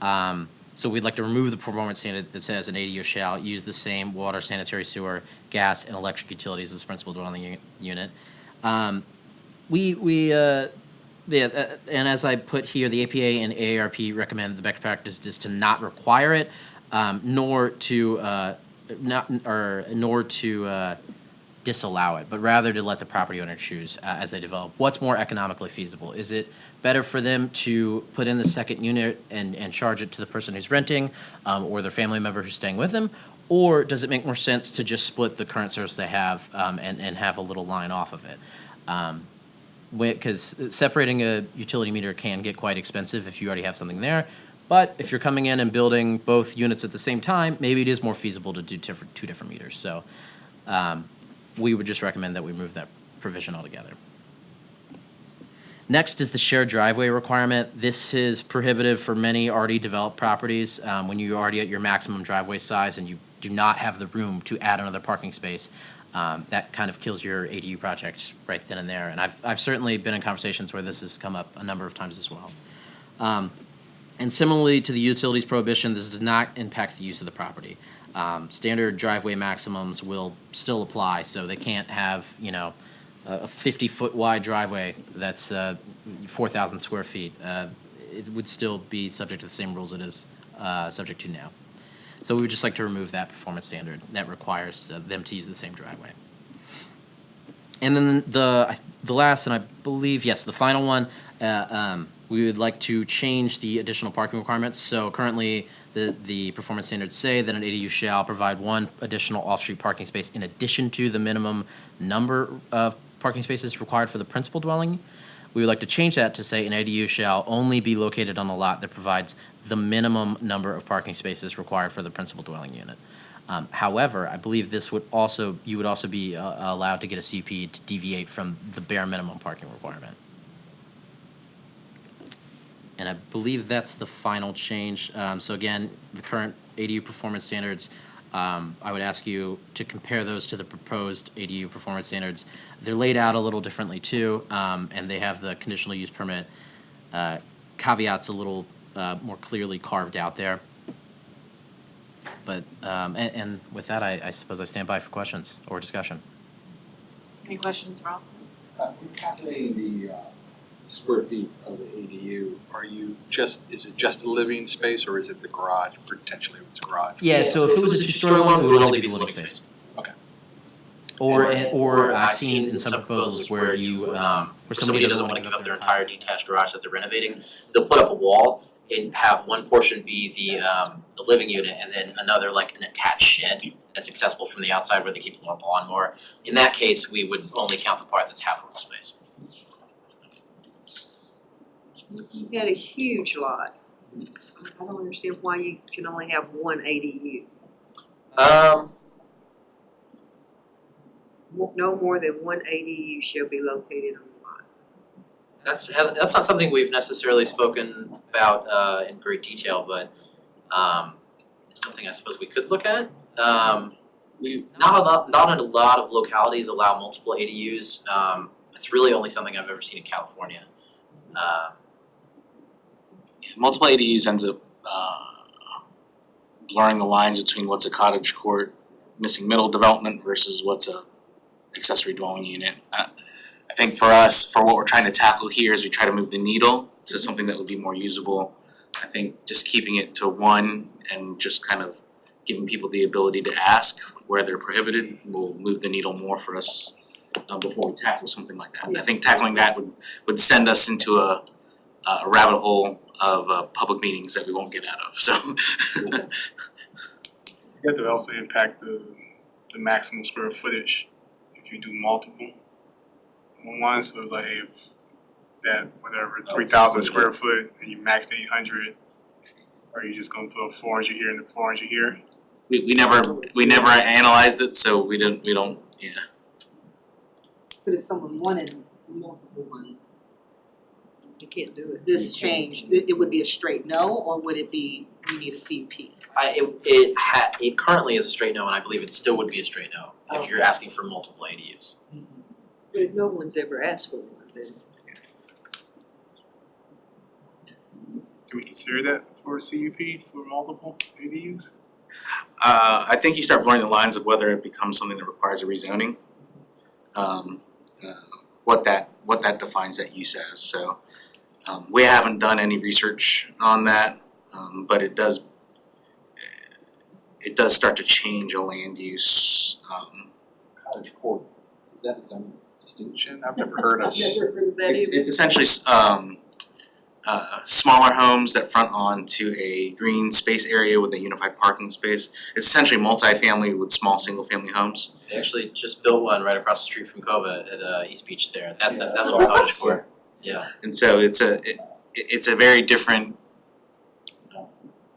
So we'd like to remove the performance standard that says an ADU shall use the same water, sanitary sewer, gas, and electric utilities as the principal dwelling unit. And as I put here, the APA and AARP recommend the best practice is to not require it, nor to disallow it, but rather to let the property owner choose as they develop what's more economically feasible. Is it better for them to put in the second unit and charge it to the person who's renting or their family member who's staying with them? Or does it make more sense to just split the current service they have and have a little line off of it? Because separating a utility meter can get quite expensive if you already have something there. But if you're coming in and building both units at the same time, maybe it is more feasible to do two different meters. So we would just recommend that we remove that provision altogether. Next is the shared driveway requirement. This is prohibitive for many already developed properties. When you're already at your maximum driveway size and you do not have the room to add another parking space, that kind of kills your ADU project right then and there. And I've certainly been in conversations where this has come up a number of times as well. And similarly to the utilities prohibition, this does not impact the use of the property. Standard driveway maximums will still apply, so they can't have, a 50-foot wide driveway that's 4,000 square feet. It would still be subject to the same rules it is subject to now. So we would just like to remove that performance standard that requires them to use the same driveway. And then the last, and I believe, yes, the final one, we would like to change the additional parking requirements. So currently, the performance standards say that an ADU shall provide one additional off-street parking space in addition to the minimum number of parking spaces required for the principal dwelling. We would like to change that to say an ADU shall only be located on a lot that provides the minimum number of parking spaces required for the principal dwelling unit. However, I believe you would also be allowed to get a CUP to deviate from the bare minimum parking requirement. And I believe that's the final change. So again, the current ADU performance standards, I would ask you to compare those to the proposed ADU performance standards. They're laid out a little differently too, and they have the conditional use permit caveats a little more clearly carved out there. But, and with that, I suppose I stand by for questions or discussion. Any questions for Austin? We're calculating the square feet of the ADU, is it just a living space or is it the garage, potentially it's a garage? Yeah, so if it was a two-story one, it would only be the living space. Okay. Or I've seen in some proposals where where somebody doesn't want to give up their entire detached garage that they're renovating, they'll put up a wall and have one portion be the living unit and then another like an attached shed that's accessible from the outside where they keep the lawnmower. In that case, we would only count the part that's habitable space. You got a huge lot. I don't understand why you can only have one ADU. No more than one ADU shall be located on the lot. That's not something we've necessarily spoken about in great detail, but it's something I suppose we could look at. We've not in a lot of localities allow multiple ADUs. It's really only something I've ever seen in California. Multiple ADUs ends up blurring the lines between what's a cottage court, missing middle development versus what's a accessory dwelling unit. I think for us, for what we're trying to tackle here is we try to move the needle to something that would be more usable. I think just keeping it to one and just kind of giving people the ability to ask where they're prohibited will move the needle more for us before we tackle something like that. I think tackling that would send us into a rabbit hole of public meetings that we won't get out of, so. I guess it would also impact the maximum square footage if you do multiple ones, so it's like, hey, if that whatever 3,000 square foot and you maxed 800, are you just gonna put 400 here and 400 here? We never analyzed it, so we don't, yeah. But if someone wanted multiple ones, You can't do it. this change, it would be a straight no, or would it be, we need a CUP? It currently is a straight no, and I believe it still would be a straight no if you're asking for multiple ADUs. But if no one's ever asked for one, then Can we consider that for a CUP for multiple ADUs? I think you start blurring the lines of whether it becomes something that requires a rezoning. What that defines that use as, so. We haven't done any research on that, but it does start to change a land use. Cottage court, is that some distinction? I've never heard us. never heard of that either. It's essentially smaller homes that front onto a green space area with a unified parking space. It's essentially multifamily with small single-family homes. They actually just built one right across the street from Cova at East Beach there. That's that little cottage court. Yeah. And so it's a very different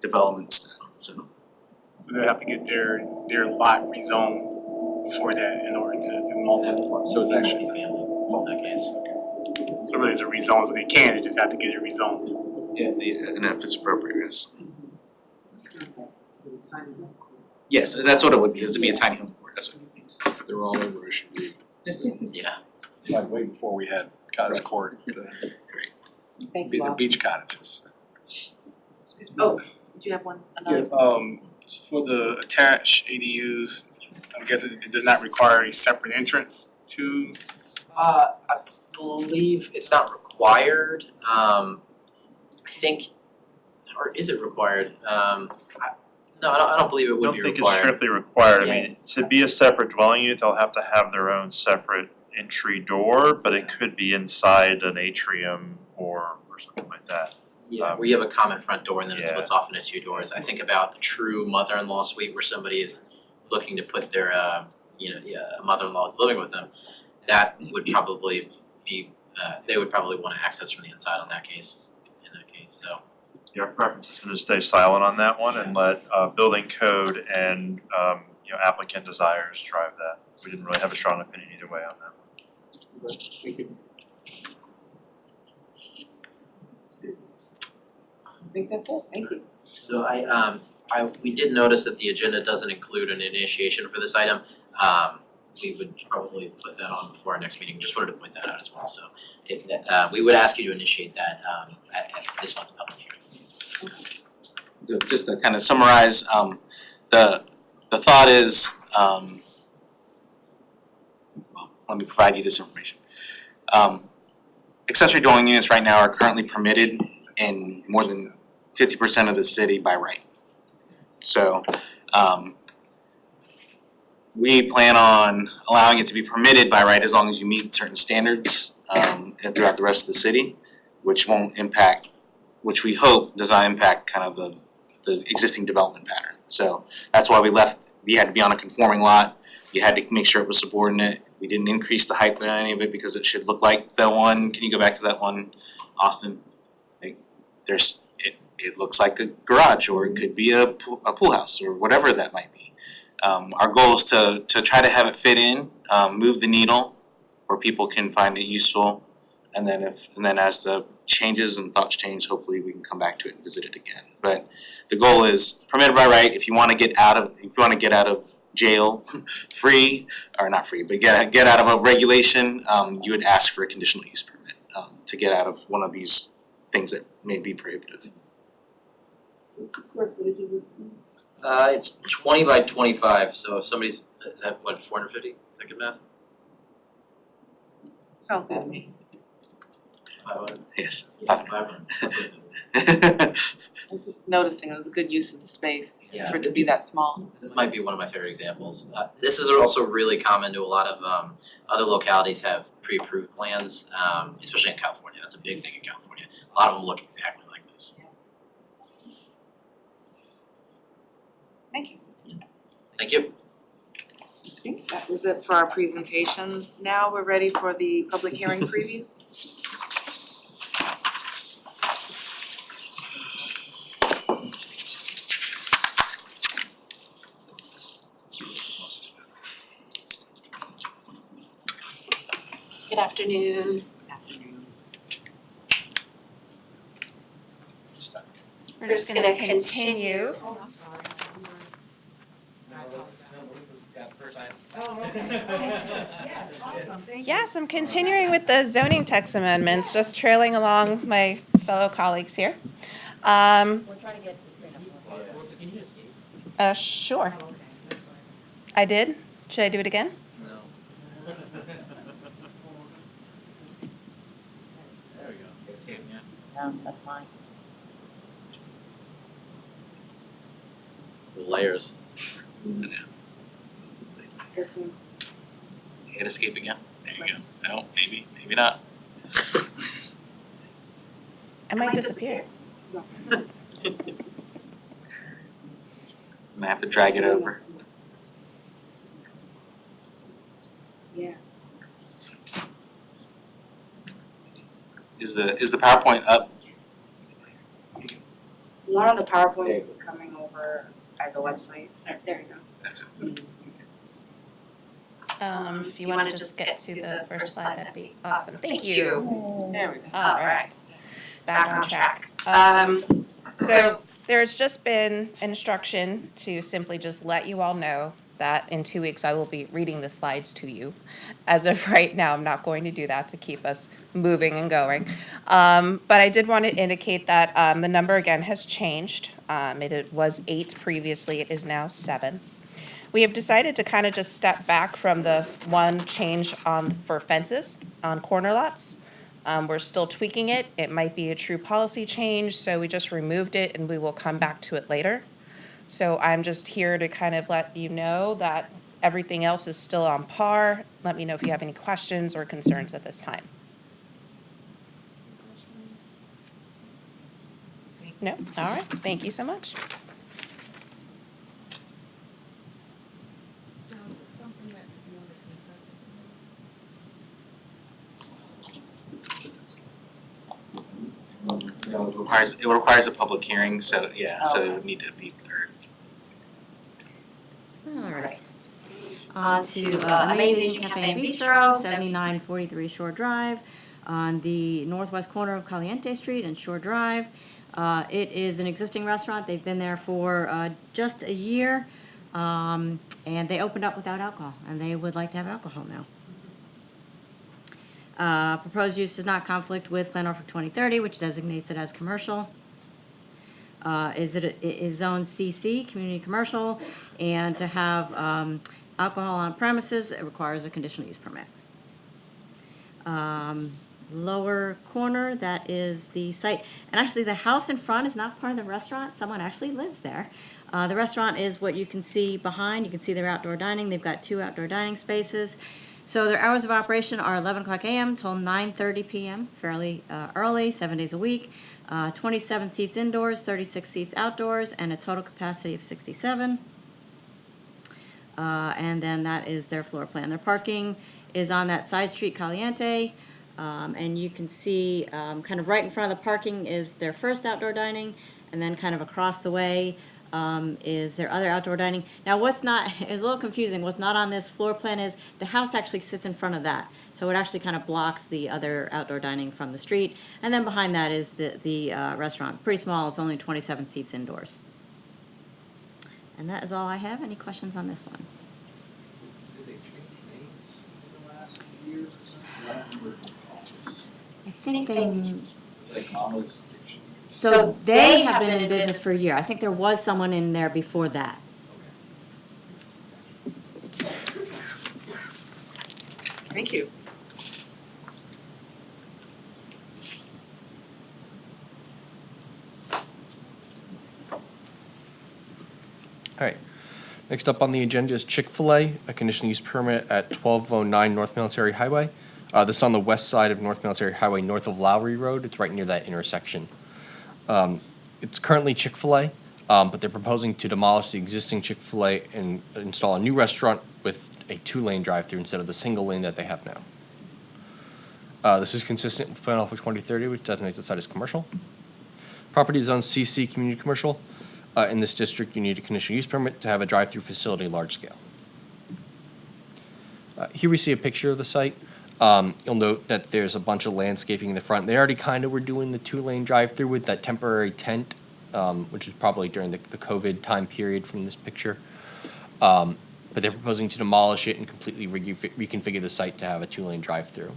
development style, so. So they have to get their lot rezoned for that in order to do multiple. So it's actually family in that case. So really it's a rezone, so they can, they just have to get it rezoned. Yeah, and if it's appropriate, yes. Yes, that's what it would be, it'd be a tiny home court, that's what they're all over, it should be. So, Yeah. like way before we had cottage court, Thank the you, Bob. beach cottages. Oh, do you have one, another? For the attached ADUs, I guess it does not require a separate entrance to, I believe it's not required. I think, or is it required? No, I don't believe it I would don't be think it's required. strictly required, I Yeah. mean, to be a separate dwelling unit, they'll have to have their own separate entry door, but it could be inside an atrium or something like that. Yeah, where you have a common front door and then it Yeah. splits off into two doors. I think about a true mother-in-law suite where somebody is looking to put their, a mother-in-law is living with them. That would probably be, they would probably want to access from the inside in that case, so. Your preference is to stay silent on that one and let building code and applicant desires drive that. We didn't really have a strong opinion either way on that. I think that's it, thank you. So we did notice that the agenda doesn't include an initiation for this item. We would probably put that on before our next meeting, just wanted to point that out as well, so we would ask you to initiate that at this month's public hearing. So just to kind of summarize, the thought is, let me provide you this information. accessory dwelling units right now are currently permitted in more than 50% of the city by right. So, we plan on allowing it to be permitted by right as long as you meet certain standards, and throughout the rest of the city, which won't impact, which we hope does not impact kind of the existing development pattern. So that's why we left, you had to be on a conforming lot, you had to make sure it was subordinate. We didn't increase the height of any of it because it should look like the one, can you go back to that one, Austin? Like, it looks like a garage, or it could be a pool house, or whatever that might be. Our goal is to try to have it fit in, move the needle where people can find it useful. And then as the changes and thoughts change, hopefully we can come back to it and visit it again. But the goal is permitted by right. If you want to get out of jail free, or not free, but get out of a regulation, you would ask for a conditional use permit to get out of one of these things that may be prohibitive. What's the square footage of this one? It's 20 by 25, so if somebody's, is that what, 450? Is that good math? Sounds good to me. 500? Yes. 500. I was just noticing it was a good use of the space Yeah. for it to be that small. This might be one of my favorite examples. This is also really common to a lot of other localities have pre-approved plans, especially in California. That's a big thing in California. A lot of them look exactly like this. Thank you. Thank you. I think that was it for our presentations. Now we're ready for the public hearing preview. Good afternoon. We're just gonna continue. Yes, I'm continuing with the zoning text amendments, just trailing along my fellow colleagues here. Sure. I did? Should I do it again? No. There we go. No, that's fine. The layers. This one's. Hit escape again. There you go. No, maybe not. I might disappear. I'm gonna have to drag it over. Yes. Is the PowerPoint up? One of the PowerPoints is coming over as a website. There you go. That's it. If you wanna just get to the first slide, that'd be awesome. Thank you. There we go. All right, back on track. So there's just been instruction to simply just let you all know that in 2 weeks I will be reading the slides to you. As of right now, I'm not going to do that to keep us moving and going. But I did want to indicate that the number again has changed. It was 8 previously, it is now 7. We have decided to kind of just step back from the one change for fences on corner lots. We're still tweaking it. It might be a true policy change, so we just removed it and we will come back to it later. So I'm just here to kind of let you know that everything else is still on par. Let me know if you have any questions or concerns at this time. No? All right. Thank you so much. No, it requires a public hearing, so yeah, so it would need to be third. All right. On to Amazing Cafe and Bistro, 7943 Shore Drive, on the northwest corner of Caliente Street and Shore Drive. It is an existing restaurant. They've been there for just a year, and they opened up without alcohol, and they would like to have alcohol now. Proposed use does not conflict with Plan Norfolk 2030, which designates it as commercial. It is zoned CC, community commercial, and to have alcohol on premises, it requires a conditional use permit. lower corner, that is the site. And actually, the house in front is not part of the restaurant. Someone actually lives there. The restaurant is what you can see behind. You can see their outdoor dining. They've got 2 outdoor dining spaces. So their hours of operation are 11 o'clock a.m. till 9:30 p.m., fairly early, 7 days a week. 27 seats indoors, 36 seats outdoors, and a total capacity of 67. And then that is their floor plan. Their parking is on that side street Caliente. And you can see kind of right in front of the parking is their first outdoor dining, and then kind of across the way is their other outdoor dining. Now, what's not, it's a little confusing, what's not on this floor plan is the house actually sits in front of that. So it actually kind of blocks the other outdoor dining from the street. And then behind that is the restaurant. Pretty small, it's only 27 seats indoors. And that is all I have. Any questions on this one? Did they change names in the last year or something? I think they, Like Mama's. so they have been in business for a year. I think there was someone in there before that. Thank you. All right. Next up on the agenda is Chick-fil-A, a conditional use permit at 1209 North Military Highway. This is on the west side of North Military Highway, north of Lowry Road. It's right near that intersection. It's currently Chick-fil-A, but they're proposing to demolish the existing Chick-fil-A and install a new restaurant with a 2-lane drive-through instead of the single lane that they have now. This is consistent with Plan Office 2030, which designates the site as commercial. Property is on CC Community Commercial. In this district, you need a conditional use permit to have a drive-through facility large scale. Here we see a picture of the site. You'll note that there's a bunch of landscaping in the front. They already kind of were doing the 2-lane drive-through with that temporary tent, which is probably during the COVID time period from this picture. But they're proposing to demolish it and completely reconfigure the site to have a 2-lane drive-through.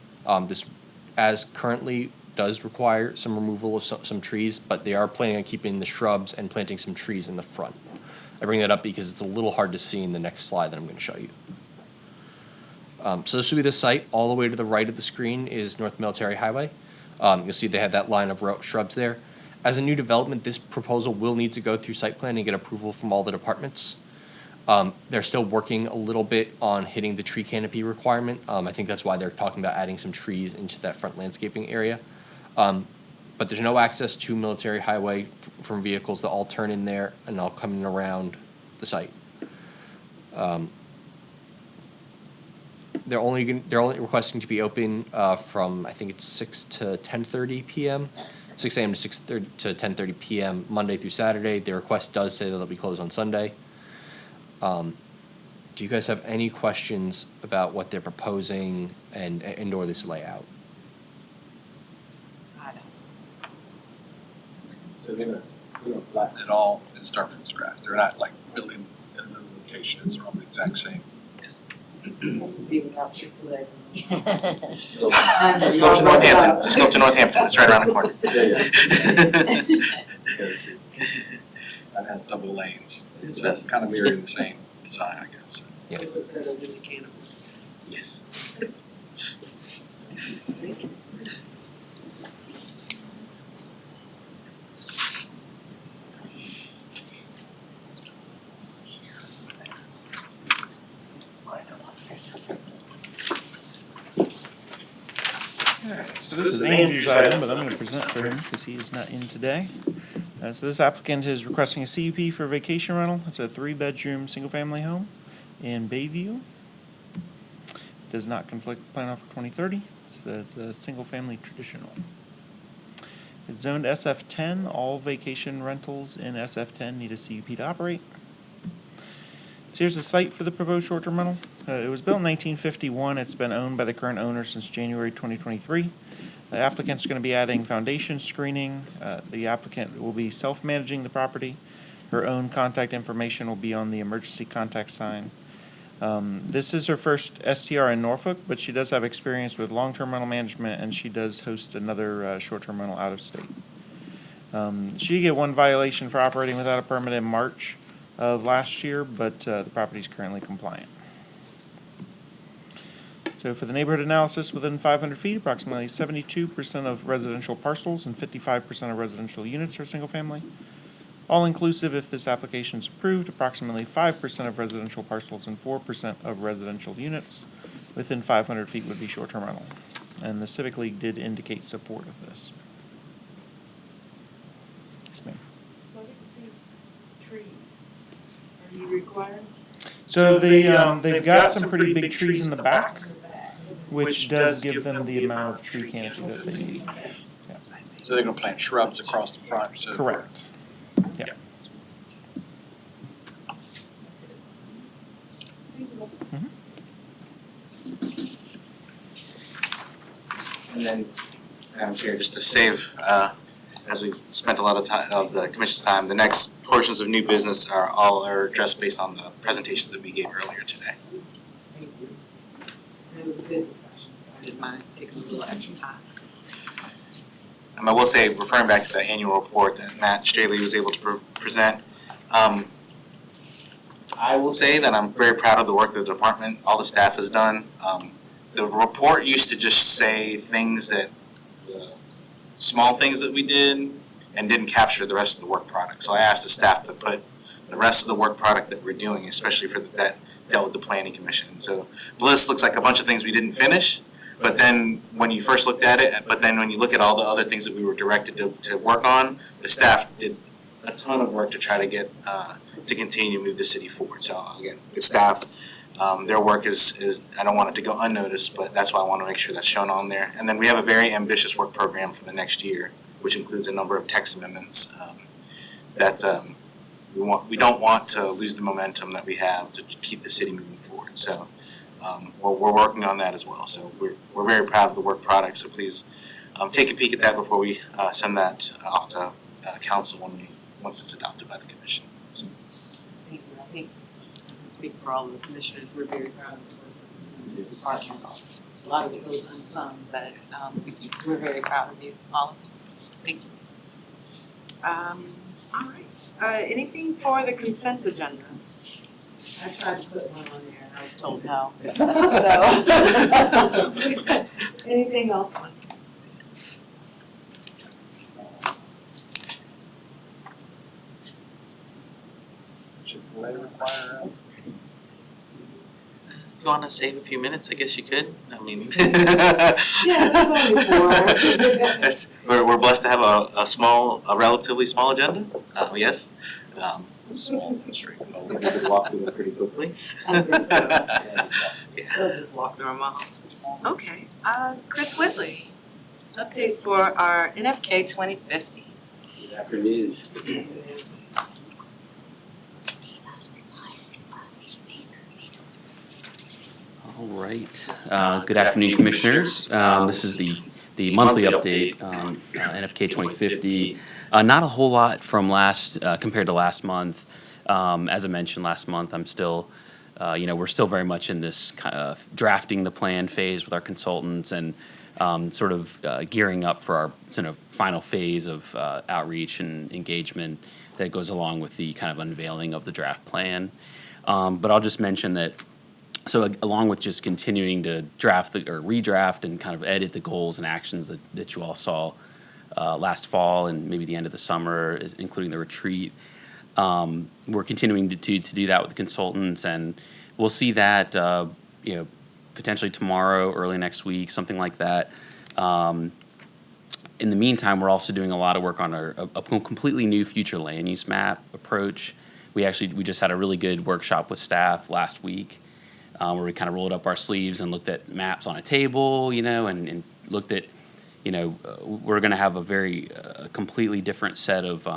This, as currently, does require some removal of some trees, but they are planning on keeping the shrubs and planting some trees in the front. I bring that up because it's a little hard to see in the next slide that I'm going to show you. So this will be the site. All the way to the right of the screen is North Military Highway. You'll see they have that line of shrubs there. As a new development, this proposal will need to go through site plan and get approval from all the departments. They're still working a little bit on hitting the tree canopy requirement. I think that's why they're talking about adding some trees into that front landscaping area. But there's no access to Military Highway from vehicles that all turn in there and all come in around the site. They're only requesting to be open from, I think it's 6 to 10:30 p.m., 6 a.m. to 6:30 to 10:30 p.m. Monday through Saturday. Their request does say that they'll be closed on Sunday. Do you guys have any questions about what they're proposing and/or this layout? So they're gonna flatten it all and start from scratch. They're not like building at another location. It's all the exact same. Yes. Leaving out Chick-fil-A. Just go up to Northampton. Just go up to Northampton. It's right around the corner. That has double lanes. It's kind of mirroring the same design, I guess. Yeah. Yes. So this is Andrew's item, but I'm going to present for him because he is not in today. So this applicant is requesting a CUP for vacation rental. It's a 3-bedroom, single-family home in Bayview. Does not conflict with Plan Office 2030. It's a single-family traditional. It's zoned SF10. All vacation rentals in SF10 need a CUP to operate. So here's the site for the proposed short-term rental. It was built in 1951. It's been owned by the current owner since January 2023. The applicant's going to be adding foundation screening. The applicant will be self-managing the property. Her own contact information will be on the emergency contact sign. This is her first STR in Norfolk, but she does have experience with long-term rental management, and she does host another short-term rental out of state. She did get one violation for operating without a permit in March of last year, but the property is currently compliant. So So for the neighborhood analysis, within 500 feet, approximately 72% of residential parcels and 55% of residential units are single-family. All-inclusive, if this application is approved, approximately 5% of residential parcels and 4% of residential units within 500 feet would be short-term rental. And the Civic League did indicate support of this. Yes, ma'am. So I didn't see trees. Are you required? So they've got some pretty big trees in the back, which does give them the amount of tree canopy that they need. Yeah. So they're gonna plant shrubs across the front, so. Correct. Yeah. And then, Madam Chair, just to save, as we've spent a lot of time, of the commission's time, the next portions of new business are addressed based on the presentations that we gave earlier today. Thank you. It was a good discussion, so I didn't mind taking a little extra time. I will say, referring back to the annual report that Matt Straley was able to present, I will say that I'm very proud of the work that the department, all the staff has done. The report used to just say things that, small things that we did and didn't capture the rest of the work product. So I asked the staff to put the rest of the work product that we're doing, especially for that dealt with the planning commission. So Bliss looks like a bunch of things we didn't finish, but then when you first looked at it, but then when you look at all the other things that we were directed to work on, the staff did a ton of work to try to get, to continue to move the city forward. So again, the staff, their work is, I don't want it to go unnoticed, but that's why I want to make sure that's shown on there. And then we have a very ambitious work program for the next year, which includes a number of text amendments that we don't want to lose the momentum that we have to keep the city moving forward. So we're working on that as well. So we're very proud of the work product. So please take a peek at that before we send that off to council once it's adopted by the commission. So. Thank you. I think I can speak for all of the commissioners. We're very proud of the work of this department. A lot of it goes unsung, but we're very proud of you, all of you. Thank you. All right. Anything for the consent agenda? I tried to put one on there and I was told no. So, anything else? Chick-fil-A require You want to save a few minutes? I guess you could. I mean, Yeah, that's only four. we're blessed to have a relatively small agenda. Yes. small and straightforward. We could walk through it pretty quickly. I think so. We'll just walk through them all. Okay, Chris Whitley, update for our NFK 2050. Good afternoon. All right. Good afternoon, Commissioners. This is the monthly update on NFK 2050. Not a whole lot from compared to last month. As I mentioned last month, I'm still, we're still very much in this kind of drafting the plan phase with our consultants and sort of gearing up for our sort of final phase of outreach and engagement that goes along with the kind of unveiling of the draft plan. But I'll just mention that. So along with just continuing to redraft and kind of edit the goals and actions that you all saw last fall and maybe the end of the summer, including the retreat, we're continuing to do that with the consultants, and we'll see that potentially tomorrow, early next week, something like that. In the meantime, we're also doing a lot of work on a completely new future land use map approach. We just had a really good workshop with staff last week. Where we kind of rolled up our sleeves and looked at maps on a table, and looked at, we're going to have a completely different set of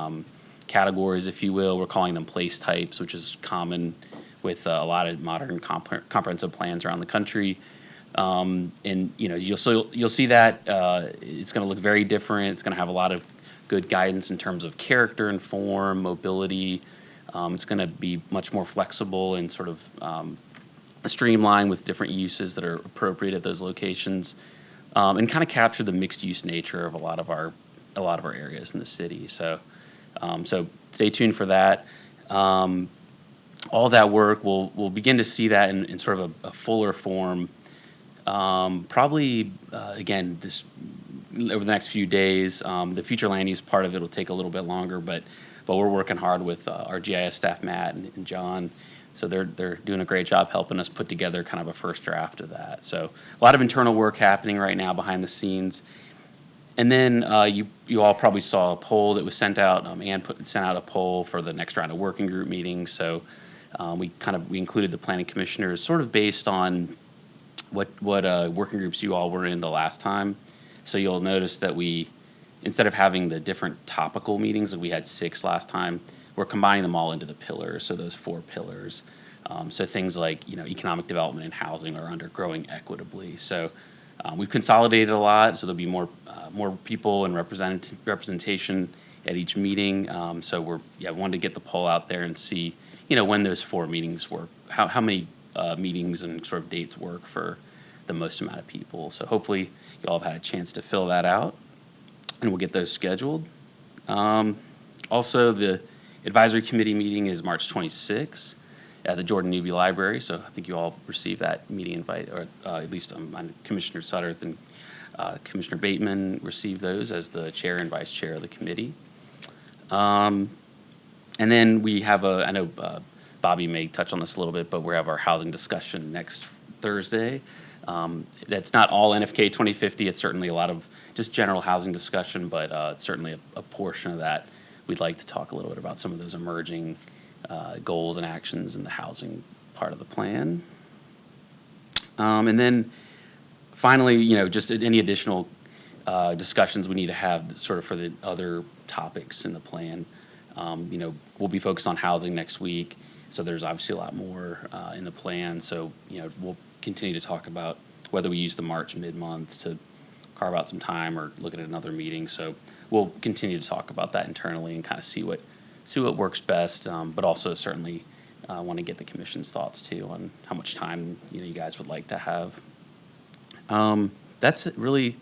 categories, if you will. We're calling them place types, which is common with a lot of modern comprehensive plans around the country. And you'll see that it's going to look very different. It's going to have a lot of good guidance in terms of character and form, mobility. It's going to be much more flexible and sort of streamlined with different uses that are appropriate at those locations, and kind of capture the mixed use nature of a lot of our areas in the city. So stay tuned for that. All that work, we'll begin to see that in sort of a fuller form Probably, again, this, over the next few days. The future land use part of it will take a little bit longer, but we're working hard with our GIS staff, Matt and John. So they're doing a great job helping us put together kind of a first draft of that. So a lot of internal work happening right now behind the scenes. And then you all probably saw a poll that was sent out. Ann sent out a poll for the next round of working group meetings. So we included the planning commissioners sort of based on what working groups you all were in the last time. So you'll notice that we, instead of having the different topical meetings, like we had 6 last time, we're combining them all into the pillars, so those 4 pillars. So things like, economic development and housing are under growing equitably. So we've consolidated a lot, so there'll be more people and representation at each meeting. So wanted to get the poll out there and see, when those 4 meetings work, how many meetings and sort of dates work for the most amount of people. So hopefully you all have had a chance to fill that out, and we'll get those scheduled. Also, the advisory committee meeting is March 26th at the Jordan Newby Library. So I think you all received that meeting invite, or at least Commissioner Sutterth and Commissioner Bateman received those as the chair and vice chair of the committee. And then we have I know Bobby may touch on this a little bit, but we have our housing discussion next Thursday. That's not all NFK 2050. It's certainly a lot of just general housing discussion, but certainly a portion of that. We'd like to talk a little bit about some of those emerging goals and actions in the housing part of the plan. And then finally, just any additional discussions we need to have sort of for the other topics in the plan. We'll be focused on housing next week, so there's obviously a lot more in the plan. So, we'll continue to talk about whether we use the March mid-month to carve out some time or look at another meeting. So we'll continue to talk about that internally and kind of see what works best, but also certainly want to get the commission's thoughts too on how much time you guys would like to have. That's it, really.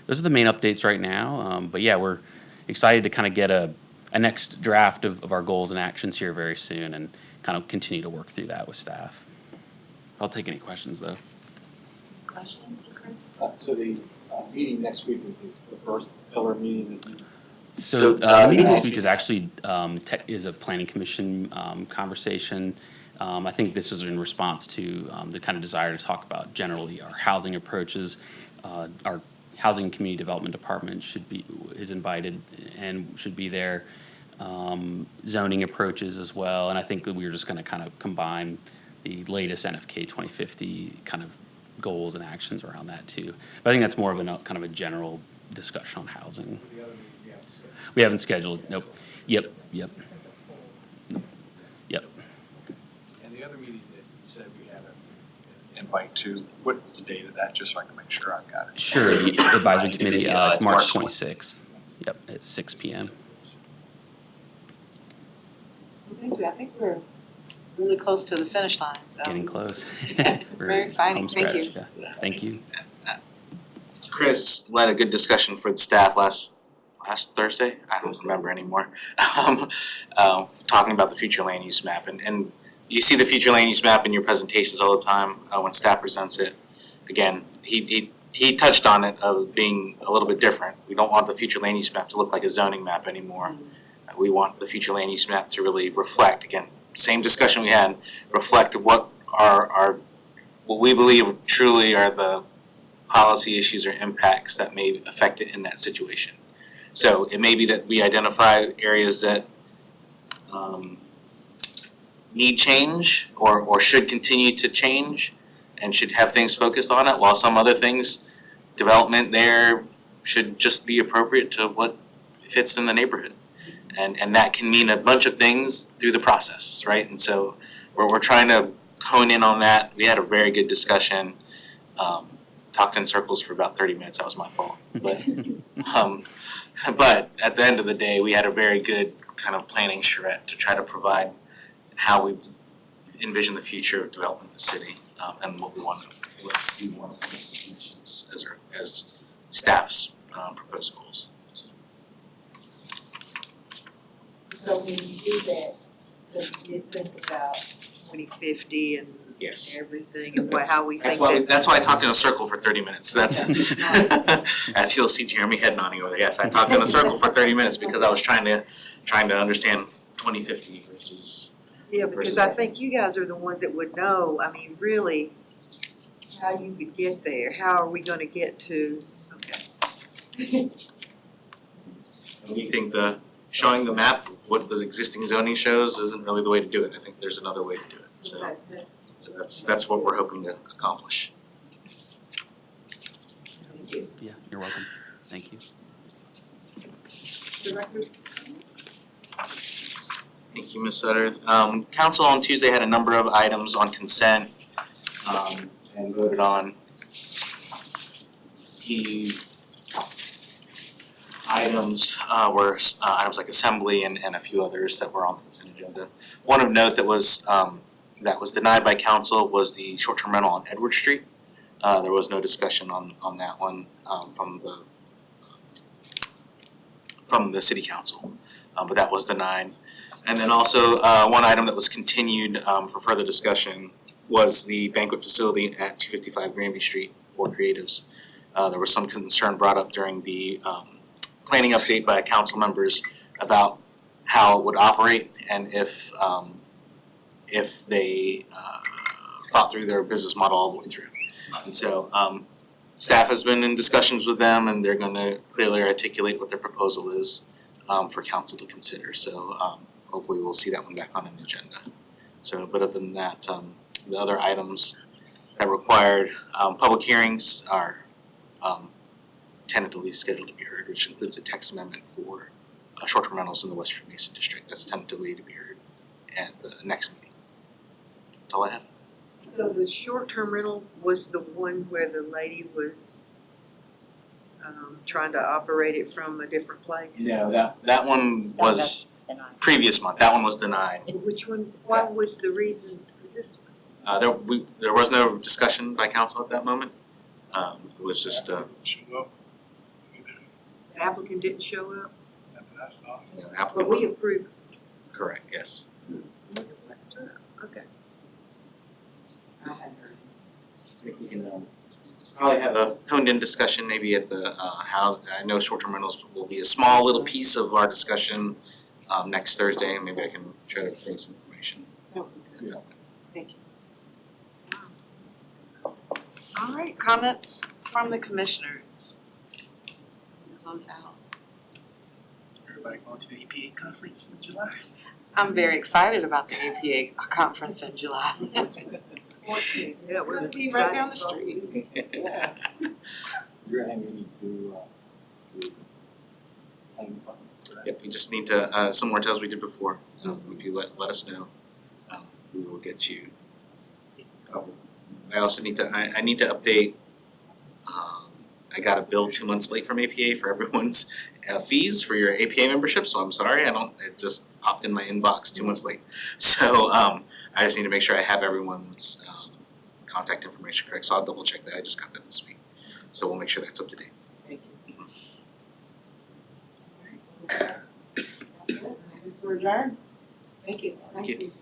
Those are the main updates right now. But yeah, we're excited to kind of get a next draft of our goals and actions here very soon, and kind of continue to work through that with staff. I'll take any questions though. Questions, Chris? So the meeting next week is the first pillar meeting that you. So the meeting this week is actually is a planning commission conversation. I think this was in response to the kind of desire to talk about generally our housing approaches. Our housing and community development department is invited and should be there. Zoning approaches as well, and I think that we were just going to kind of combine the latest NFK 2050 kind of goals and actions around that too. But I think that's more of a kind of a general discussion on housing. We haven't scheduled. Nope. Yep. And the other meeting that you said we had an invite to, what's the date of that, just so I can make sure I've got it? Sure, the advisory committee, it's March 26th. Yep, at 6 p.m. Thank you. I think we're really close to the finish line, so. Getting close. Very exciting. Thank you. Yeah. Thank you. Chris led a good discussion for the staff last Thursday. I don't remember anymore. Talking about the future land use map, and you see the future land use map in your presentations all the time when staff presents it. Again, he touched on it of being a little bit different. We don't want the future land use map to look like a zoning map anymore. We want the future land use map to really reflect, again, same discussion we had, reflect what what we believe truly are the policy issues or impacts that may affect it in that situation. So it may be that we identify areas that need change or should continue to change and should have things focused on it, while some other things, development there should just be appropriate to what fits in the neighborhood. And that can mean a bunch of things through the process, right? And so we're trying to hone in on that. We had a very good discussion, talked in circles for about 30 minutes. That was my fault. But at the end of the day, we had a very good kind of planning charrette to try to provide how we envision the future of development in the city, and what we want as staff's proposed goals. So when you do that, so you did think about 2050 and Yes. everything and how we think That's why I talked in a circle for 30 minutes. That's, as you'll see Jeremy head nodding over there. Yes, I talked in a circle for 30 minutes because I was trying to understand 2050 versus. Yeah, because I think you guys are the ones that would know, I mean, really, how you could get there. How are we gonna get to, okay. We think showing the map of what the existing zoning shows isn't really the way to do it. I think there's another way to do it. So that's what we're hoping to accomplish. Yeah, you're welcome. Thank you. Directors? Thank you, Ms. Sutter. Council on Tuesday had a number of items on consent and voted on. The items were items like assembly and a few others that were on the consent agenda. One of note that was denied by council was the short-term rental on Edward Street. There was no discussion on that one from the city council, but that was denied. And then also one item that was continued for further discussion was the banquet facility at 255 Granby Street for Creatives. There was some concern brought up during the planning update by council members about how it would operate and if they thought through their business model all the way through. And so staff has been in discussions with them and they're gonna clearly articulate what their proposal is for council to consider. So hopefully we'll see that one back on an agenda. So, but other than that, the other items that required public hearings are tentatively scheduled to be heard, which includes a text amendment for short-term rentals in the West Freemason District. That's tentatively to be heard at the next meeting. That's all I have. So the short-term rental was the one where the lady was trying to operate it from a different place? No, that one was previous month. That one was denied. Which one, what was the reason for this one? There was no discussion by council at that moment. It was just The applicant didn't show up, I saw. the but applicant we wasn't approved. correct. Yes. Okay. We can probably have a honed-in discussion maybe at the house. I know short-term rentals will be a small little piece of our discussion next Thursday. Maybe I can try to bring some information. Thank you. All right, comments from the commissioners? Close out. Everybody going to the EPA conference in July? I'm very excited about the APA conference in July. Yeah, we're It'll be right down the street. Yeah. You're having any to planning department, correct? Yep, we just need to, similar to as we did before, if you let us know, we will get you covered. I also need to, I need to update, I got a bill 2 months late from APA for everyone's fees for your APA membership, so I'm sorry, it just popped in my inbox 2 months late. So, I just need to make sure I have everyone's, contact information correct, so I'll double check that, I just got that this week. So we'll make sure that's up to date. Thank you. That's it. I guess we're adjourned. Thank you. Thank you.